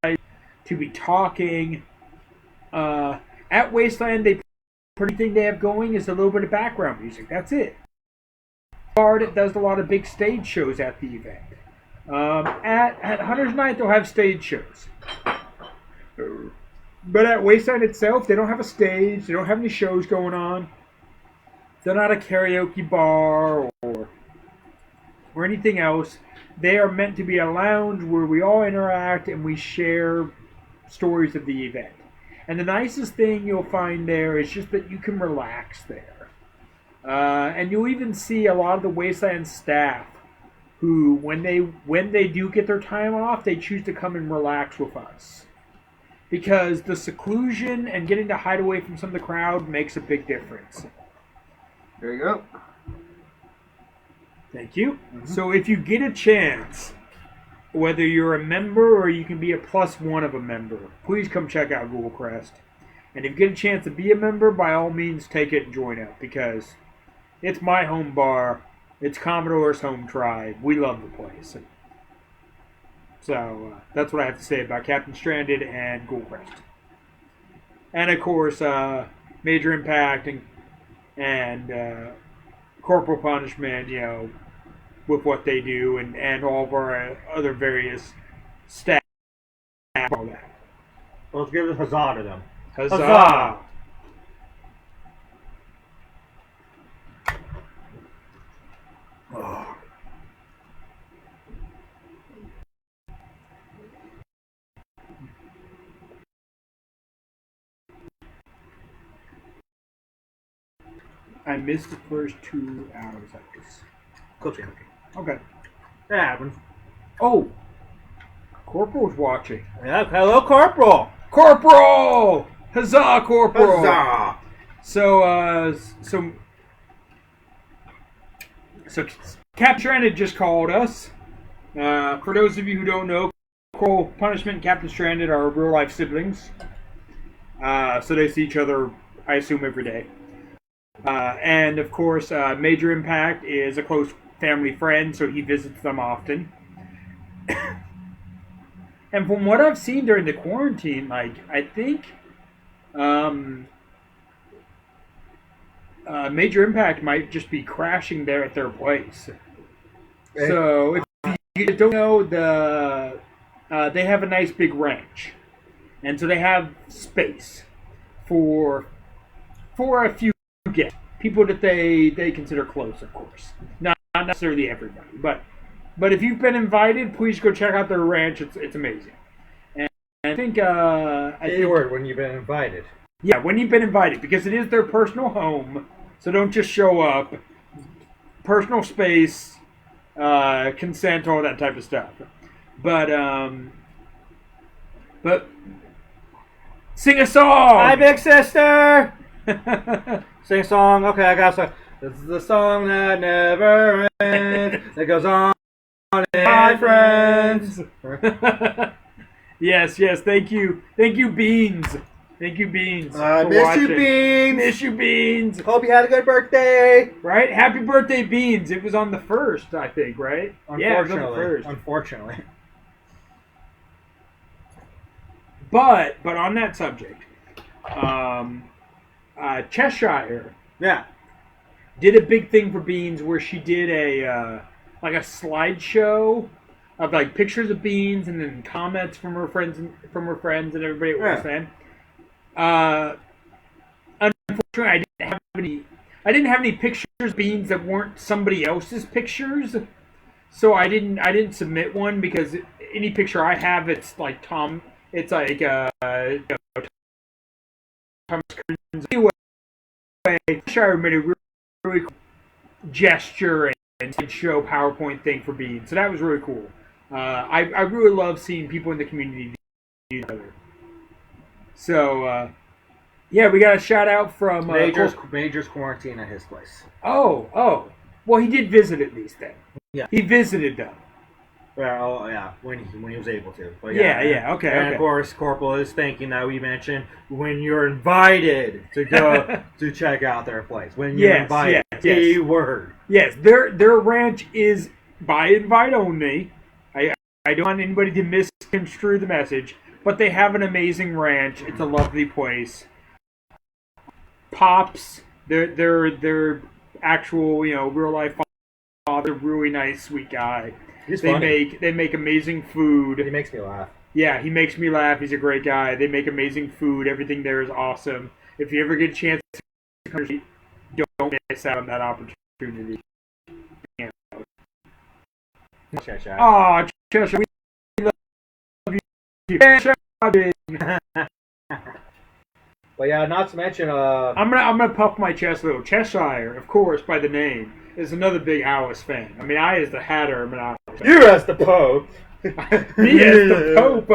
to be talking. At Wasteland, the pretty thing they have going is a little bit of background music. That's it. Bar that does a lot of big stage shows at the event. At Hunter's Night, they'll have stage shows. But at Wasteland itself, they don't have a stage. They don't have any shows going on. They're not a karaoke bar or anything else. They are meant to be a lounge where we all interact and we share stories of the event. And the nicest thing you'll find there is just that you can relax there. And you'll even see a lot of the Wasteland staff who, when they do get their time off, they choose to come and relax with us. Because the seclusion and getting to hide away from some of the crowd makes a big difference. There you go. Thank you. Mm-hmm. So if you get a chance, whether you're a member or you can be a +1 of a member, please come check out Google Crest. And if you get a chance to be a member, by all means take it and join up, because it's my home bar. It's Commodore's home tribe. We love the place. So that's what I have to say about Captain Stranded and Google Crest. And of course, Major Impact and Corporal Punishment, you know, with what they do, and all of our other various staff, all that. Well, let's give a huzzah to them. Huzzah! Huzzah! Oh. I missed the first 2 hours of this. Cooking. Okay. That happens. Oh! Corporal's watching. Yeah, hello, Corporal! Corporal! Huzzah, Corporal! Huzzah! So Captain Stranded just called us. For those of you who don't know, Corporal Punishment and Captain Stranded are real-life siblings. So they see each other, I assume, every day. And, of course, Major Impact is a close family friend, so he visits them often. And from what I've seen during the quarantine, like, I think Major Impact might just be crashing there at their place. Hey. So, if you don't know, they have a nice big ranch. And so they have space for a few guests. People that they consider close, of course. Not necessarily everybody. But if you've been invited, please go check out their ranch. It's amazing. And I think... Word when you've been invited. Yeah, when you've been invited, because it is their personal home, so don't just show up. Personal space, consent, all that type of stuff. But sing a song! Hi, big sister! Sing a song. Okay, I got a. This is the song that never ends. That goes on and my friends. Yes, thank you, Beans. Thank you, Beans. I for miss watching. you, Beans. Miss you, Beans. Hope you had a good birthday. Right? Happy birthday, Beans. It was on the 1st, I think, right? Yeah, it was on the 1st. Unfortunately. But on that subject, Cheshire Yeah. did a big thing for Beans where she did a like a slideshow of like pictures of Beans and then comments from her friends and everybody at Wasteland. Unfortunately, I didn't have any pictures of Beans that weren't somebody else's pictures, so I didn't submit one because any picture I have, it's like Tom. It's like Tom Cruise. Anyway, Cheshire made a really cool gesture and show PowerPoint thing for Beans, so that was really cool. I really love seeing people in the community do together. So yeah, we got a shout out from Major's quarantine at his place. Oh, well, he did visit at least then. Yeah, he visited them. Well, yeah, when he was able to. But yeah, okay. And okay. of course, Corporal is thanking that we mentioned when you're invited to go to check out their place. When you're invited, keyword. Yes, their ranch is by invite only. I don't want anybody to misconstrue the message, but they have an amazing ranch. It's a lovely place. Pops, they're actual, real life father, really nice, sweet guy. He's funny. They make amazing food. He makes me laugh. Yeah, he makes me laugh. He's a great guy. They make amazing food. Everything there is awesome. If you ever get a chance to come, don't miss out on that opportunity. Cheshire. Oh, Cheshire, we love you. Cheshire. But yeah, not to mention, I'm gonna puff my chest a little. Cheshire, of course, by the name, is another big Alice fan. I mean, I as the Hatter am an Alice fan. You as the Pope. Me as the Pope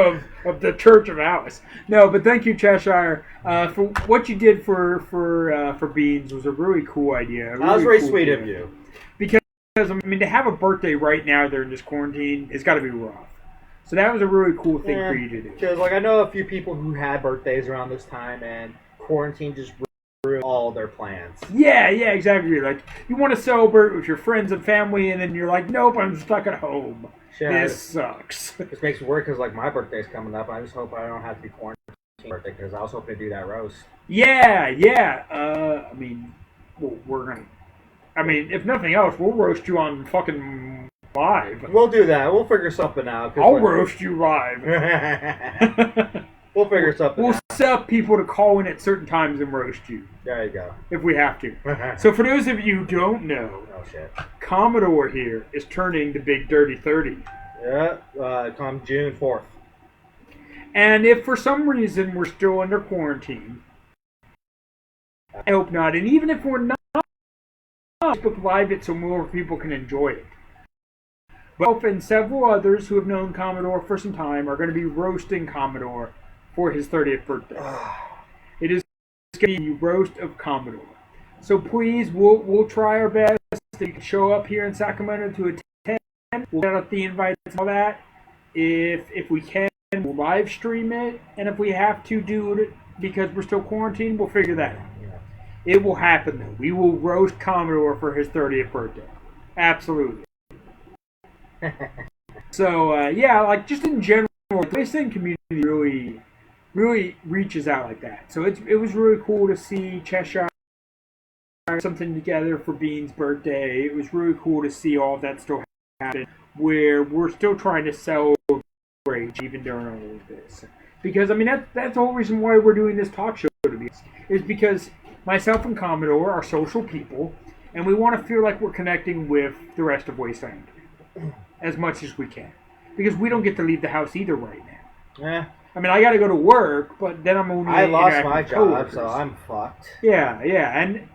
of the Church of Alice. No, but thank you, Cheshire, for what you did for Beans. Was a really cool idea. That was very sweet of you. Because I mean, to have a birthday right now during this quarantine, it's got to be rough. So that was a really cool thing for you to do. Because, I know a few people who had birthdays around this time, and quarantine just ruined all their plans. Yeah, exactly. Like, you want to celebrate with your friends and family, and then you're like, nope, I'm stuck at home. This sucks. This makes me work because, my birthday's coming up, and I just hope I don't have to be quarantined birthday, because I was hoping to do that roast. Yeah. I mean, we're going to... I mean, if nothing else, we'll roast you on fucking... live. We'll do that. We'll figure something out. I'll roast you live. We'll figure something out. We'll set up people to call in at certain times and roast you. There you go. If we have to. So for those of you who don't know, Commodore here is turning the big dirty 30. Yeah, come June 4th. And if for some reason we're still under quarantine, I hope not. And even if we're not, Facebook Live it so more people can enjoy it. But and several others who have known Commodore for some time are going to be roasting Commodore for his 30th birthday. It is going to be a roast of Commodore. So please, we'll try our best to show up here in Sacramento to attend. We'll get out the invites and all that. If we can, we'll live stream it. And if we have to do it because we're still quarantined, we'll figure that out. It will happen, though. We will roast Commodore for his 30th birthday. Absolutely. So, just in general, the Wasteland community really reaches out like that. So it was really cool to see Cheshire something together for Bean's birthday. It was really cool to see all of that still happen, where we're still trying to celebrate even during all of this. Because, I mean, that's the whole reason why we're doing this talk show, is because myself and Commodore are social people, and we want to feel like we're connecting with the rest of Wasteland as much as we can, because we don't get to leave the house either right now. Yeah. I mean, I got to go to work, but then I'm only. I lost my job, so I'm fucked. Yeah, and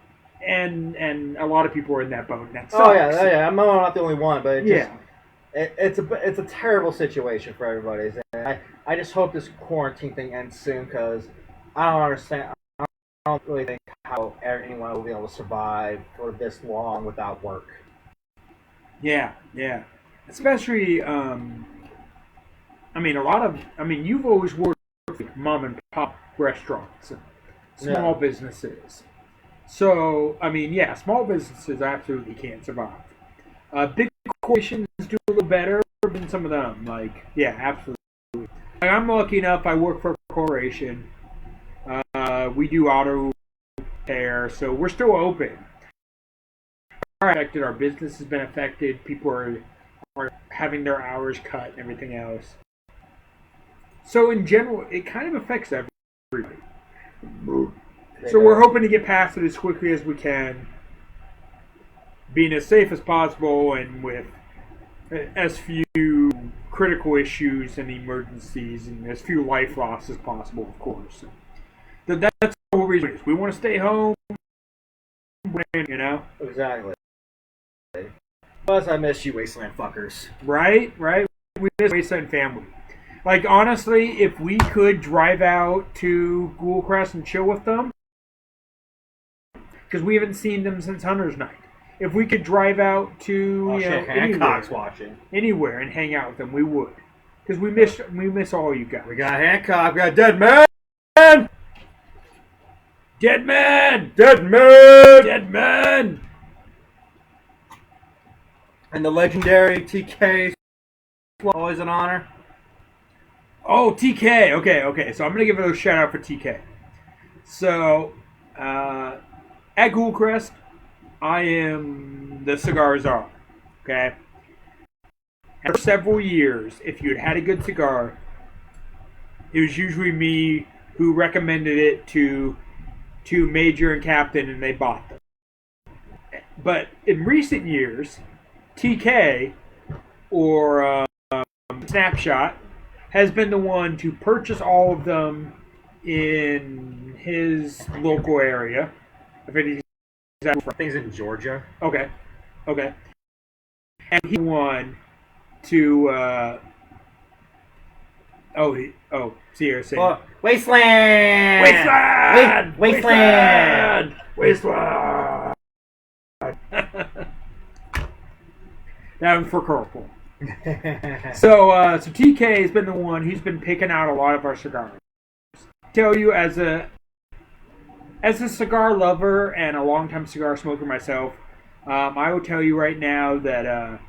a lot of people are in that boat. And that sucks. Oh yeah. I'm not the only one, but it's a terrible situation for everybody. And I just hope this quarantine thing ends soon, because I don't understand. I don't really think how anyone will be able to survive for this long without work. Yeah. Especially, you've always worked with mom and pop restaurants, small businesses. So, small businesses absolutely can't survive. Big corporations do a little better than some of them. Absolutely. I'm lucky enough, I work for a corporation. We do auto repair, so we're still open. Our business has been affected. People are having their hours cut and everything else. So in general, it kind of affects everybody. So we're hoping to get past it as quickly as we can, being as safe as possible and with as few critical issues and emergencies and as few life loss as possible, of course. So that's the whole reason. We want to stay home, you know? Exactly. Plus, I miss you, Wasteland fuckers. Right? We miss Wasteland family. Like, honestly, if we could drive out to Ghoulcrest and chill with them, because we haven't seen them since Hunter's Night. If we could drive out to Hancock's watching anywhere and hang out with them, we would. Because we miss all you guys. We got Hancock. We got Dead Man. Dead Man. Dead Man. Dead Man. And the legendary TK. Always an honor. Oh, TK. Okay. So I'm gonna give a shout out for TK. So, at Ghoulcrest, I am the cigar czar, okay? And for several years, if you had a good cigar, it was usually me who recommended it to Major and Captain, and they bought them. But in recent years, TK, or Snapshot, has been the one to purchase all of them in his local area. If anything, things in Georgia. Okay. And he won to. Sierra saying. Oh, Wasteland. Wasteland. That was for Corporal. So TK has been the one. He's been picking out a lot of our cigars. Tell you as a cigar lover and a longtime cigar smoker myself, I will tell you right now that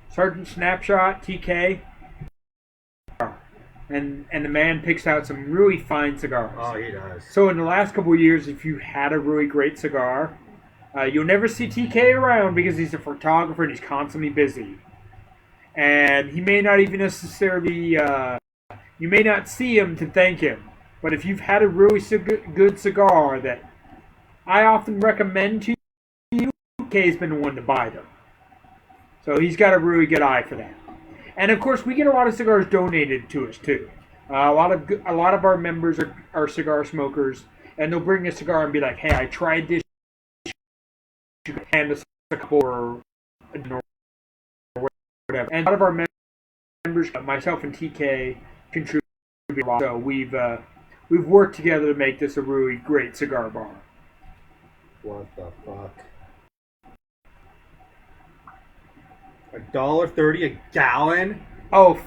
Sergeant Snapshot, TK, and the man picks out some really fine cigars. Oh, he does. So in the last couple of years, if you had a really great cigar, you'll never see TK around because he's a photographer and he's constantly busy. And he may not even necessarily, you may not see him to thank him. But if you've had a really good cigar that I often recommend to you, TK's been the one to buy them. So he's got a really good eye for that. And of course, we get a lot of cigars donated to us too. A lot of our members are cigar smokers, and they'll bring a cigar and be like, "Hey, I tried this. You can hand us a couple or whatever." And a lot of our members, myself and TK, contribute a lot. So we've worked together to make this a really great cigar bar. What the fuck? $1.30 a gallon? Oh,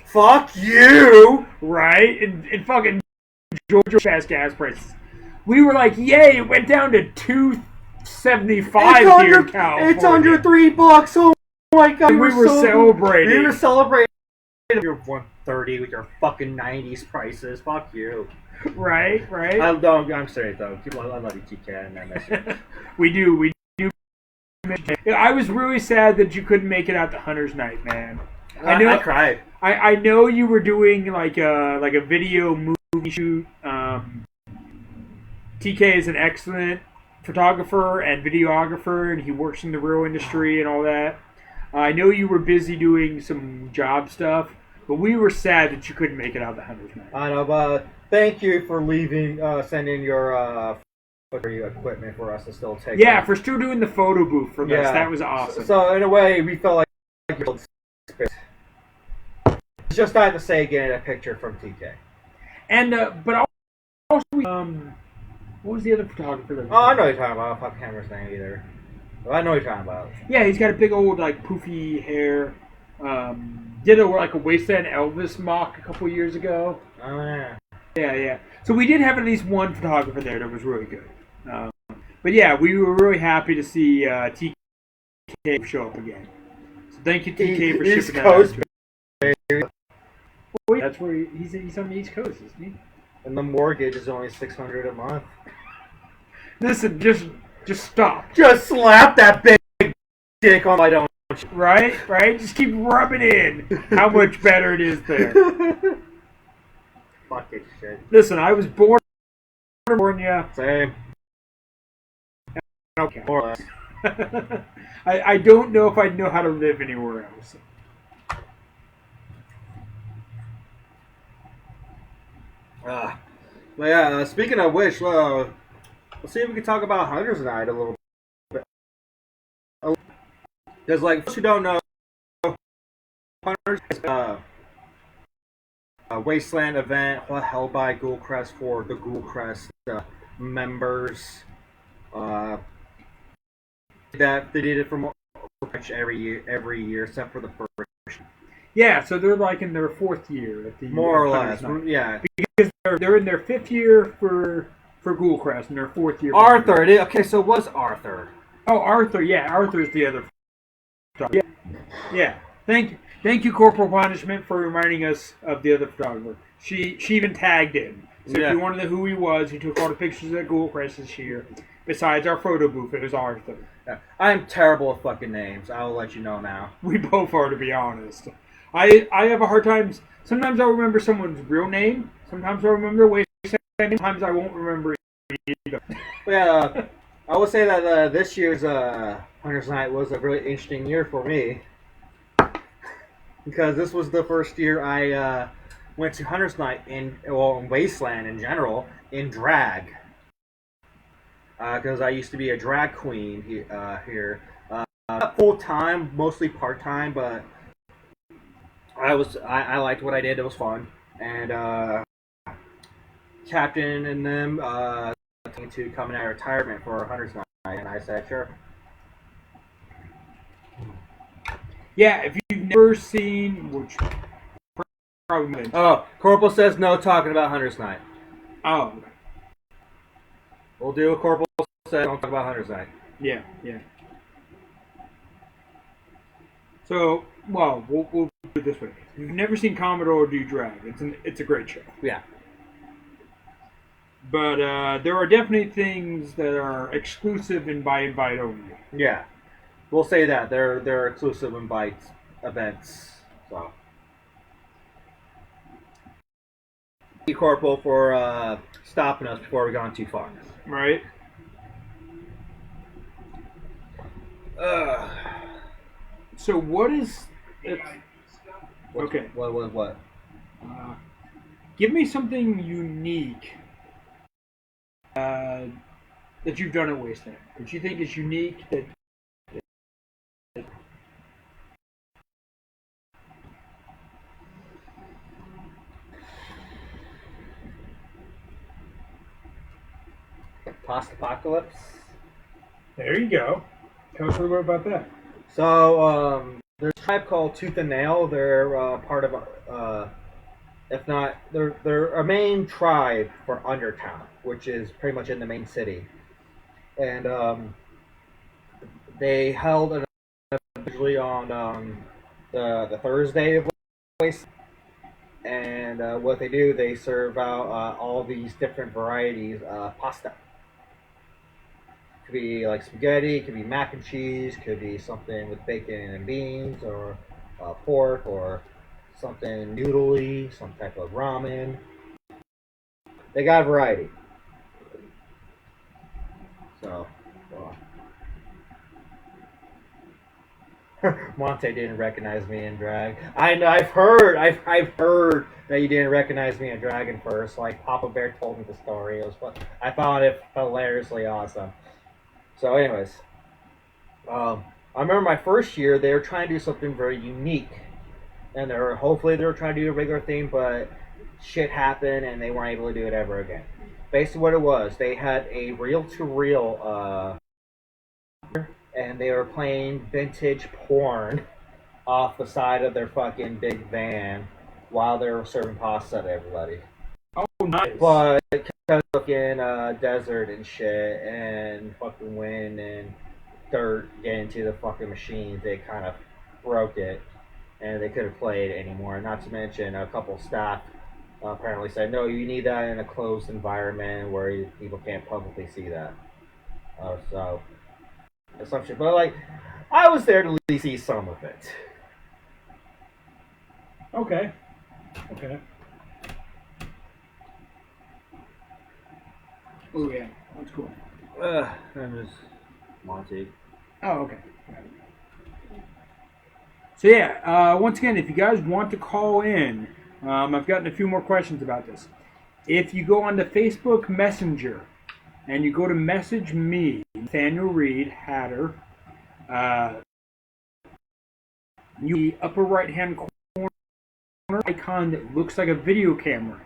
fuck you! Right? And fucking Georgia fast gas prices. We were like, yay! It went down to $2.75 here in California. It's under $3. Oh my god! And we were celebrating. We were celebrating. You're $1.30 with your fucking '90s prices. Fuck you. Right. I'm straight though. I love you, TK, and I miss you. We do. I was really sad that you couldn't make it out to Hunter's Night, man. I cried. I know you were doing like a video movie shoot. TK is an excellent photographer and videographer, and he works in the real industry and all that. I know you were busy doing some job stuff, but we were sad that you couldn't make it out to Hunter's Night. I know, but thank you for sending your equipment for us to still take. Yeah, for still doing the photo booth for this. Yeah. That was awesome. So in a way, we felt like it's just not to say getting a picture from TK. And but also, what was the other photographer? That I know what you're talking about. I can't remember his name either. But I know what you're talking about. Yeah, he's got a big old like poofy hair. Did a Wasteland Elvis mock a couple years ago. Oh yeah. Yeah. So we did have at least one photographer there that was really good. But yeah, we were really happy to see TK show up again. So thank you, TK, for shipping that out. Well, that's where he's on the East Coast, isn't he? And the mortgage is only $600 a month. Listen, just stop. Just slap that big dick on my don't. Right? Just keep rubbing in how much better it is there. Fucking shit. Listen, I was born in California. Same. Okay. More or less. I don't know if I'd know how to live anywhere else. But yeah, speaking of which, let's see if we can talk about Hunter's Night a little bit. Because, like, those who don't know, Hunter's a Wasteland event held by Ghoulcrest for the Ghoulcrest members. That they did it for pretty much every year except for the first. Yeah, so they're like in their 4th year at the More or Hunter's less, Night. yeah. Because they're in their 5th year for Ghoulcrest and their 4th year. Arthur, okay, so what's Arthur? Oh, Arthur, yeah, Arthur's the other. Yeah. Thank you, Corporal Punishment, for reminding us of the other photographer. She even tagged him. So if you wanted to know who he was, he took all the pictures at Ghoulcrest this year. Besides our photo booth, it was Arthur. Yeah. I'm terrible at fucking names. I'll let you know now. We both are, to be honest. I have a hard time. Sometimes I'll remember someone's real name. Sometimes I'll remember their waist name. Sometimes I won't remember either. Yeah, I would say that this year's Hunter's Night was a really interesting year for me. Because this was the first year I went to Hunter's Night in Wasteland in general, in drag. Because I used to be a drag queen here. Not full-time, mostly part-time, but I liked what I did. It was fun. And Captain and them to coming out of retirement for Hunter's Night, and I said, sure. Yeah, if you've never seen, which probably. Oh, Corporal says no talking about Hunter's Night. Oh. We'll do a Corporal says don't talk about Hunter's Night. Yeah. So, well, we'll do it this way. If you've never seen Commodore do drag, it's a great show. Yeah. But there are definitely things that are exclusive and by invite only. Yeah. We'll say that. They're exclusive invite events. So. Thank you, Corporal, for stopping us before we gone too far. Right? So what is... Okay. What? Give me something unique that you've done at Wasteland. That you think is unique that... Post-apocalypse? There you go. Tell us a little bit about that. So, there's a tribe called Tooth and Nail. They're part of, if not, they're a main tribe for Undertown, which is pretty much in the main city. And they held an event usually on the Thursday of Wasteland. And what they do, they serve out all these different varieties of pasta. Could be like spaghetti, could be mac and cheese, could be something with bacon and beans, or pork, or something noodly, some type of ramen. They got a variety. So, Monte didn't recognize me in drag. I've heard that you didn't recognize me in drag at first. Like Papa Bear told me the story. It was fun. I found it hilariously awesome. So, anyways, I remember my first year they were trying to do something very unique, and hopefully they were trying to do a regular thing, but shit happened and they weren't able to do it ever again. Basically, what it was, they had a reel-to-reel, and they were playing vintage porn off the side of their fucking big van while they were serving pasta to everybody. Oh, nice. But because of fucking desert and shit and fucking wind and dirt getting into the fucking machines, they kind of broke it. and they couldn't play it anymore. Not to mention a couple staff apparently said, no, you need that in a closed environment where people can't publicly see that. So, assumption. But, like, I was there to at least see some of it. Okay. Okay. Oh yeah, that's cool. I'm just Monty. Oh, okay. So yeah, once again, if you guys want to call in, I've gotten a few more questions about this. If you go on the Facebook Messenger and you go to message me, Nathaniel Reed Hatter, you the upper right hand corner icon that looks like a video camera.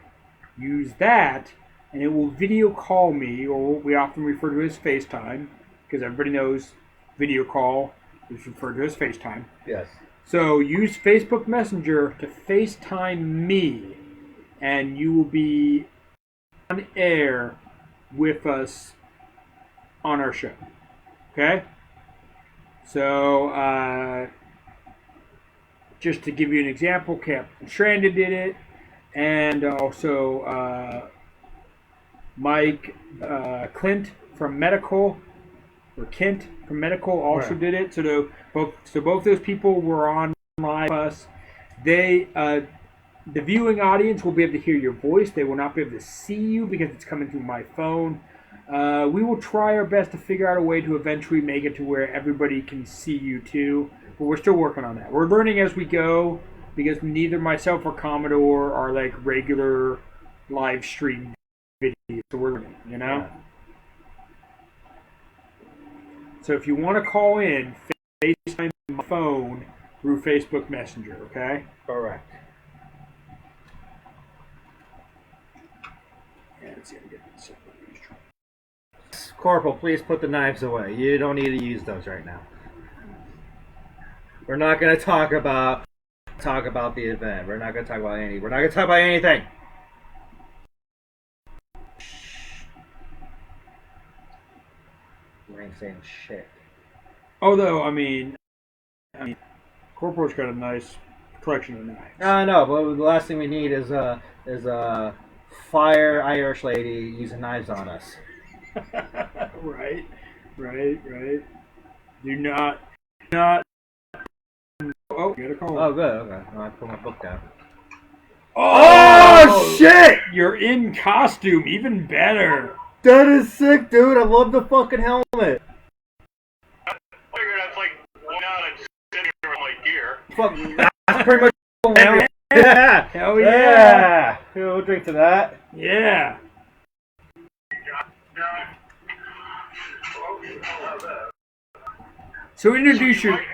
Use that, and it will video call me, or what we often refer to as FaceTime, because everybody knows video call is referred to as FaceTime. Yes. So use Facebook Messenger to FaceTime me, and you will be on air with us on our show. Okay? So, just to give you an example, Captain Stranded did it, and also Mike Clint from Medical, or Kent from Medical also did it. So both those people were on live with us. The viewing audience will be able to hear your voice. They will not be able to see you because it's coming through my phone. We will try our best to figure out a way to eventually make it to where everybody can see you too. But we're still working on that. We're learning as we go because neither myself or Commodore are like regular live stream videos. So we're learning, you know? Yeah. So if you want to call in, FaceTime my phone through Facebook Messenger, okay? Correct. Yeah, let's see if I can get this. Corporal, please put the knives away. You don't need to use those right now. We're not going to talk about the event. We're not going to talk about anything. You ain't saying shit. Although, I mean, Corporal's got a nice collection of knives. I know, but the last thing we need is a fire Irish lady using knives on us. Right. Do not. Oh, you got a call. Oh, good. Okay, I put my book down. Oh shit! You're in costume, even better. That is sick, dude. I love the fucking helmet. I figured I'd like one out and sitting here with my gear. Fuck, that's pretty much. Yeah. Hell yeah. We'll drink to that. Yeah. So introduce yourself.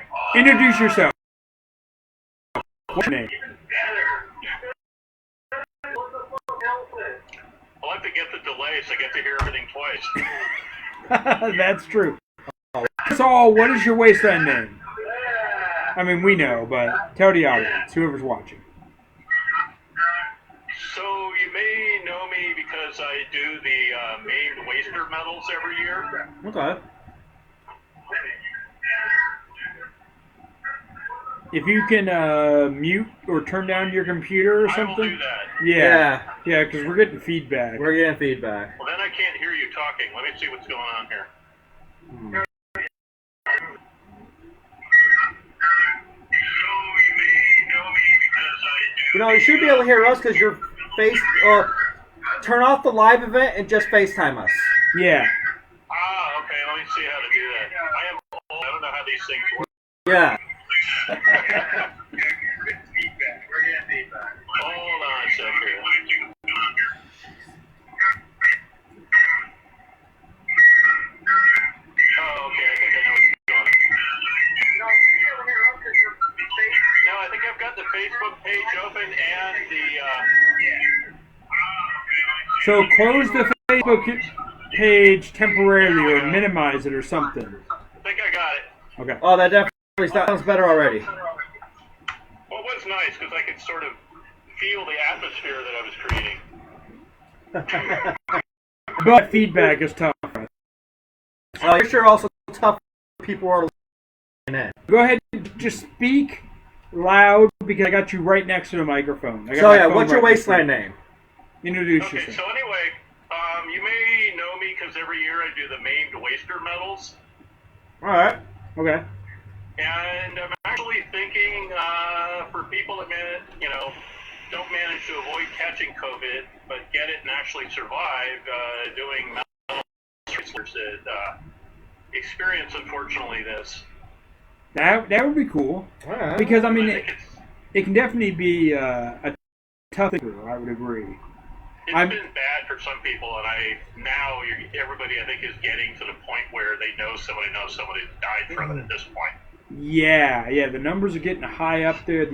What's your name? I like to get the delay so I get to hear everything twice. That's true. Saul, what is your Wasteland name? I mean, we know, but tell the audience, whoever's watching. So you may know me because I do the Maimed Waster medals every year. Okay. If you can mute or turn down your computer or I will something. do that. Yeah, because we're getting feedback. We're getting feedback. Well, then I can't hear you talking. Let me see what's going on here. You know, you should be able to hear us because your face. Turn off the live event and just FaceTime us. Yeah. Ah, okay. Let me see how to do that. I am old. I don't know how these things work. Yeah. Hold on a sec here. Oh, okay. I think I know what's going on. No, I think I've got the Facebook page open and the. So close the Facebook page temporarily or minimize it or something. I think I got it. Okay. Oh, that definitely sounds better already. Well, it was nice because I could sort of feel the atmosphere that I was creating. But feedback is tough. You're sure also tough people are listening in. Go ahead and just speak loud because I got you right next to the microphone. I got So my yeah, phone what's your right next to Wasteland you. name? Introduce Okay, yourself. so anyway, you may know me because every year I do the Maimed Waster medals. All right. Okay. And I'm actually thinking for people that, don't manage to avoid catching COVID, but get it and actually survive, doing medal research that experience, unfortunately, this. That would be cool. All right. Because, I mean, I think it can definitely be a tough thing, I would agree. it's been bad for some people, and everybody, I think, is getting to the point where they know somebody who's died from it at this point. Yeah, the numbers are getting high up there.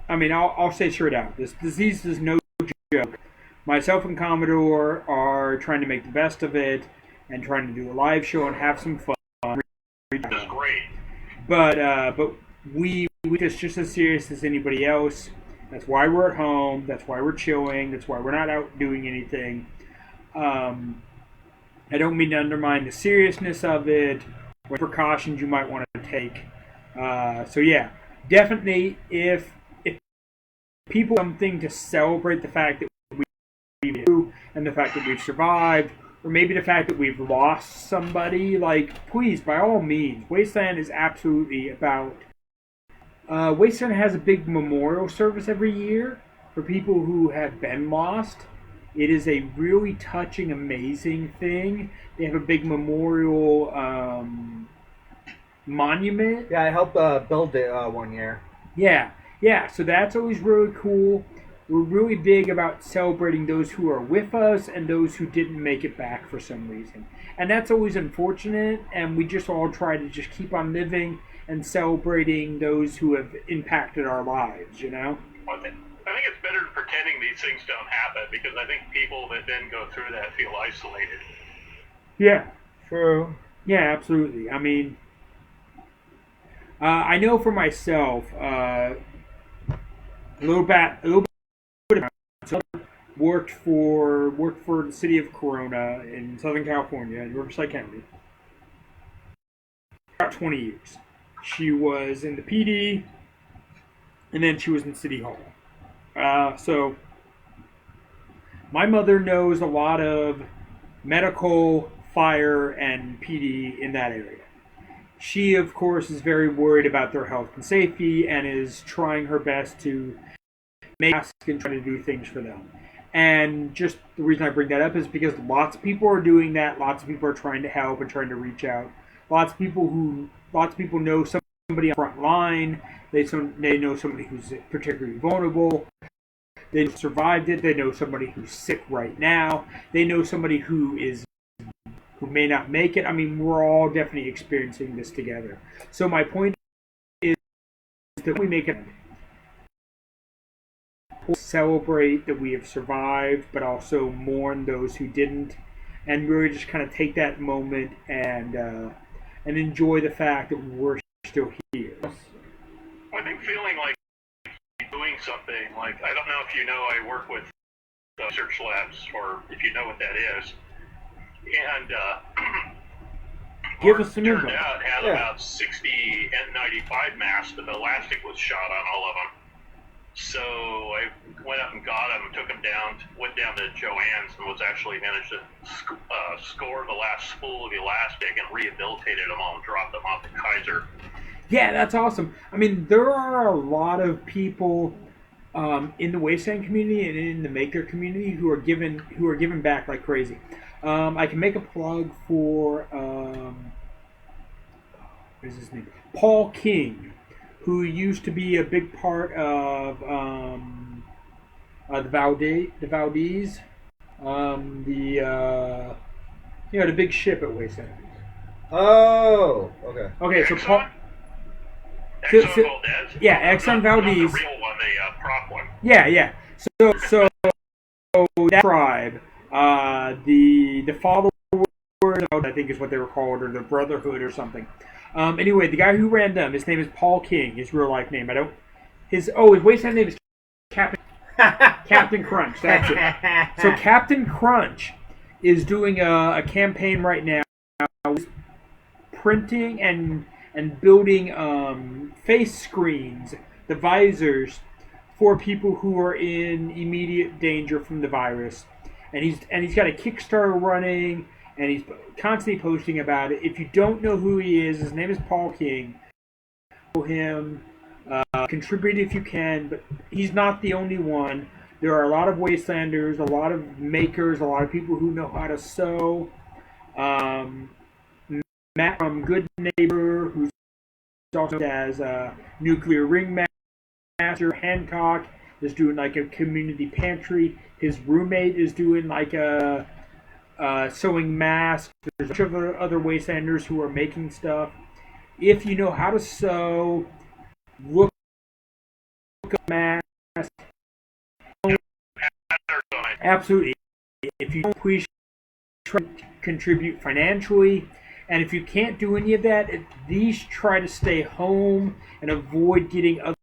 I mean, I'll say straight out, this disease is no joke. Myself and Commodore are trying to make the best of it and trying to do a live show and have some fun. This is great. But we just as serious as anybody else. That's why we're at home. That's why we're chilling. That's why we're not out doing anything. I don't mean to undermine the seriousness of it or precautions you might want to take. So yeah, definitely if people have something to celebrate the fact that we do and the fact that we've survived, or maybe the fact that we've lost somebody, like, please, by all means, Wasteland is absolutely about... Wasteland has a big memorial service every year for people who have been lost. It is a really touching, amazing thing. They have a big memorial monument. Yeah, I helped build it 1 year. Yeah, so that's always really cool. We're really big about celebrating those who are with us and those who didn't make it back for some reason. And that's always unfortunate, and we just all try to just keep on living and celebrating those who have impacted our lives, you know? I think it's better pretending these things don't happen, because I think people that then go through that feel isolated. Yeah. True. Yeah, absolutely. I mean, I know for myself, a little bit worked for the city of Corona in Southern California in Riverside County. About 20 years. She was in the PD, and then she was in City Hall. So my mother knows a lot of medical, fire, and PD in that area. She, of course, is very worried about their health and safety and is trying her best to make masks and try to do things for them. And just the reason I bring that up is because lots of people are doing that. Lots of people are trying to help and trying to reach out. Lots of people know somebody on the front line. They know somebody who's particularly vulnerable. They survived it. They know somebody who's sick right now. They know somebody who may not make it. I mean, we're all definitely experiencing this together. So my point is that we make it celebrate that we have survived, but also mourn those who didn't, and really just kind of take that moment and enjoy the fact that we're still here. I think feeling like doing something, like, I don't know if you know, I work with research labs, or if you know what that is, and Give us some turned info. out had about 60 N95 masks, but the elastic was shot on all of them. So I went up and got them and took them down, went down to Joann's and was actually managed to score the last spool of elastic and rehabilitated them all and dropped them off to Kaiser. Yeah, that's awesome. I mean, there are a lot of people in the Wasteland community and in the Maker community who are giving back like crazy. I can make a plug for what is his name? Paul King, who used to be a big part of the Valdez, the big ship at Wasteland. Oh, okay. Okay, so Exxon? Paul. Exxon Valdez? Yeah, Exxon Valdez. Not the real one, the prop one. Yeah. So that tribe, the followers, I think is what they were called, or the Brotherhood or something. Anyway, the guy who ran them, his name is Paul King. His real life name, his Wasteland name is Captain Crunch. That's it. So Captain Crunch is doing a campaign right now. printing and building face screens, the visors for people who are in immediate danger from the virus. And he's got a Kickstarter running, and he's constantly posting about it. If you don't know who he is, his name is Paul King. Follow him, contribute if you can, but he's not the only one. There are a lot of Wastelanders, a lot of makers, a lot of people who know how to sew. Matt from Good Neighbor, who's also as a nuclear ringmaster. Hancock is doing like a community pantry. His roommate is doing like a sewing masks. There's a bunch of other Wastelanders who are making stuff. If you know how to sew, look up masks. Absolutely. If you don't, please try to contribute financially. And if you can't do any of that, at least try to stay home and avoid getting other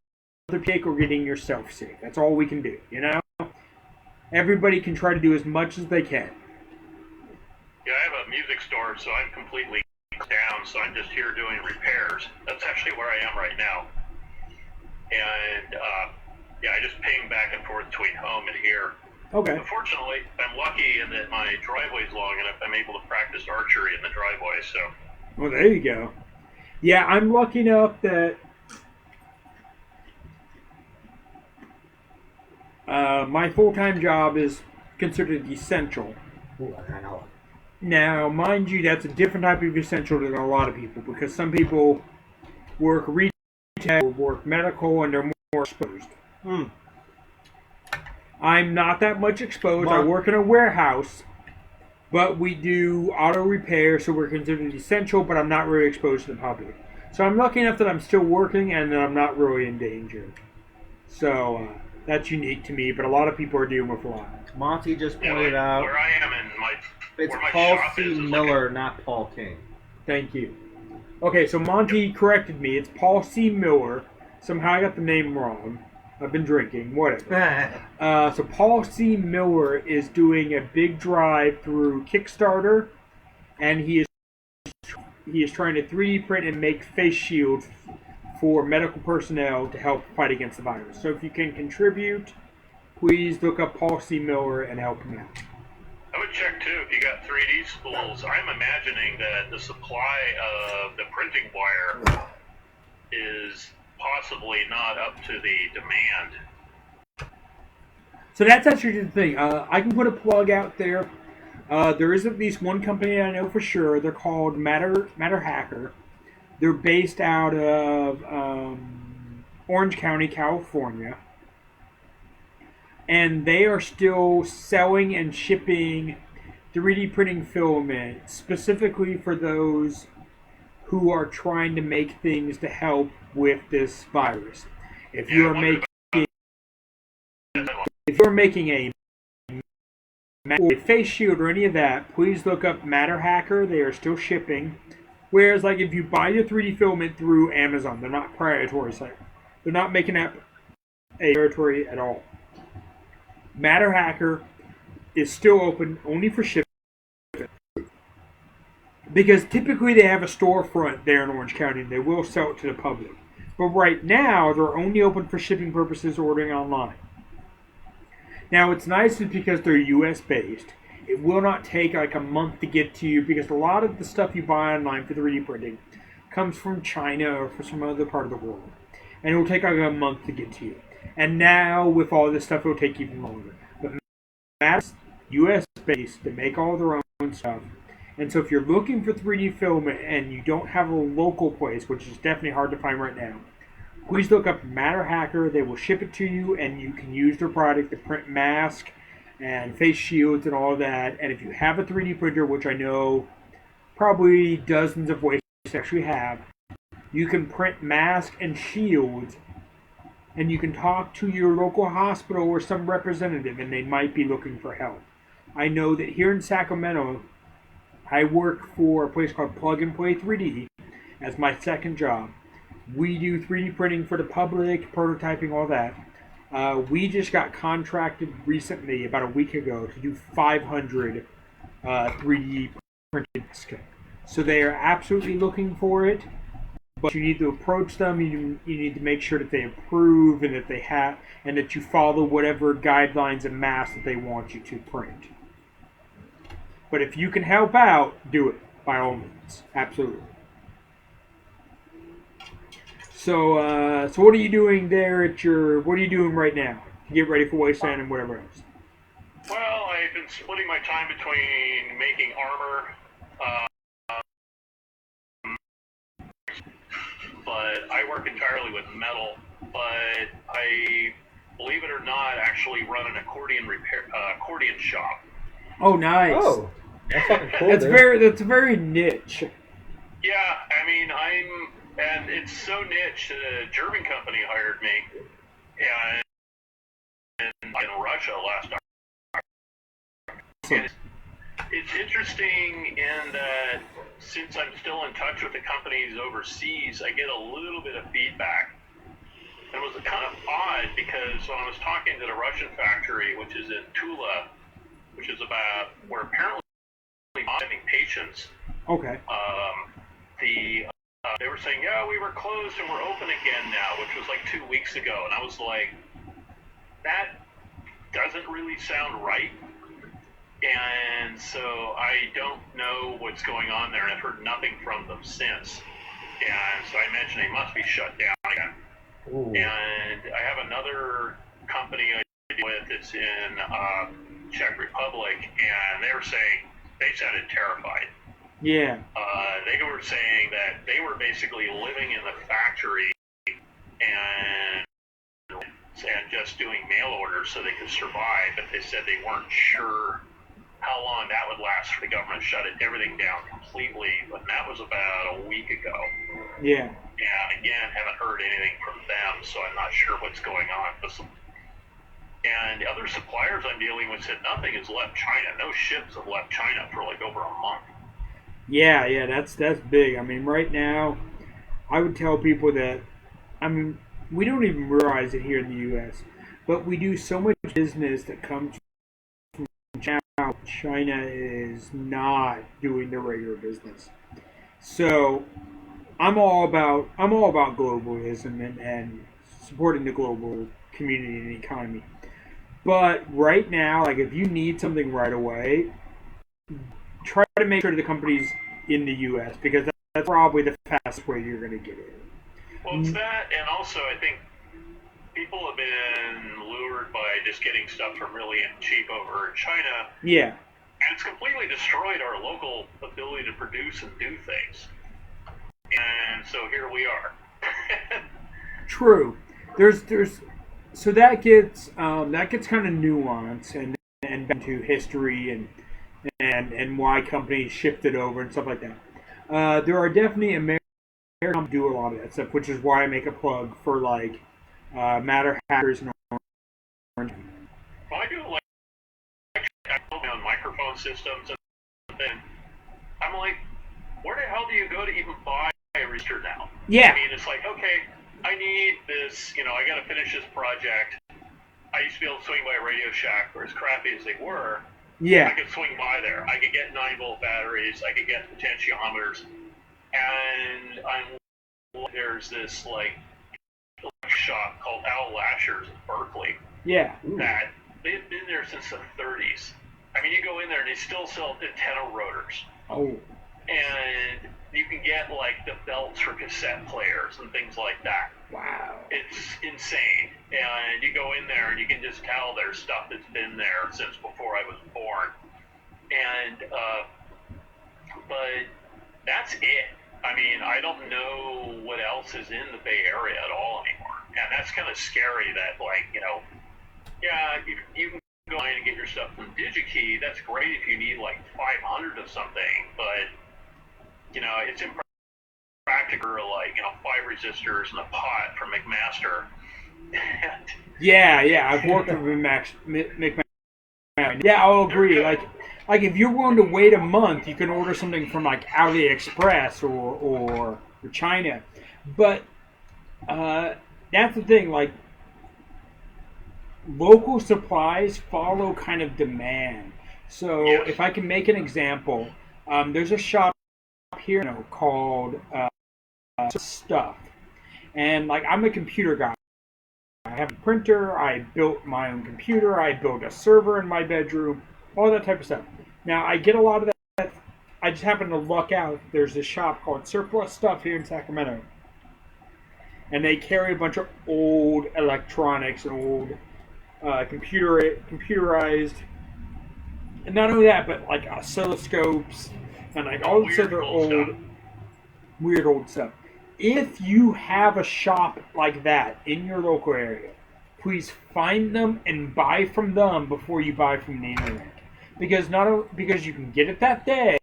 sick or getting yourself sick. That's all we can do, you know? Everybody can try to do as much as they can. Yeah, I have a music store, so I'm completely down, so I'm just here doing repairs. That's actually where I am right now. And, yeah, I just ping back and forth between home and here. Okay. But fortunately, I'm lucky in that my driveway's long enough I'm able to practice archery in the driveway, so... Well, there you go. Yeah, I'm lucky enough that my full-time job is considered essential. Ooh, I know. Now, mind you, that's a different type of essential than a lot of people, because some people work retail, work medical, and they're more exposed. I'm not that much exposed. I work in a warehouse, but we do auto repair, so we're considered essential, but I'm not really exposed to the public. So I'm lucky enough that I'm still working and that I'm not really in danger. So that's unique to me, but a lot of people are dealing with a lot. Monty just Yeah, pointed out where I am in my... it's where my Paul shop C. is Miller, not Paul King. Thank you. Okay, so Monty corrected me. It's Paul C. Miller. Somehow I got the name wrong. I've been drinking, whatever. So Paul C. Miller is doing a big drive through Kickstarter, and he is trying to 3D print and make face shields for medical personnel to help fight against the virus. So if you can contribute, please look up Paul C. Miller and help him out. I would check too if you got 3D spools. I'm imagining that the supply of the printing wire is possibly not up to the demand. So that's actually the thing. I can put a plug out there. There is at least one company I know for sure. They're called Matter Hacker. They're based out of Orange County, California. And they are still selling and shipping 3D printing filament specifically for those who are trying to make things to help with this virus. If you are making a face shield or any of that, please look up Matter Hacker. They are still shipping. Whereas, like, if you buy your 3D filament through Amazon, they're not proprietary site. They're not making that a territory at all. Matter Hacker is still open only for shipping. Because typically they have a storefront there in Orange County and they will sell it to the public. But right now, they're only open for shipping purposes, ordering online. Now, what's nice is because they're U.S. based, it will not take like a month to get to you because a lot of the stuff you buy online for 3D printing comes from China or from some other part of the world. And it will take like a month to get to you. And now, with all this stuff, it will take even longer. But Matter's U.S. based, they make all their own stuff. And so if you're looking for 3D filament and you don't have a local place, which is definitely hard to find right now, please look up Matter Hacker. They will ship it to you, and you can use their product to print masks and face shields and all that. And if you have a 3D printer, which I know probably dozens of ways actually have, you can print masks and shields, and you can talk to your local hospital or some representative, and they might be looking for help. I know that here in Sacramento, I work for a place called Plug and Play 3D as my second job. We do 3D printing for the public, prototyping, all that. We just got contracted recently, about a week ago, to do 500 3D printed masks. So they are absolutely looking for it, but you need to approach them. You need to make sure that they approve and that they have and that you follow whatever guidelines and masks that they want you to print. But if you can help out, do it by all means. Absolutely. So, so what are you doing there at your? What are you doing right now to get ready for Wasteland and whatever else? Well, I've been splitting my time between making armor, but I work entirely with metal. But I, believe it or not, actually run an accordion shop. Oh, nice. Oh, that's fucking cool. That's very niche. Yeah, I mean, and it's so niche that a German company hired me, and in Russia last year. It's interesting in that since I'm still in touch with the companies overseas, I get a little bit of feedback. It was kind of odd because when I was talking to the Russian factory, which is in Tula, which is about where apparently having patients. Okay. They were saying, yeah, we were closed and we're open again now, which was like 2 weeks ago, and I was like, that doesn't really sound right. And so I don't know what's going on there, and I've heard nothing from them since. And so I mentioned they must be shut down again. Ooh. And I have another company I deal with that's in Czech Republic, and they were saying they sounded terrified. Yeah. They were saying that they were basically living in the factory and just doing mail orders so they could survive, but they said they weren't sure how long that would last for the government to shut everything down completely, but that was about a week ago. Yeah. And again, haven't heard anything from them, so I'm not sure what's going on. And the other suppliers I'm dealing with said nothing has left China. No ships have left China for like over a month. Yeah, that's big. I mean, right now, I would tell people that, I mean, we don't even realize it here in the U.S., but we do so much business that comes from China. China is not doing their regular business. So, I'm all about globalism and supporting the global community and economy. But right now, like if you need something right away, try to make sure the company's in the U.S. because that's probably the fastest way you're going to get it. Well, it's that, and also I think people have been lured by just getting stuff from really cheap over in China. Yeah. And it's completely destroyed our local ability to produce and do things. And so here we are. True. There's so that gets kind of nuanced and back to history and why companies shifted over and stuff like that. There are definitely Americans who do a lot of that stuff, which is why I make a plug for like Matter Hackers and Orange. Well, I do like I build my own microphone systems, and I'm like, where the hell do you go to even buy a register now? Yeah. I mean, it's like, okay, I need this, I got to finish this project. I used to be able to swing by a Radio Shack, or as crappy as they were, Yeah. I could swing by there. I could get 9-volt batteries. I could get potentiometers. And there's this, shop called Al Lasher's in Berkeley. Yeah. That they've been there since the 30s. I mean, you go in there and they still sell antenna rotors. Oh. And you can get, the belts for cassette players and things like that. Wow. It's insane. And you go in there and you can just tell there's stuff that's been there since before I was born. And, but that's it. I mean, I don't know what else is in the Bay Area at all anymore. And that's kind of scary that, yeah, you can go in and get your stuff from DigiKey. That's great if you need, 500 of something. But, it's impractical, 5 resistors and a pot from McMaster. Yeah, I've worked with McMahon. Yeah, I'll agree. Like if you're willing to wait a month, you can order something from AliExpress or China. But that's the thing. Local supplies follow kind of demand. So Yes. if I can make an example, there's a shop here called Stuff, and like I'm a computer guy. I have a printer. I built my own computer. I built a server in my bedroom. All that type of stuff. Now I get a lot of that. I just happen to luck out. There's this shop called Surplus Stuff here in Sacramento, and they carry a bunch of old electronics and old computerized, and not only that, but like oscilloscopes and like all this other weird old stuff. If you have a shop like that in your local area, please find them and buy from them before you buy from the internet. Because you can get it that day,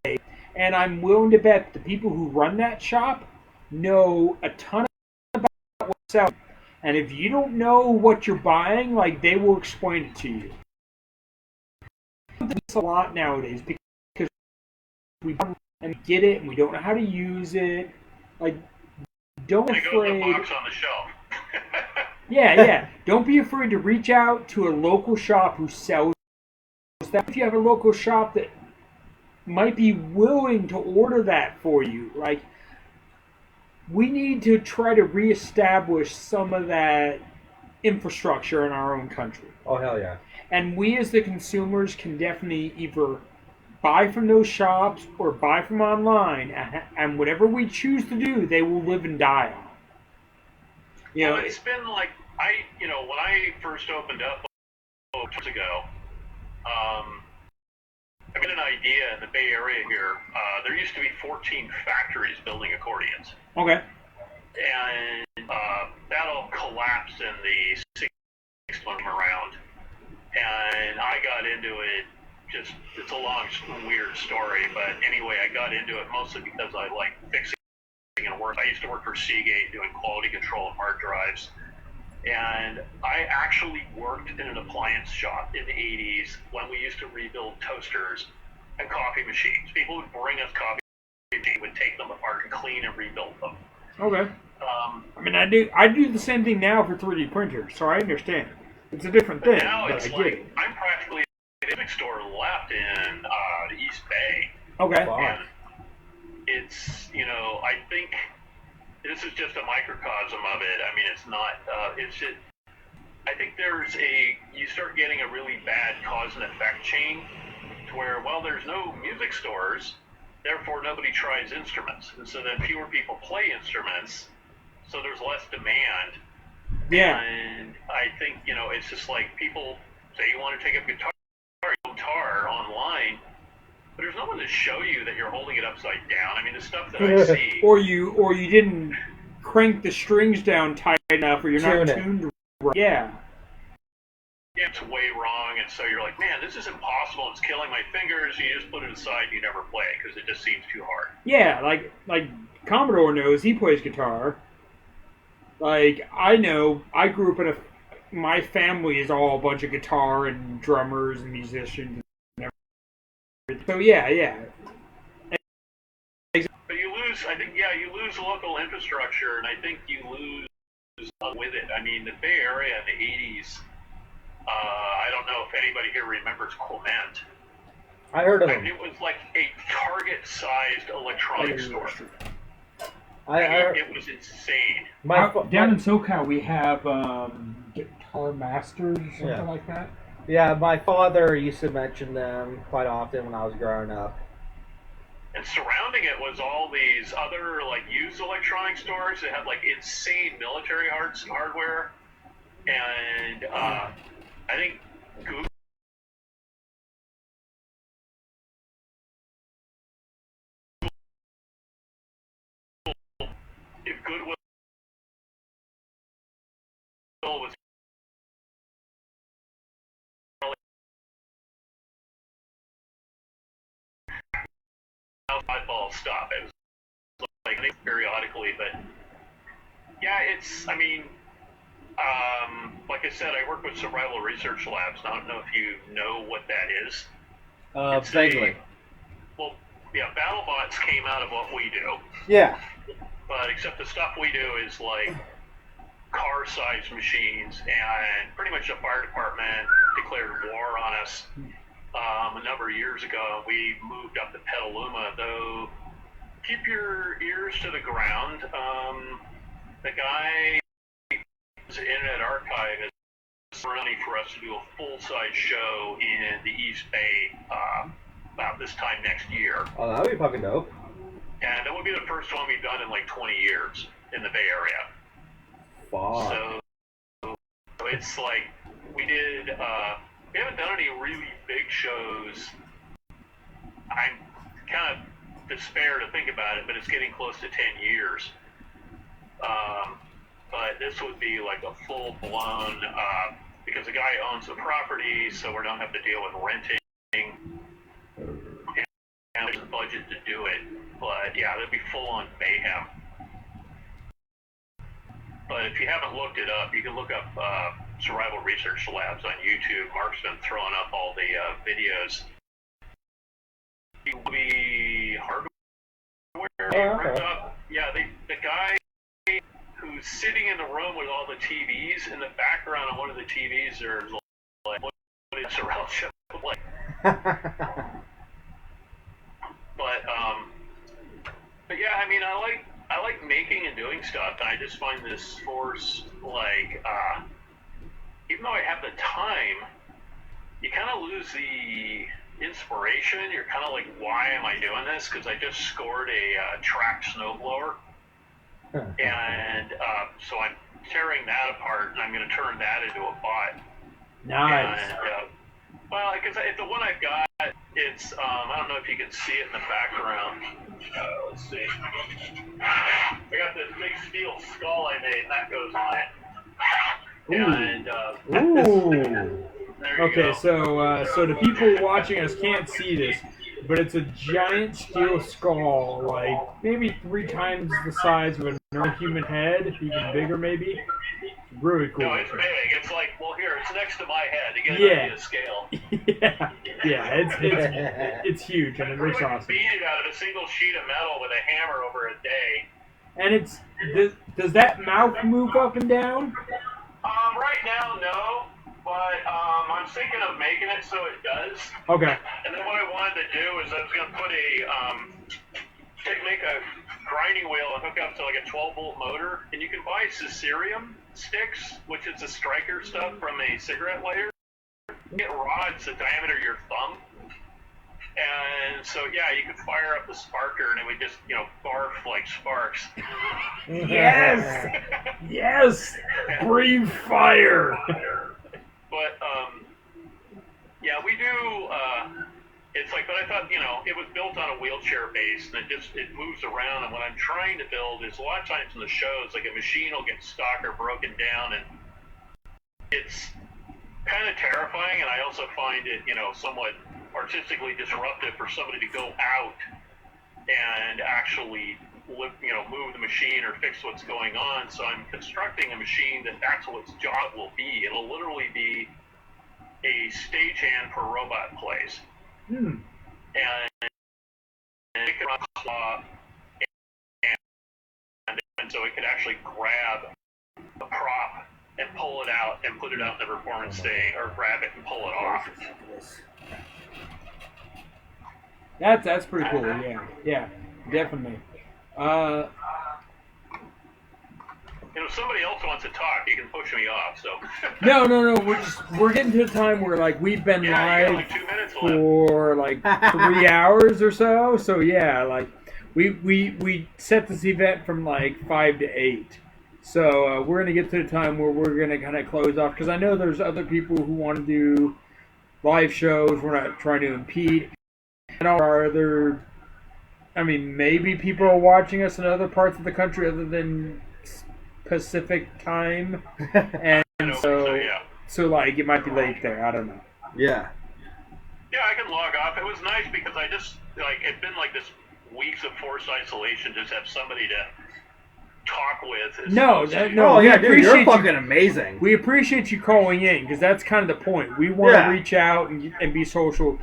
and I'm willing to bet the people who run that shop know a ton about what's selling. And if you don't know what you're buying, like they will explain it to you. It's a lot nowadays because we get it and we don't know how to use it. Like, don't be afraid. The box on the shelf. Yeah. Don't be afraid to reach out to a local shop who sells that. If you have a local shop that might be willing to order that for you, like, we need to try to reestablish some of that infrastructure in our own country. Oh, hell yeah. And we as the consumers can definitely either buy from those shops or buy from online, and whatever we choose to do, they will live and die on. Well, it's been like, when I first opened up years ago, I got an idea in the Bay Area here. There used to be 14 factories building accordions. Okay. And that all collapsed in the 6th one around. And I got into it, it's a long, weird story, but anyway, I got into it mostly because I like fixing and work. I used to work for Seagate doing quality control of hard drives. And I actually worked in an appliance shop in the 80s when we used to rebuild toasters and coffee machines. People would bring us coffee machines, would take them apart and clean and rebuild them. Okay. I mean, I do the same thing now for 3D printers, so I understand. It's a different thing. Now but it's I get like, it. I'm practically a music store left in the East Bay. Okay. Wow. And it's, I think this is just a microcosm of it. I mean, it's not, it's just, I think you start getting a really bad cause and effect chain to where, well, there's no music stores, therefore nobody tries instruments. And so then fewer people play instruments, so there's less demand. Yeah. And I think, it's just like people say you want to take up guitar online, but there's no one to show you that you're holding it upside down. I mean, the stuff that I see. or you didn't crank the strings down tight enough, or you're not tuned right. Yeah. Yeah, it's way wrong, and so you're like, man, this is impossible. It's killing my fingers. You just put it aside and you never play it because it just seems too hard. Yeah, like Commodore knows, he plays guitar. Like, I know, I grew up my family is all a bunch of guitar and drummers and musicians and everything. So yeah. But you lose, you lose local infrastructure, and I think you lose with it. I mean, the Bay Area in the 80s, I don't know if anybody here remembers Clement. I heard of I him. mean, it was like a Target-sized electronics store. It was insane. Down in SoCal, we have Guitar Masters, something like that. Yeah, my father used to mention them quite often when I was growing up. And surrounding it was all these other like used electronic stores that had like insane military hardware, and I think Google. If Goodwill was oddball stuff, it was like periodically, but yeah, I mean, like I said, I work with Survival Research Labs. I don't know if you know what that is. Vaguely. Well, yeah, BattleBots came out of what we do. Yeah. But except the stuff we do is like car-sized machines, and pretty much the fire department declared war on us a number of years ago. We moved up to Petaluma, though keep your ears to the ground. The guy who's in at Archive is running for us to do a full-size show in the East Bay about this time next year. Oh, that'd be fucking dope. And that would be the first one we've done in like 20 years in the Bay Area. Fuck. So it's like we haven't done any really big shows. I'm kind of despair to think about it, but it's getting close to 10 years. But this would be like a full-blown, because the guy owns the property, so we don't have to deal with renting, and there's a budget to do it. But yeah, it'd be full-on mayhem. But if you haven't looked it up, you can look up Survival Research Labs on YouTube. Mark's been throwing up all the videos. It will be hardware. Yeah, the guy who's sitting in the room with all the TVs, in the background on one of the TVs, there's like, what is surround sound like? But yeah, I mean, I like making and doing stuff, and I just find this force, like, even though I have the time, you kind of lose the inspiration. You're kind of like, why am I doing this? Because I just scored a track snowblower, and so I'm tearing that apart, and I'm going to turn that into a bot. Nice. And, well, because the one I've got, it's, I don't know if you can see it in the background. Let's see. I got this big steel skull I made, and that goes on it. Ooh. And, Ooh. there you Okay, go. so the people watching us can't see this, but it's a giant steel skull, like maybe 3 times the size of a normal human head, even bigger maybe. Really cool. No, it's big. It's like, well, here, it's next to my head. To get an idea of scale. yeah, it's huge, and it looks awesome. Beat it out of a single sheet of metal with a hammer over a day. And does that mouth move up and down? Right now, no. But I'm thinking of making it so it does. Okay. And then what I wanted to do is I was going to put make a grinding wheel and hook up to like a 12-volt motor. And you can buy Cerium sticks, which is the striker stuff from a cigarette lighter. You get rods the diameter of your thumb. And so, yeah, you could fire up the sparker and it would just, barf like sparks. Yes! Yes! Breathe fire! But, yeah, we do, it's like, but I thought, it was built on a wheelchair base, and it moves around, and what I'm trying to build is a lot of times in the shows, like a machine will get stuck or broken down, and it's kind of terrifying, and I also find it, somewhat artistically disruptive for somebody to go out and actually move the machine or fix what's going on. So I'm constructing a machine that's what its job will be. It'll literally be a stagehand for robot plays. And it can run claw, and so it could actually grab a prop and pull it out and put it out in the performance stage, or grab it and pull it off. That's pretty cool. Yeah, definitely. If somebody else wants to talk, you can push me off. So. No. We're getting to the time where like we've been live like 2 minutes for like 3 hours or so. So yeah, like we set this event from like 5 to 8. So we're gonna get to the time where we're gonna kind of close off, because I know there's other people who want to do live shows. We're not trying to impede. And are there? I mean, maybe people are watching us in other parts of the country other than Pacific time, and so like it might be late there. I don't know. Yeah. Yeah, I can log off. It was nice because I just it'd been like this weeks of forced isolation. Just have somebody to talk with. No. Oh yeah, dude, you're fucking amazing. We appreciate you calling in, because that's kind of the point. We want to reach out and be social.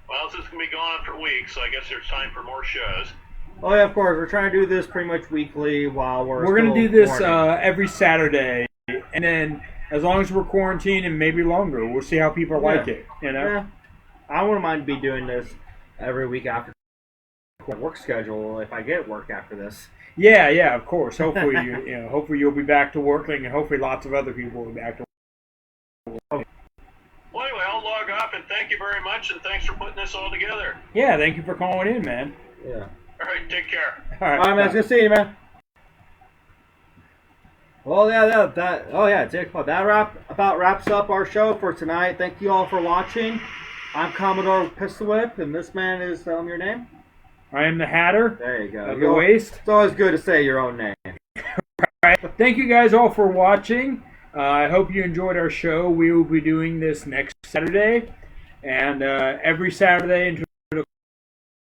Well, this is going to be going on for weeks, so I guess there's time for more shows. Oh, yeah, of course. We're trying to do this pretty much weekly while we're going to do this every Saturday, and then as long as we're quarantined and maybe longer, we'll see how people like it, Yeah. I wouldn't mind be doing this every week after work schedule if I get work after this. Yeah, of course. Hopefully, hopefully you'll be back to working, and hopefully lots of other people will be back to work. Well, anyway, I'll log off, and thank you very much, and thanks for putting this all together. Yeah, thank you for calling in, man. Yeah. All right, take care. All right, All right, man. It's good seeing you, man. Well, Dick. Well, that about wraps up our show for tonight. Thank you all for watching. I'm Commodore Pistol Whip, and this man is, tell him your name. I am the Hatter. There you go. Of the Waste. It's always good to say your own name. Right. Thank you guys all for watching. I hope you enjoyed our show. We will be doing this next Saturday, and every Saturday until the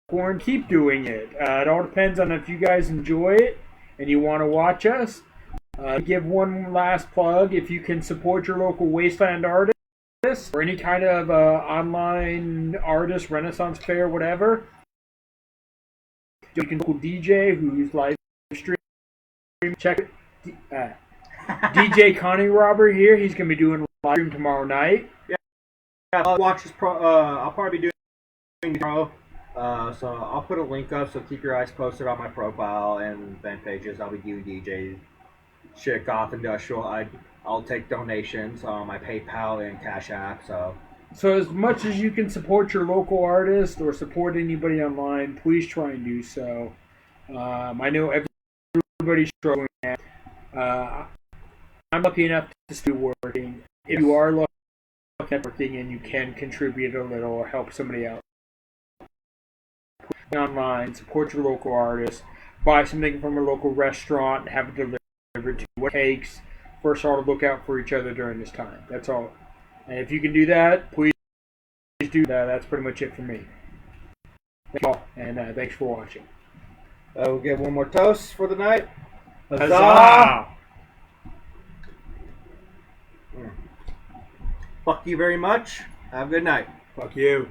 quarantine. Keep doing it. It all depends on if you guys enjoy it and you want to watch us. Give one last plug. If you can support your local Wasteland artist or any kind of online artist, Renaissance fair, whatever, you can local DJ who's live streaming. Check it. DJ Connie Robert here. He's going to be doing a live stream tomorrow night. Yeah, I'll watch this I'll probably be doing tomorrow. So I'll put a link up. So keep your eyes posted on my profile and fan pages. I'll be doing DJ shit, goth industrial. I'll take donations on my PayPal and Cash App. So as much as you can support your local artist or support anybody online, please try and do so. I know everybody's struggling. I'm lucky enough to still working. If you are lucky at working and you can contribute a little or help somebody out, online, support your local artist, buy something from a local restaurant, have it delivered to you. What it takes for us all to look out for each other during this time. That's all. And if you can do that, please do that. That's pretty much it for me. Thank you all, and thanks for watching. we'll get one more toast for the night. Huzzah! Fuck you very much. Have a good night. Fuck you.